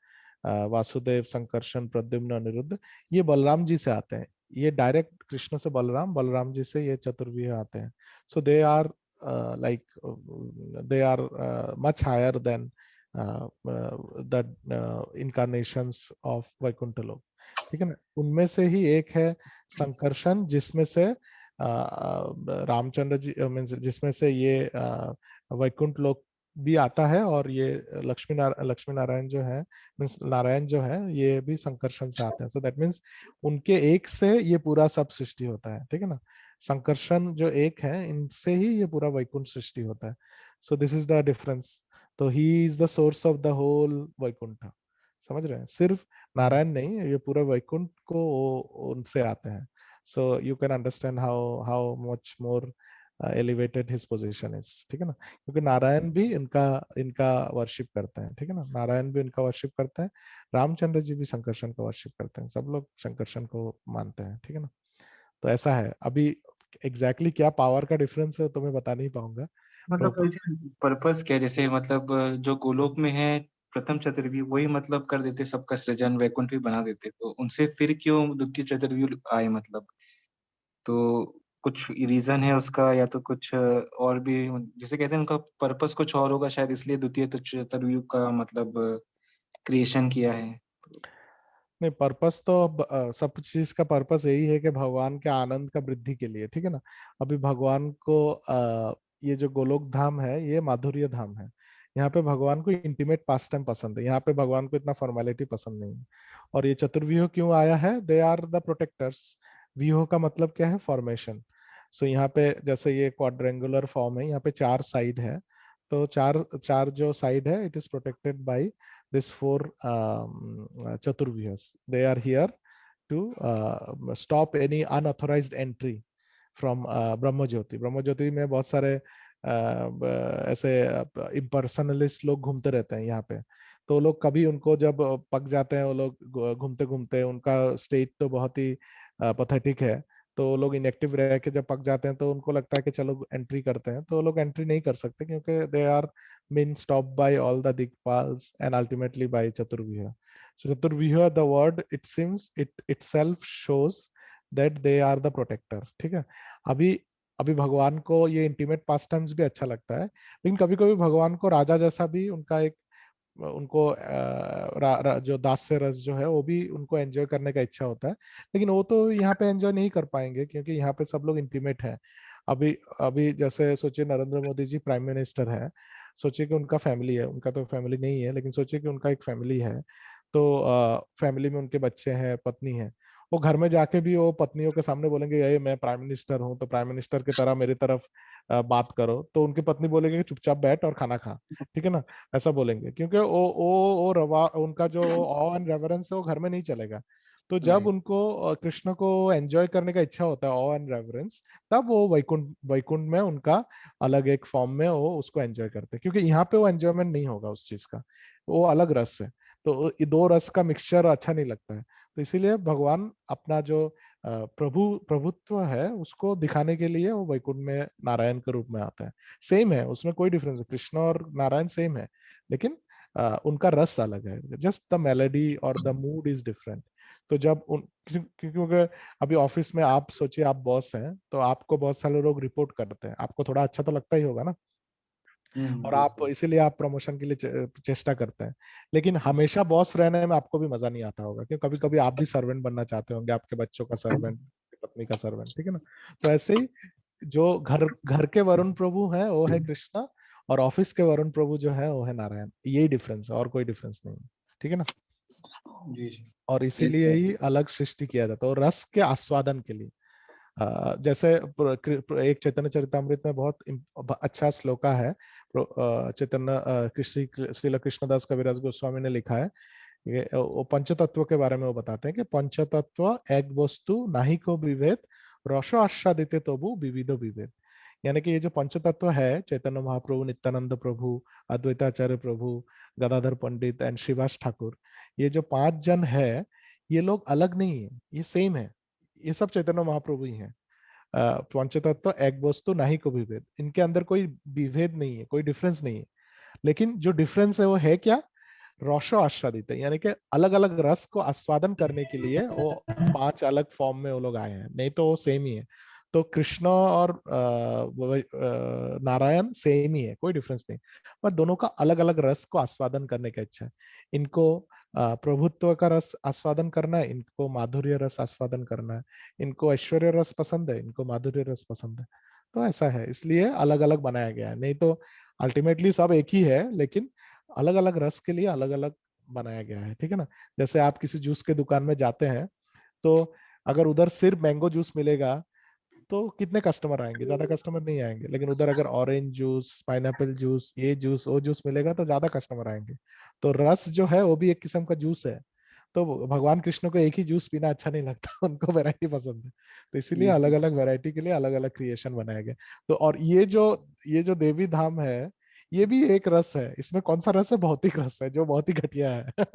वासुदेव, संकर्षण, प्रद्युम्न, अनिरुद्ध, ये बलराम जी से आते हैं। ये डायरेक्ट कृष्ण से बलराम, बलराम जी से ये चतुर्व्यूह आते हैं। So they are like they are much higher than the incarnations of Vaikuntha Lok, ठीक है ना। उनमें से ही एक है संकर्षण, जिसमें से रामचंद्र जी मीन्स जिसमें से ये वैकुंठ लोक भी आता है, और ये लक्ष्मी नारायण जो है मीन्स नारायण जो है ये भी संकर्षण से आते हैं। सो दैट मीन्स उनके एक से ये पूरा सब सृष्टि होता है, ठीक है ना। संकर्षण जो एक है, इनसे ही ये पूरा वैकुंठ सृष्टि होता है। So this is the difference. तो he is the source of the whole Vaikuntha, समझ रहे हैं? सिर्फ नारायण नहीं, ये पूरे वैकुंठ को उनसे आते हैं। So you can understand how how much more elevated his position is, ठीक है ना। क्योंकि नारायण भी इनका इनका वर्शिप करते हैं, ठीक है ना। नारायण भी इनका वर्शिप करते हैं, रामचंद्र जी भी शंकरषण का वर्शिप करते हैं, सब लोग शंकरषण को मानते हैं, ठीक है ना। तो ऐसा है। अभी एग्जैक्टली क्या पावर का डिफरेंस है तो मैं बता नहीं पाऊंगा। मतलब प्रभु पर्पस क्या है? जैसे मतलब जो गोलोक में है प्रथम चतुर्व्यूह, वही मतलब कर देते सबका सृजन, वैकुंठ भी बना देते, तो उनसे फिर क्यों द्वितीय चतुर्व्यूह आए? मतलब तो कुछ रीजन है उसका, या तो कुछ और भी, जिसे कहते हैं उनका पर्पस कुछ और होगा शायद, इसलिए द्वितीय चतुर्व्यूह का मतलब क्रिएशन किया है। नहीं, पर्पस तो अब सब चीज का पर्पस यही है कि भगवान के आनंद का वृद्धि के लिए, ठीक है ना। अभी भगवान को ये जो गोलोक धाम है ये माधुर्य धाम है। यहाँ पे भगवान को इंटीमेट पास टाइम पसंद है, यहाँ पे भगवान को इतना फॉर्मेलिटी पसंद नहीं है। और ये चतुर्व्यूह क्यों आया है? They are the protectors. व्यूह का मतलब क्या है? फॉर्मेशन। सो यहाँ पे जैसे ये क्वाड्रेंगुलर फॉर्म है, यहाँ पे चार साइड है, तो चार चार जो साइड है it is protected by this four chaturvyas. They are here to stop any unauthorized entry from ब्रह्म ज्योति। ब्रह्म ज्योति में बहुत सारे ऐसे इम्पर्सनलिस्ट लोग घूमते रहते हैं यहाँ पे। तो लोग कभी उनको जब पक जाते हैं, वो लोग घूमते घूमते, उनका स्टेट तो बहुत ही पथेटिक है, तो वो लोग इनएक्टिव रह के जब पक जाते हैं तो उनको लगता है कि चलो एंट्री करते हैं, तो वो लोग एंट्री नहीं कर सकते क्योंकि they are been stop by all the dikpals and ultimately by Chaturvyuha. So Chaturvyuha, the word it seems it itself shows that they are the protector. ठीक है। अभी अभी भगवान को ये इंटीमेट पास टाइम्स भी अच्छा लगता है, लेकिन कभी कभी भगवान को राजा जैसा भी उनका एक उनको जो दास्य रस जो है वो भी उनको एंजॉय करने का इच्छा होता है, लेकिन वो तो यहाँ पे एंजॉय नहीं कर पाएंगे क्योंकि यहाँ पे सब लोग इंटीमेट हैं। अभी अभी जैसे सोचिए नरेंद्र मोदी जी प्राइम मिनिस्टर है, सोचिए कि उनका फैमिली है, उनका तो फैमिली नहीं है लेकिन सोचिए कि उनका एक फैमिली है, तो फैमिली में उनके बच्चे हैं, पत्नी है। वो घर में जाके भी वो पत्नियों के सामने बोलेंगे ये मैं प्राइम मिनिस्टर हूँ तो प्राइम मिनिस्टर की तरह मेरी तरफ बात करो, तो उनकी पत्नी बोलेगी कि चुपचाप बैठ और खाना खा। ठीक है ना, ऐसा बोलेंगे क्योंकि वो रवा उनका जो ऑ एंड रेवरेंस है वो घर में नहीं चलेगा। तो जब राइट। उनको कृष्ण को एंजॉय करने का इच्छा होता है, ऑ एंड रेवरेंस, तब वो वैकुंठ वैकुंठ में उनका अलग एक फॉर्म में वो उसको एंजॉय करते हैं, क्योंकि यहाँ पे वो एंजॉयमेंट नहीं होगा उस चीज का, वो अलग रस है। तो ये दो रस का मिक्सचर अच्छा नहीं लगता है। तो इसीलिए भगवान अपना जो प्रभुत्व है उसको दिखाने के लिए वो वैकुंठ में नारायण के रूप में आता है। सेम है, उसमें कोई डिफरेंस है, कृष्ण और नारायण सेम है, लेकिन उनका रस अलग है, जस्ट द मेलोडी और द मूड इज डिफरेंट। तो जब उन क्योंकि अभी ऑफिस में आप सोचिए आप बॉस हैं, तो आपको बहुत सारे लोग रिपोर्ट करते हैं, आपको थोड़ा अच्छा तो लगता ही होगा ना, और यस आप इसीलिए आप प्रमोशन के लिए चेष्टा करते हैं। लेकिन हमेशा बॉस रहने में आपको भी मजा नहीं आता होगा, क्योंकि कभी कभी आप भी सर्वेंट बनना चाहते होंगे, आपके बच्चों का सर्वेंट, पत्नी का सर्वेंट। ठीक है ना। तो ऐसे ही जो घर घर के वरुण प्रभु है वो है कृष्णा, और ऑफिस के वरुण प्रभु जो है वो है नारायण। यही डिफरेंस है और कोई डिफरेंस नहीं है। ठीक है ना। जी। और यस इसीलिए ही अलग सृष्टि किया जाता है, और रस के आस्वादन के लिए। जैसे एक चैतन्य चरितामृत में बहुत अच्छा श्लोका है, चैतन्य श्रील कृष्णदास कविराज गोस्वामी ने लिखा है। वो पंचतत्व के बारे में वो बताते हैं कि पंचतत्व एक वस्तु नाही को विभेद, रसो आस्वादिते तबु विविधो विभेद। यानी कि ये जो पंचतत्व है, चैतन्य महाप्रभु, नित्यानंद प्रभु, अद्वैताचार्य प्रभु, गदाधर पंडित एंड श्रीवास ठाकुर, ये जो 5 जन है, ये लोग अलग नहीं है, ये सेम है, ये सब चैतन्य महाप्रभु ही हैं। पंचतत्व एक वस्तु नहीं को विभेद, इनके अंदर कोई विभेद नहीं है, कोई डिफरेंस नहीं है। लेकिन जो डिफरेंस है वो है क्या, रसो आस्वादित है, यानी कि अलग अलग रस को आस्वादन करने के लिए वो 5 अलग फॉर्म में वो लोग आए हैं, नहीं तो वो सेम ही है। तो कृष्ण और नारायण सेम ही है, कोई डिफरेंस नहीं, पर दोनों का अलग अलग रस को आस्वादन करने का इच्छा है। इनको प्रभुत्व का रस आस्वादन करना है, इनको माधुर्य रस आस्वादन करना है, इनको ऐश्वर्य रस पसंद है, इनको माधुर्य रस पसंद है। तो ऐसा है, इसलिए अलग अलग बनाया गया है, नहीं तो अल्टीमेटली सब एक ही है, लेकिन अलग अलग रस के लिए अलग अलग बनाया गया है। ठीक है ना। जैसे आप किसी जूस के दुकान में जाते हैं, तो अगर उधर सिर्फ मैंगो जूस मिलेगा तो कितने कस्टमर आएंगे, ज्यादा कस्टमर नहीं आएंगे, लेकिन उधर अगर ऑरेंज जूस, पाइनएप्पल जूस, ये जूस वो जूस मिलेगा तो ज्यादा कस्टमर आएंगे। तो रस जो है वो भी एक किस्म का जूस है। तो भगवान कृष्ण को एक ही जूस पीना अच्छा नहीं लगता, उनको वैरायटी पसंद है, तो इसीलिए अलग अलग वैरायटी के लिए अलग अलग क्रिएशन बनाए गए। तो और ये जो देवी धाम है, ये भी एक रस है। इसमें कौन सा रस है, भौतिक रस है, जो बहुत ही घटिया है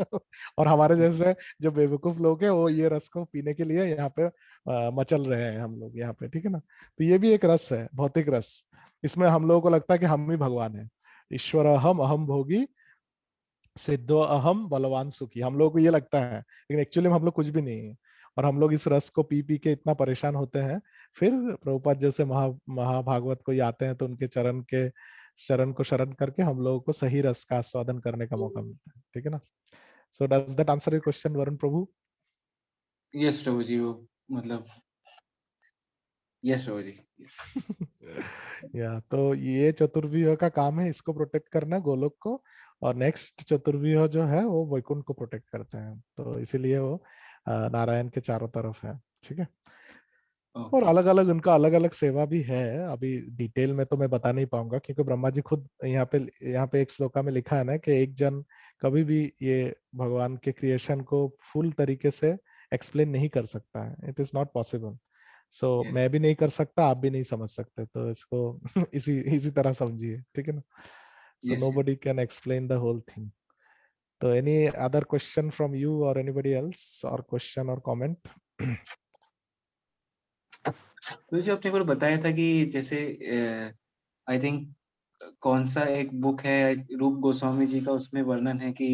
और हमारे जैसे जो बेवकूफ लोग हैं वो ये रस को पीने के लिए यहाँ पे मचल रहे हैं हम लोग यहाँ पे। ठीक है ना। तो ये भी एक रस है, भौतिक रस। इसमें हम लोगों को लगता है कि हम ही भगवान है, ईश्वर अहम अहम भोगी सिद्धो अहम बलवान सुखी, हम लोगों को ये लगता है, लेकिन एक्चुअली में हम लोग कुछ भी नहीं है। और हम लोग इस रस को पी पी के इतना परेशान होते हैं, फिर प्रभुपाद जैसे महाभागवत कोई आते हैं तो उनके चरण को शरण करके हम लोगों को सही रस का आस्वादन करने का मौका मिलता है। ठीक है ना। So does that answer your question Varun Prabhu? Yes Prabhu ji, वो मतलब यस प्रभु जी। यस। या तो ये चतुर्व्यूह का काम है, इसको प्रोटेक्ट करना गोलोक को, और नेक्स्ट चतुर्व्यूह जो है वो वैकुंठ को प्रोटेक्ट करते हैं, तो इसीलिए वो नारायण के चारों तरफ है। ठीक है। और ओके। अलग अलग उनका अलग अलग सेवा भी है, अभी डिटेल में तो मैं बता नहीं पाऊंगा, क्योंकि ब्रह्मा जी खुद यहाँ पे एक श्लोका में लिखा है ना कि एक जन कभी भी ये भगवान के क्रिएशन को फुल तरीके से एक्सप्लेन नहीं कर सकता है, it is not possible. So yes मैं भी नहीं कर सकता, आप भी नहीं समझ सकते, तो इसको इसी इसी तरह समझिए, ठीक है ना। So yes nobody can explain the whole thing. तो any other question from you or anybody else, or question or comment? तो जो आपने एक बार बताया था कि जैसे आई थिंक कौन सा एक बुक है रूप गोस्वामी जी का, उसमें वर्णन है कि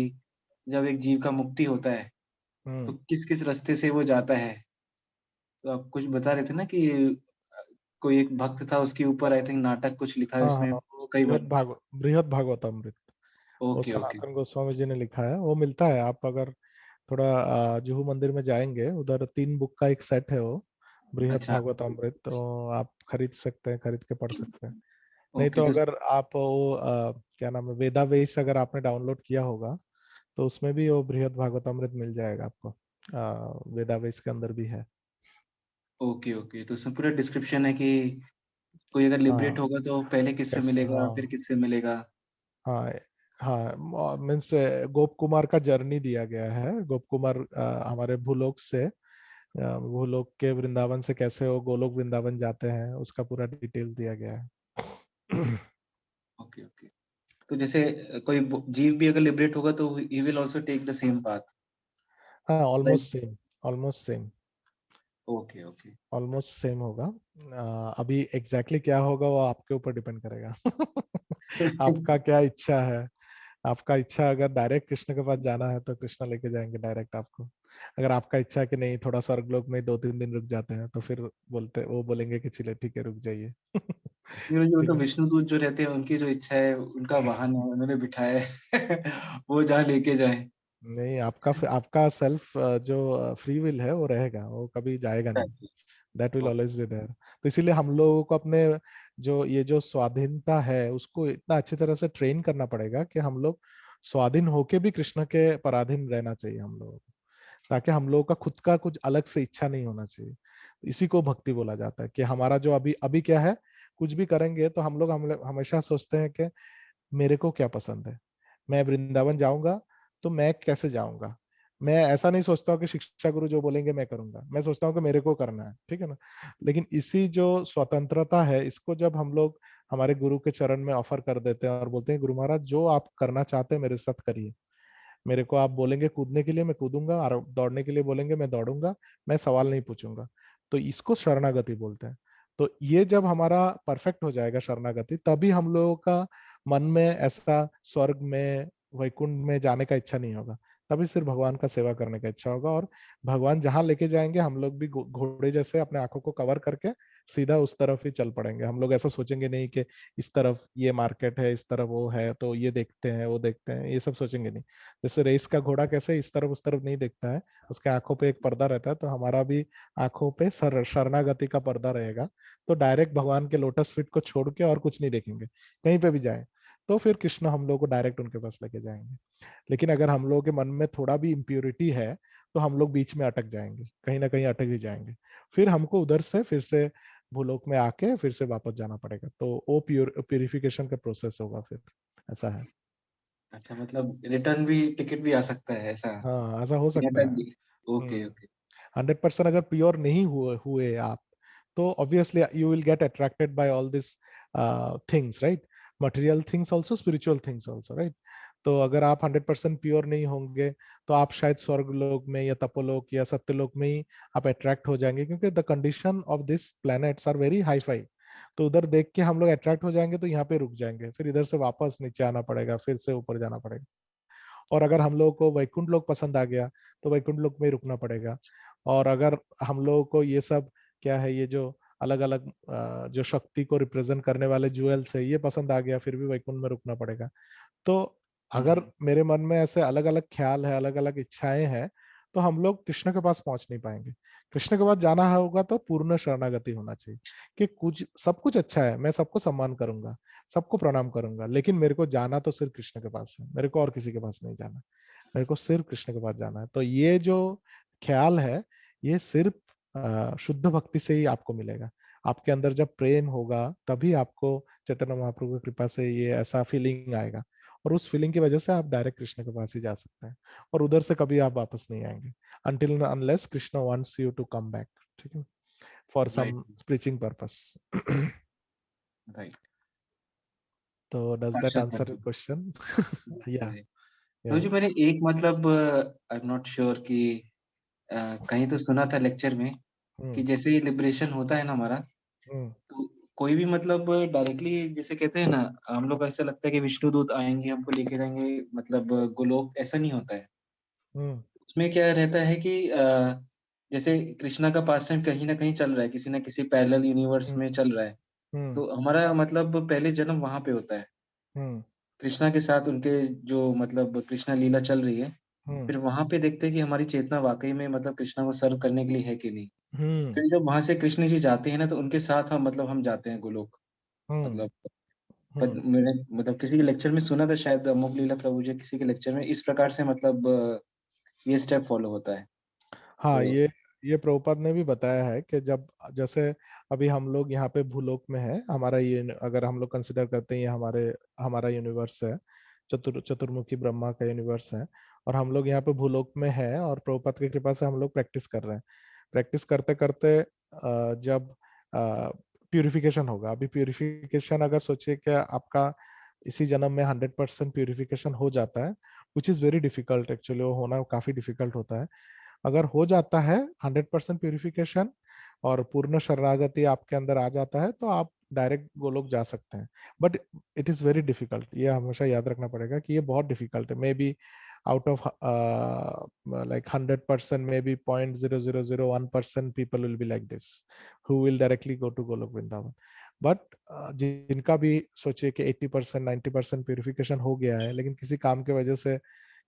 जब एक जीव का मुक्ति होता है तो हम्म। किस किस रास्ते से वो जाता है। तो आप कुछ बता रहे थे ना कि कोई एक भक्त था, उसके ऊपर आई थिंक नाटक कुछ लिखा है हाँ उसमें, हाँ, वो कई बार। बृहद भागवतामृत, वो ओके ओके। सनातन गोस्वामी जी ने लिखा है। वो मिलता है, आप अगर थोड़ा जुहू मंदिर में जाएंगे, उधर 3 बुक का एक सेट है वो, बृहद अच्छा। भागवतामृत, तो आप खरीद सकते हैं, खरीद के पढ़ सकते हैं। नहीं ओके तो तो अगर आप वो क्या नाम है, वेदावेस अगर आपने डाउनलोड किया होगा, तो उसमें भी वो बृहद भागवतामृत मिल जाएगा आपको, वेदावेस के अंदर भी है। ओके ओके, तो उसमें पूरा डिस्क्रिप्शन है कि कोई अगर लिबरेट हाँ, होगा तो पहले किससे कैसे, मिलेगा, फिर हाँ किससे मिलेगा। हाँ हाँ, मीन्स गोप कुमार का जर्नी दिया गया है। गोप कुमार हमारे भूलोक से, भूलोक के वृंदावन से कैसे वो गोलोक वृंदावन जाते हैं, उसका पूरा डिटेल्स दिया गया है। Okay okay. तो जैसे कोई जीव भी अगर लिबरेट होगा तो he will also take the same path. हाँ, like. Almost same, almost same, okay okay. Almost same होगा। अभी एग्जैक्टली क्या होगा वो आपके ऊपर डिपेंड करेगा। आपका क्या इच्छा है। आपका इच्छा अगर डायरेक्ट कृष्ण के पास जाना है तो कृष्ण लेके जाएंगे डायरेक्ट आपको। अगर आपका इच्छा है कि नहीं, थोड़ा स्वर्गलोक में 2-3 दिन रुक जाते हैं, तो फिर वो बोलेंगे कि चलिए ठीक है, रुक जाइए। ये जो ठीक मतलब है। विष्णु दूत जो रहते हैं, उनकी जो इच्छा है, उनका वाहन है, उन्होंने बिठाया है। वो जहाँ लेके जाए। नहीं, आपका सेल्फ जो फ्री विल है वो रहेगा, वो कभी जाएगा नहीं। That will always be there. तो इसीलिए हम लोगों को अपने जो ये जो स्वाधीनता है उसको इतना अच्छी तरह से ट्रेन करना पड़ेगा कि हम लोग स्वाधीन होके भी कृष्ण के पराधीन रहना चाहिए हम लोगों को, ताकि हम लोगों का खुद का कुछ अलग से इच्छा नहीं होना चाहिए। इसी को भक्ति बोला जाता है, कि हमारा जो अभी अभी क्या है, कुछ भी करेंगे तो हम लोग हमेशा सोचते हैं कि मेरे को क्या पसंद है, मैं वृंदावन जाऊंगा तो मैं कैसे जाऊंगा। मैं ऐसा नहीं सोचता हूँ कि शिक्षा गुरु जो बोलेंगे मैं करूंगा, मैं सोचता हूँ कि मेरे को करना है, ठीक है ना। लेकिन इसी जो स्वतंत्रता है, इसको जब हम लोग हमारे गुरु के चरण में ऑफर कर देते हैं और बोलते हैं गुरु महाराज जो आप करना चाहते हैं मेरे साथ करिए, मेरे को आप बोलेंगे कूदने के लिए मैं कूदूंगा, और दौड़ने के लिए बोलेंगे मैं दौड़ूंगा, मैं सवाल नहीं पूछूंगा, तो इसको शरणागति बोलते हैं। तो ये जब हमारा परफेक्ट हो जाएगा शरणागति, तभी हम लोगों का मन में ऐसा स्वर्ग में, वैकुंठ में जाने का इच्छा नहीं होगा। तभी सिर्फ भगवान का सेवा करने का इच्छा होगा, और भगवान जहां लेके जाएंगे हम लोग भी घोड़े जैसे अपने आंखों को कवर करके सीधा उस तरफ ही चल पड़ेंगे। हम लोग ऐसा सोचेंगे नहीं कि इस तरफ ये मार्केट है, इस तरफ वो है, तो ये देखते हैं वो देखते हैं, ये सब सोचेंगे नहीं। जैसे रेस का घोड़ा कैसे इस तरफ उस तरफ नहीं देखता है, उसके आंखों पे एक पर्दा रहता है, तो हमारा भी आंखों पे शरणागति का पर्दा रहेगा। तो डायरेक्ट भगवान के लोटस फीट को छोड़ के और कुछ नहीं देखेंगे, कहीं पे भी जाए, तो फिर कृष्ण हम लोग को डायरेक्ट उनके पास लेके जाएंगे। लेकिन अगर हम लोगों के मन में थोड़ा भी इम्प्योरिटी है, तो हम लोग बीच में अटक जाएंगे, कहीं ना कहीं अटक ही जाएंगे। फिर हमको उधर से फिर से भूलोक में आके फिर से वापस जाना पड़ेगा, तो वो प्यूरिफिकेशन का प्रोसेस होगा फिर। ऐसा है। अच्छा, मतलब रिटर्न भी टिकट भी आ सकता है ऐसा। हाँ, ऐसा हो बिना सकता टाइम है। दिए। Okay okay. 100% अगर प्योर नहीं हुए हुए आप, तो obviously you will get attracted by all this things, right. Material things also, spiritual things also, right. तो अगर आप 100% प्योर नहीं होंगे, तो आप शायद स्वर्ग लोक में या तपोलोक या सत्यलोक में ही आप अट्रैक्ट हो जाएंगे, क्योंकि the condition of this planets are very hi-fi. तो उधर देख के हम लोग अट्रैक्ट हो जाएंगे, तो यहाँ पे रुक जाएंगे, फिर इधर से वापस नीचे आना पड़ेगा, फिर से ऊपर जाना पड़ेगा। और अगर हम लोगों को वैकुंठ लोक पसंद आ गया, तो वैकुंठ लोक में ही रुकना पड़ेगा। और अगर हम लोगों को ये सब क्या है, ये जो अलग अलग जो शक्ति को रिप्रेजेंट करने वाले ज्वेल्स है ये पसंद आ गया, फिर भी वैकुंठ में रुकना पड़ेगा। तो अगर हम्म। मेरे मन में ऐसे अलग अलग ख्याल है, अलग अलग इच्छाएं हैं, तो हम लोग कृष्ण के पास पहुंच नहीं पाएंगे। कृष्ण के पास जाना होगा तो पूर्ण शरणागति होना चाहिए, कि कुछ सब कुछ अच्छा है, मैं सबको सम्मान करूंगा, सबको प्रणाम करूंगा, लेकिन मेरे को जाना तो सिर्फ कृष्ण के पास है, मेरे को और किसी के पास नहीं जाना, मेरे को सिर्फ कृष्ण के पास जाना है। तो ये जो ख्याल है, ये सिर्फ शुद्ध भक्ति से ही आपको मिलेगा। आपके अंदर जब प्रेम होगा, तभी आपको चैतन्य महाप्रभु की कृपा से ये ऐसा फीलिंग आएगा, और उस फीलिंग की वजह से आप डायरेक्ट कृष्ण के पास ही जा सकते हैं, और उधर से कभी आप वापस नहीं आएंगे। until and unless Krishna wants you to come back, ठीक है, for some Right. preaching purpose. Right. तो does that साक्षात answer your करके। question? Yeah, तो yeah. जी मैंने एक मतलब आई एम नॉट श्योर कि कहीं तो सुना था लेक्चर में कि हम्म, जैसे ही लिबरेशन होता है ना हमारा, हम्म, तो कोई भी मतलब डायरेक्टली जैसे कहते हैं ना, हम लोग को ऐसा लगता है कि विष्णु दूत आएँगे, हमको लेके जाएँगे मतलब गोलोक, ऐसा नहीं होता है। हम्म, उसमें क्या रहता है कि जैसे कृष्णा का पास टाइम कहीं न कहीं चल रहा है, किसी न किसी पैरेलल यूनिवर्स हम्म, में चल रहा है। हम्म, तो हमारा मतलब पहले जन्म वहाँ पे होता है। हम्म, कृष्णा के साथ उनके जो मतलब कृष्णा लीला चल रही है, हम्म, फिर वहाँ पे देखते हैं कि हमारी चेतना वाक़ई में मतलब कृष्णा को सर्व करने के लिए है कि नहीं। हम्म, फिर जब वहाँ से कृष्ण जी जाते हैं ना, तो उनके साथ हम जाते हैं गोलोक। हम्म, मतलब पर हम्म। मैंने मतलब किसी के लेक्चर में सुना था, शायद अमोघ लीला प्रभु जी किसी के लेक्चर में, इस प्रकार से मतलब ये स्टेप फॉलो होता है। हाँ, तो ये प्रभुपाद ने भी बताया है कि जब जैसे अभी हम लोग यहाँ पे भूलोक में है, हमारा ये अगर हम लोग कंसिडर करते हैं ये हमारा यूनिवर्स है, चतुर्मुखी ब्रह्मा का यूनिवर्स है, और हम लोग यहाँ पे भूलोक में है, और प्रभुपाद की कृपा से हम लोग प्रैक्टिस कर रहे हैं। प्रैक्टिस करते करते जब प्यूरिफिकेशन होगा, अभी प्यूरिफिकेशन अगर सोचिए कि आपका इसी जन्म में 100% प्यूरिफिकेशन हो जाता है, which is very difficult, actually वो होना काफी डिफिकल्ट होता है। अगर हो जाता है 100% प्यूरिफिकेशन और पूर्ण शरणागति आपके अंदर आ जाता है, तो आप डायरेक्ट गोलोक जा सकते हैं। But it is very difficult, ये हमेशा याद रखना पड़ेगा कि ये बहुत डिफिकल्ट है। May be out of like 100%, maybe 0.0001% people will be like this who will directly go to Golok Vrindavan. But जिनका भी सोचिए कि 80% 90% प्यूरिफिकेशन हो गया है, लेकिन किसी काम की वजह से,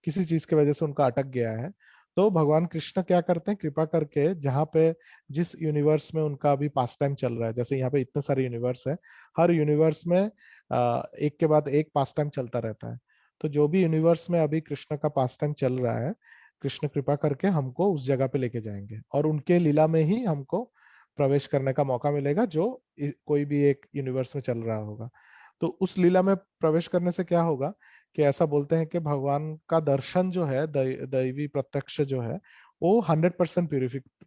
किसी चीज की वजह से उनका अटक गया है, तो भगवान कृष्ण क्या करते हैं, कृपा करके जहाँ पे जिस यूनिवर्स में उनका अभी पास टाइम चल रहा है, जैसे यहाँ पे इतने सारे यूनिवर्स है, हर यूनिवर्स में एक के बाद एक पास टाइम चलता रहता है। तो जो भी यूनिवर्स में अभी कृष्ण का पास टाइम चल रहा है, कृष्ण कृपा करके हमको उस जगह पे लेके जाएंगे, और उनके लीला में ही हमको प्रवेश करने का मौका मिलेगा, जो कोई भी एक यूनिवर्स में चल रहा होगा। तो उस लीला में प्रवेश करने से क्या होगा कि ऐसा बोलते हैं कि भगवान का दर्शन जो है, दैवी प्रत्यक्ष जो है, वो 100%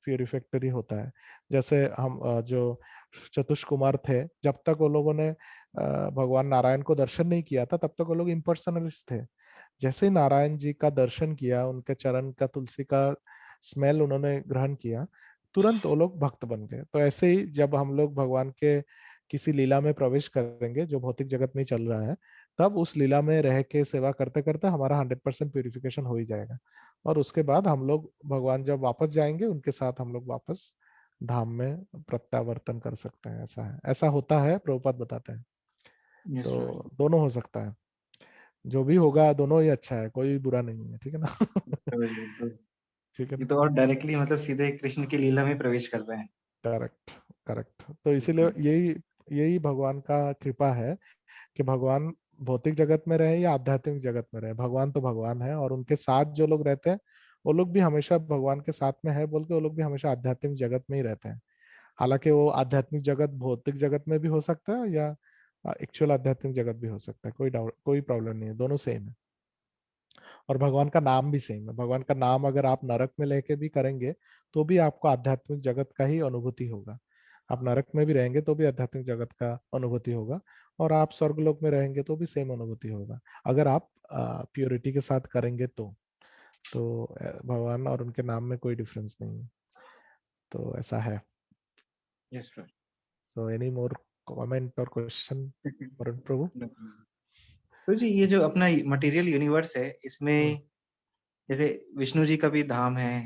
प्यूरिफिक्टरी होता है। जैसे हम जो चतुष कुमार थे, जब तक वो लोगों ने भगवान नारायण को दर्शन नहीं किया था, तब तक वो लोग इम्पर्सनलिस्ट थे। जैसे ही नारायण जी का दर्शन किया, उनके चरण का, तुलसी का स्मेल उन्होंने ग्रहण किया, तुरंत वो लोग भक्त बन गए। तो ऐसे ही जब हम लोग भगवान के किसी लीला में प्रवेश करेंगे जो भौतिक जगत में ही चल रहा है, तब उस लीला में रह के सेवा करते करते हमारा 100% प्यूरिफिकेशन हो ही जाएगा। और उसके बाद हम लोग भगवान जब वापस जाएंगे, उनके साथ हम लोग वापस धाम में प्रत्यावर्तन कर सकते हैं। ऐसा है, ऐसा होता है, प्रभुपाद बताते हैं। यस प्रभु तो दोनों हो सकता है, जो भी होगा दोनों ही अच्छा है, कोई भी बुरा नहीं है, ठीक है ना? जी, तो ठीक है ये ना? तो और डायरेक्टली मतलब सीधे कृष्ण की लीला में प्रवेश कर रहे हैं। Correct, correct. तो यस इसीलिए प्रभु। यही यही भगवान का कृपा है कि भगवान भौतिक जगत में रहे या आध्यात्मिक जगत में रहे, भगवान तो भगवान है, और उनके साथ जो लोग रहते हैं, वो लोग भी हमेशा भगवान के साथ में है बोल के वो लोग भी हमेशा आध्यात्मिक जगत में ही रहते हैं। हालांकि वो आध्यात्मिक जगत भौतिक जगत में भी हो सकता है, या एक्चुअल आध्यात्मिक जगत भी हो सकता है, कोई डाउट, कोई प्रॉब्लम नहीं है, दोनों सेम है। और भगवान का नाम भी सेम है। भगवान का नाम अगर आप नरक में लेके भी करेंगे, तो भी आपको आध्यात्मिक जगत का ही अनुभूति होगा। आप नरक में भी रहेंगे तो भी आध्यात्मिक जगत का अनुभूति होगा, और आप स्वर्गलोक में रहेंगे तो भी सेम अनुभूति होगा, अगर आप प्योरिटी के साथ करेंगे तो भगवान और उनके नाम में कोई डिफरेंस नहीं है। तो ऐसा है। यस प्रभु। सो एनी मोर कमेंट और क्वेश्चन, वरुण प्रभु? तो जी ये जो अपना मटेरियल यूनिवर्स है, हम्म, इसमें जैसे विष्णु जी का भी धाम है,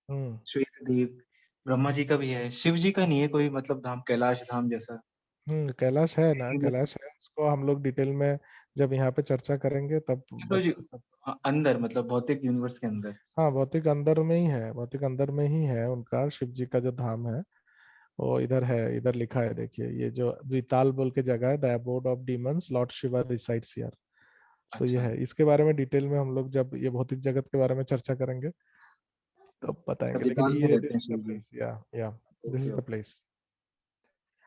हम्म, श्वेतद्वीप, ब्रह्मा जी का भी है, शिव जी का नहीं है कोई मतलब धाम, कैलाश धाम जैसा? कैलाश है ना, यूनिवर्स कैलाश है, उसको हम लोग डिटेल में जब यहाँ पे चर्चा करेंगे तब तो जी तब। अंदर मतलब भौतिक यूनिवर्स के अंदर। हाँ, भौतिक अंदर में ही है, भौतिक अंदर में ही है उनका, शिव जी का जो धाम है वो इधर है, इधर लिखा है, देखिए, ये जो द्विताल बोल के जगह है, the abode of demons, Lord Shiva resides here. तो ये अच्छा, है, इसके बारे में डिटेल में हम लोग जब ये भौतिक जगत के बारे में चर्चा करेंगे तब बताएंगे, लेकिन कविताल में ये रहते दिस हैं is the Shiv ji. Place, या this okay, is the okay. Place.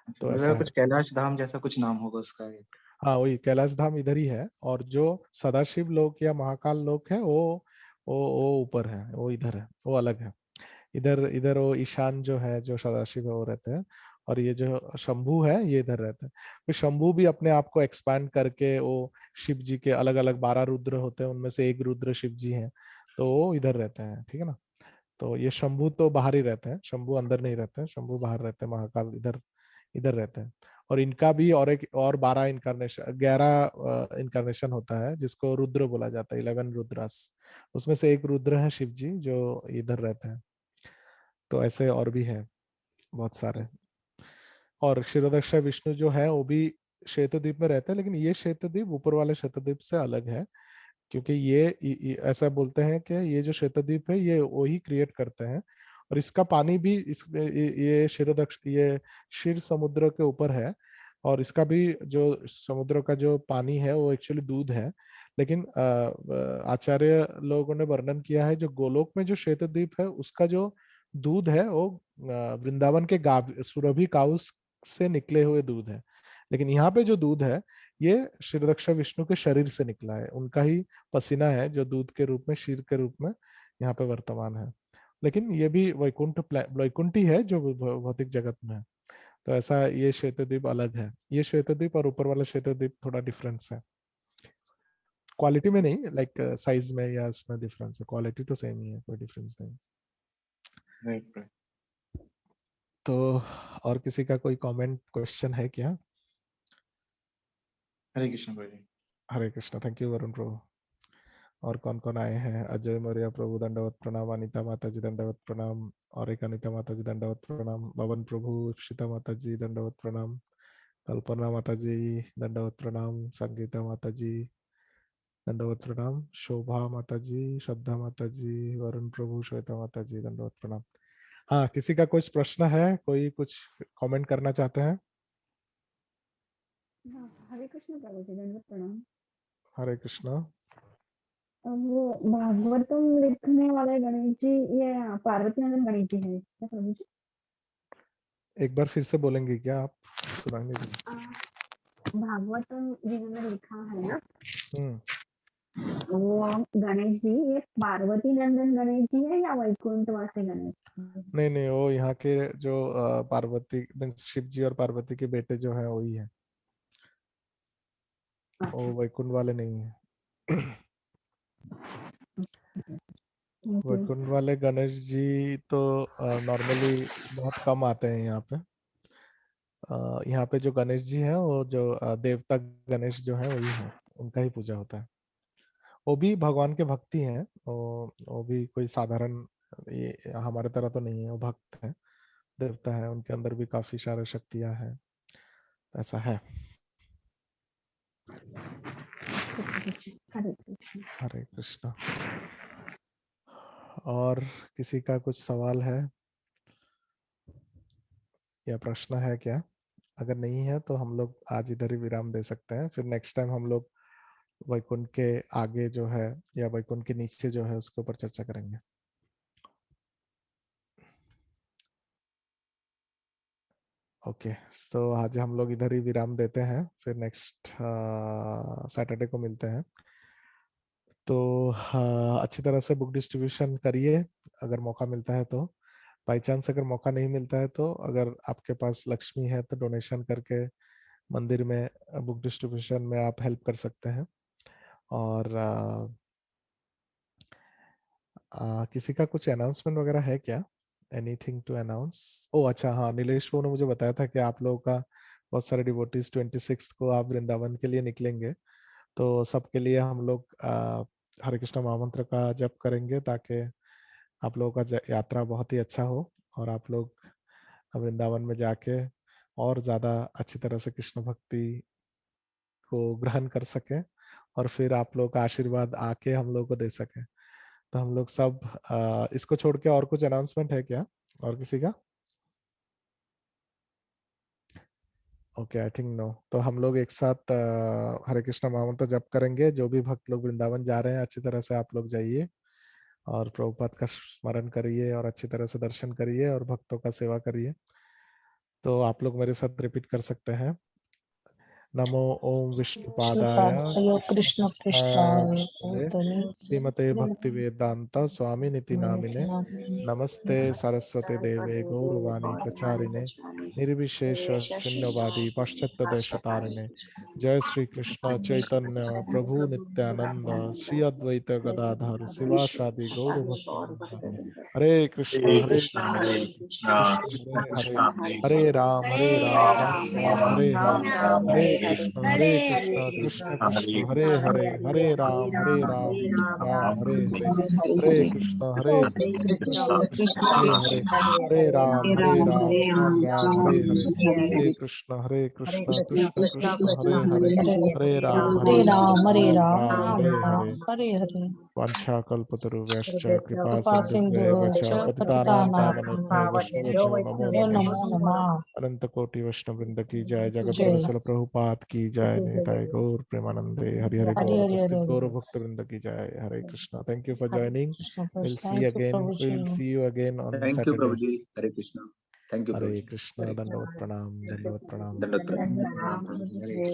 अच्छा, तो मुझे लगा ऐसा है। कुछ कैलाश धाम जैसा कुछ नाम होगा उसका ये। हाँ, वही कैलाश धाम इधर ही है, और जो सदाशिव लोक या महाकाल लोक है, वो ऊपर है, वो इधर है, वो अलग है। इधर इधर वो ईशान जो है, जो सदाशिव है वो रहते हैं, और ये जो शंभु है ये इधर रहते हैं। फिर शंभु भी अपने आप को एक्सपैंड करके वो शिव जी के अलग अलग 12 रुद्र होते हैं, उनमें से एक रुद्र शिव जी हैं, तो वो इधर रहते हैं, ठीक है ना। तो ये शंभु तो बाहर ही रहते हैं, शंभु अंदर नहीं रहते हैं, शंभु बाहर रहते हैं, महाकाल इधर इधर रहते हैं। और इनका भी और एक और 12 इनकारनेशन, 11 इनकारनेशन होता है, जिसको रुद्र बोला जाता है, 11 रुद्रास। उसमें से एक रुद्र है शिव जी जो इधर रहते हैं। तो ऐसे और भी है बहुत सारे। और क्षीरोदक्ष विष्णु जो है वो भी श्वेतद्वीप में रहते हैं, लेकिन ये श्वेतद्वीप ऊपर वाले श्वेतद्वीप से अलग है, क्योंकि ये ऐसा बोलते हैं कि ये जो श्वेतद्वीप है ये वही क्रिएट करते हैं। और इसका पानी भी ये क्षीरोदक्ष, ये क्षीर समुद्र के ऊपर है, और इसका भी जो समुद्र का जो पानी है वो एक्चुअली दूध है। लेकिन आचार्य लोगों ने वर्णन किया है जो गोलोक में जो श्वेतद्वीप है उसका जो दूध है वो वृंदावन के गाव सुरभि काउस से निकले हुए दूध है। लेकिन यहाँ पे जो दूध है ये क्षीरदक्ष विष्णु के शरीर से निकला है, उनका ही पसीना है जो दूध के रूप में, क्षीर के रूप में यहाँ पे वर्तमान है। लेकिन ये भी वैकुंठी है जो भौतिक जगत में है। तो ऐसा ये श्वेतद्वीप अलग है, ये श्वेतद्वीप और ऊपर वाला श्वेतद्वीप थोड़ा डिफरेंस है, क्वालिटी में नहीं, लाइक साइज में या इसमें डिफरेंस है, क्वालिटी तो सेम ही है, कोई डिफरेंस नहीं। राइट। तो और किसी का कोई कमेंट क्वेश्चन है क्या? हरे कृष्ण प्रभु जी। हरे कृष्णा, थैंक यू वरुण प्रभु। और कौन कौन आए हैं? अजय मौर्य प्रभु दंडवत प्रणाम, अनिता माता जी दंडवत प्रणाम, और एक अनिता माता जी दंडवत प्रणाम, पवन प्रभु, इप्सिता माता जी दंडवत प्रणाम, कल्पना माता जी दंडवत प्रणाम, संगीता माता जी दंडवत प्रणाम, शोभा माता जी, श्रद्धा माता जी, वरुण प्रभु, श्वेता माता जी दंडवत प्रणाम। हाँ, किसी का कुछ प्रश्न है, कोई कुछ कमेंट करना चाहते हैं? हरे कृष्ण प्रभु जी, दंडवत प्रणाम। हरे कृष्णा। वो भागवतम लिखने वाले गणेश जी ये पार्वती नंदन गणेश जी है क्या प्रभु जी? एक बार फिर से बोलेंगे क्या आप? सुनाएंगे जी? भागवतम जिन्होंने लिखा है ना, हम्म वो गणेश जी ये पार्वती नंदन गणेश जी है या वैकुंठवासी गणेश जी? नहीं नहीं, वो यहाँ के जो पार्वती मीन्स शिव जी और पार्वती के बेटे जो हैं वही है, वो अच्छा, वैकुंठ वाले नहीं है। thank you। वैकुंठ वाले गणेश जी तो नॉर्मली बहुत कम आते हैं यहाँ पे। यहाँ पे जो गणेश जी हैं वो जो देवता गणेश जो है वही है, उनका ही पूजा होता है। वो भी भगवान के भक्ति हैं, वो भी कोई साधारण ये हमारे तरह तो नहीं है, वो भक्त है, देवता है, उनके अंदर भी काफी सारी शक्तियां हैं, ऐसा है। हरे कृष्ण। हरे कृष्णा। और किसी का कुछ सवाल है या प्रश्न है क्या? अगर नहीं है तो हम लोग आज इधर ही विराम दे सकते हैं, फिर नेक्स्ट टाइम हम लोग वैकुंठ के आगे जो है या वैकुंठ के नीचे जो है उसके ऊपर चर्चा करेंगे। ओके, तो आज हम लोग इधर ही विराम देते हैं, फिर नेक्स्ट सैटरडे को मिलते हैं। तो अच्छी तरह से बुक डिस्ट्रीब्यूशन करिए अगर मौका मिलता है तो। बाई चांस अगर मौका नहीं मिलता है तो अगर आपके पास लक्ष्मी है तो डोनेशन करके मंदिर में बुक डिस्ट्रीब्यूशन में आप हेल्प कर सकते हैं। और किसी का कुछ अनाउंसमेंट वगैरह है क्या? Anything to announce? ओ अच्छा, हाँ, नीलेश वो ने मुझे बताया था कि आप लोगों का बहुत सारे डिवोटीज 26 को आप वृंदावन के लिए निकलेंगे, तो सबके लिए हम लोग हरे कृष्ण महामंत्र का जप करेंगे ताकि आप लोगों का यात्रा बहुत ही अच्छा हो, और आप लोग वृंदावन में जाके और ज्यादा अच्छी तरह से कृष्ण भक्ति को ग्रहण कर सके, और फिर आप लोग का आशीर्वाद आके हम लोग को दे सके। तो हम लोग सब इसको छोड़ के और कुछ अनाउंसमेंट है क्या और किसी का? Okay, I think no. तो हम लोग एक साथ हरे कृष्ण महामंत्र जप करेंगे। जो भी भक्त लोग वृंदावन जा रहे हैं अच्छी तरह से आप लोग जाइए और प्रभुपाद का स्मरण करिए और अच्छी तरह से दर्शन करिए और भक्तों का सेवा करिए। तो आप लोग मेरे साथ रिपीट कर सकते हैं। नमो ओम विष्णुपादाय विष्णुपादाय कृष्ण पृष्ठाय भूतले भूतले श्रीमते भक्ति वेदांत स्वामी निति नामिने नमस्ते सरस्वती देवे गौरवाणी प्रचारिणे निर्विशेष शून्यवादी पाश्चात्य देशतारिणे जय श्री कृष्ण चैतन्य प्रभु नित्यानंद श्री अद्वैत गदाधर शिवासादि गौर भक्तवृंद हरे कृष्ण कृष्ण हरे हरे हरे राम हरे राम राम हरे हरे हरे कृष्ण कृष्ण कृष्ण हरे हरे हरे राम राम हरे हरे हरे कृष्ण कृष्ण कृष्ण हरे हरे हरे राम राम हरे हरे हरे कृष्ण कृष्ण कृष्ण हरे हरे हरे राम हरे राम राम राम हरे राम हरे हरे हरे वाञ्छाकल्पतरुभ्यश्च कृपा कृपा सिन्धुभ्येव च पतितानां पावनेभ्यो पतितानां वैष्णवेभ्यो नमो नमः नमो नमः अनंत कोटि वैष्णव वृंद की जय जगत गुरु जय शिल प्रभुपाद की जय निताय गौर प्रेमानंदे हरि हरि हरे गौर हरे उपस्थित हरे गौर भक्त वृंद की जय Hare Krishna thank you for joining thank you Prabhu ji we'll see you again on thank you Saturday Prabhu ji, Hare Krishna. Thank you Prabhu Hare ji, Krishna Hare दंडवत प्रणाम दंडवत प्रणाम। राम हरे कृष्ण।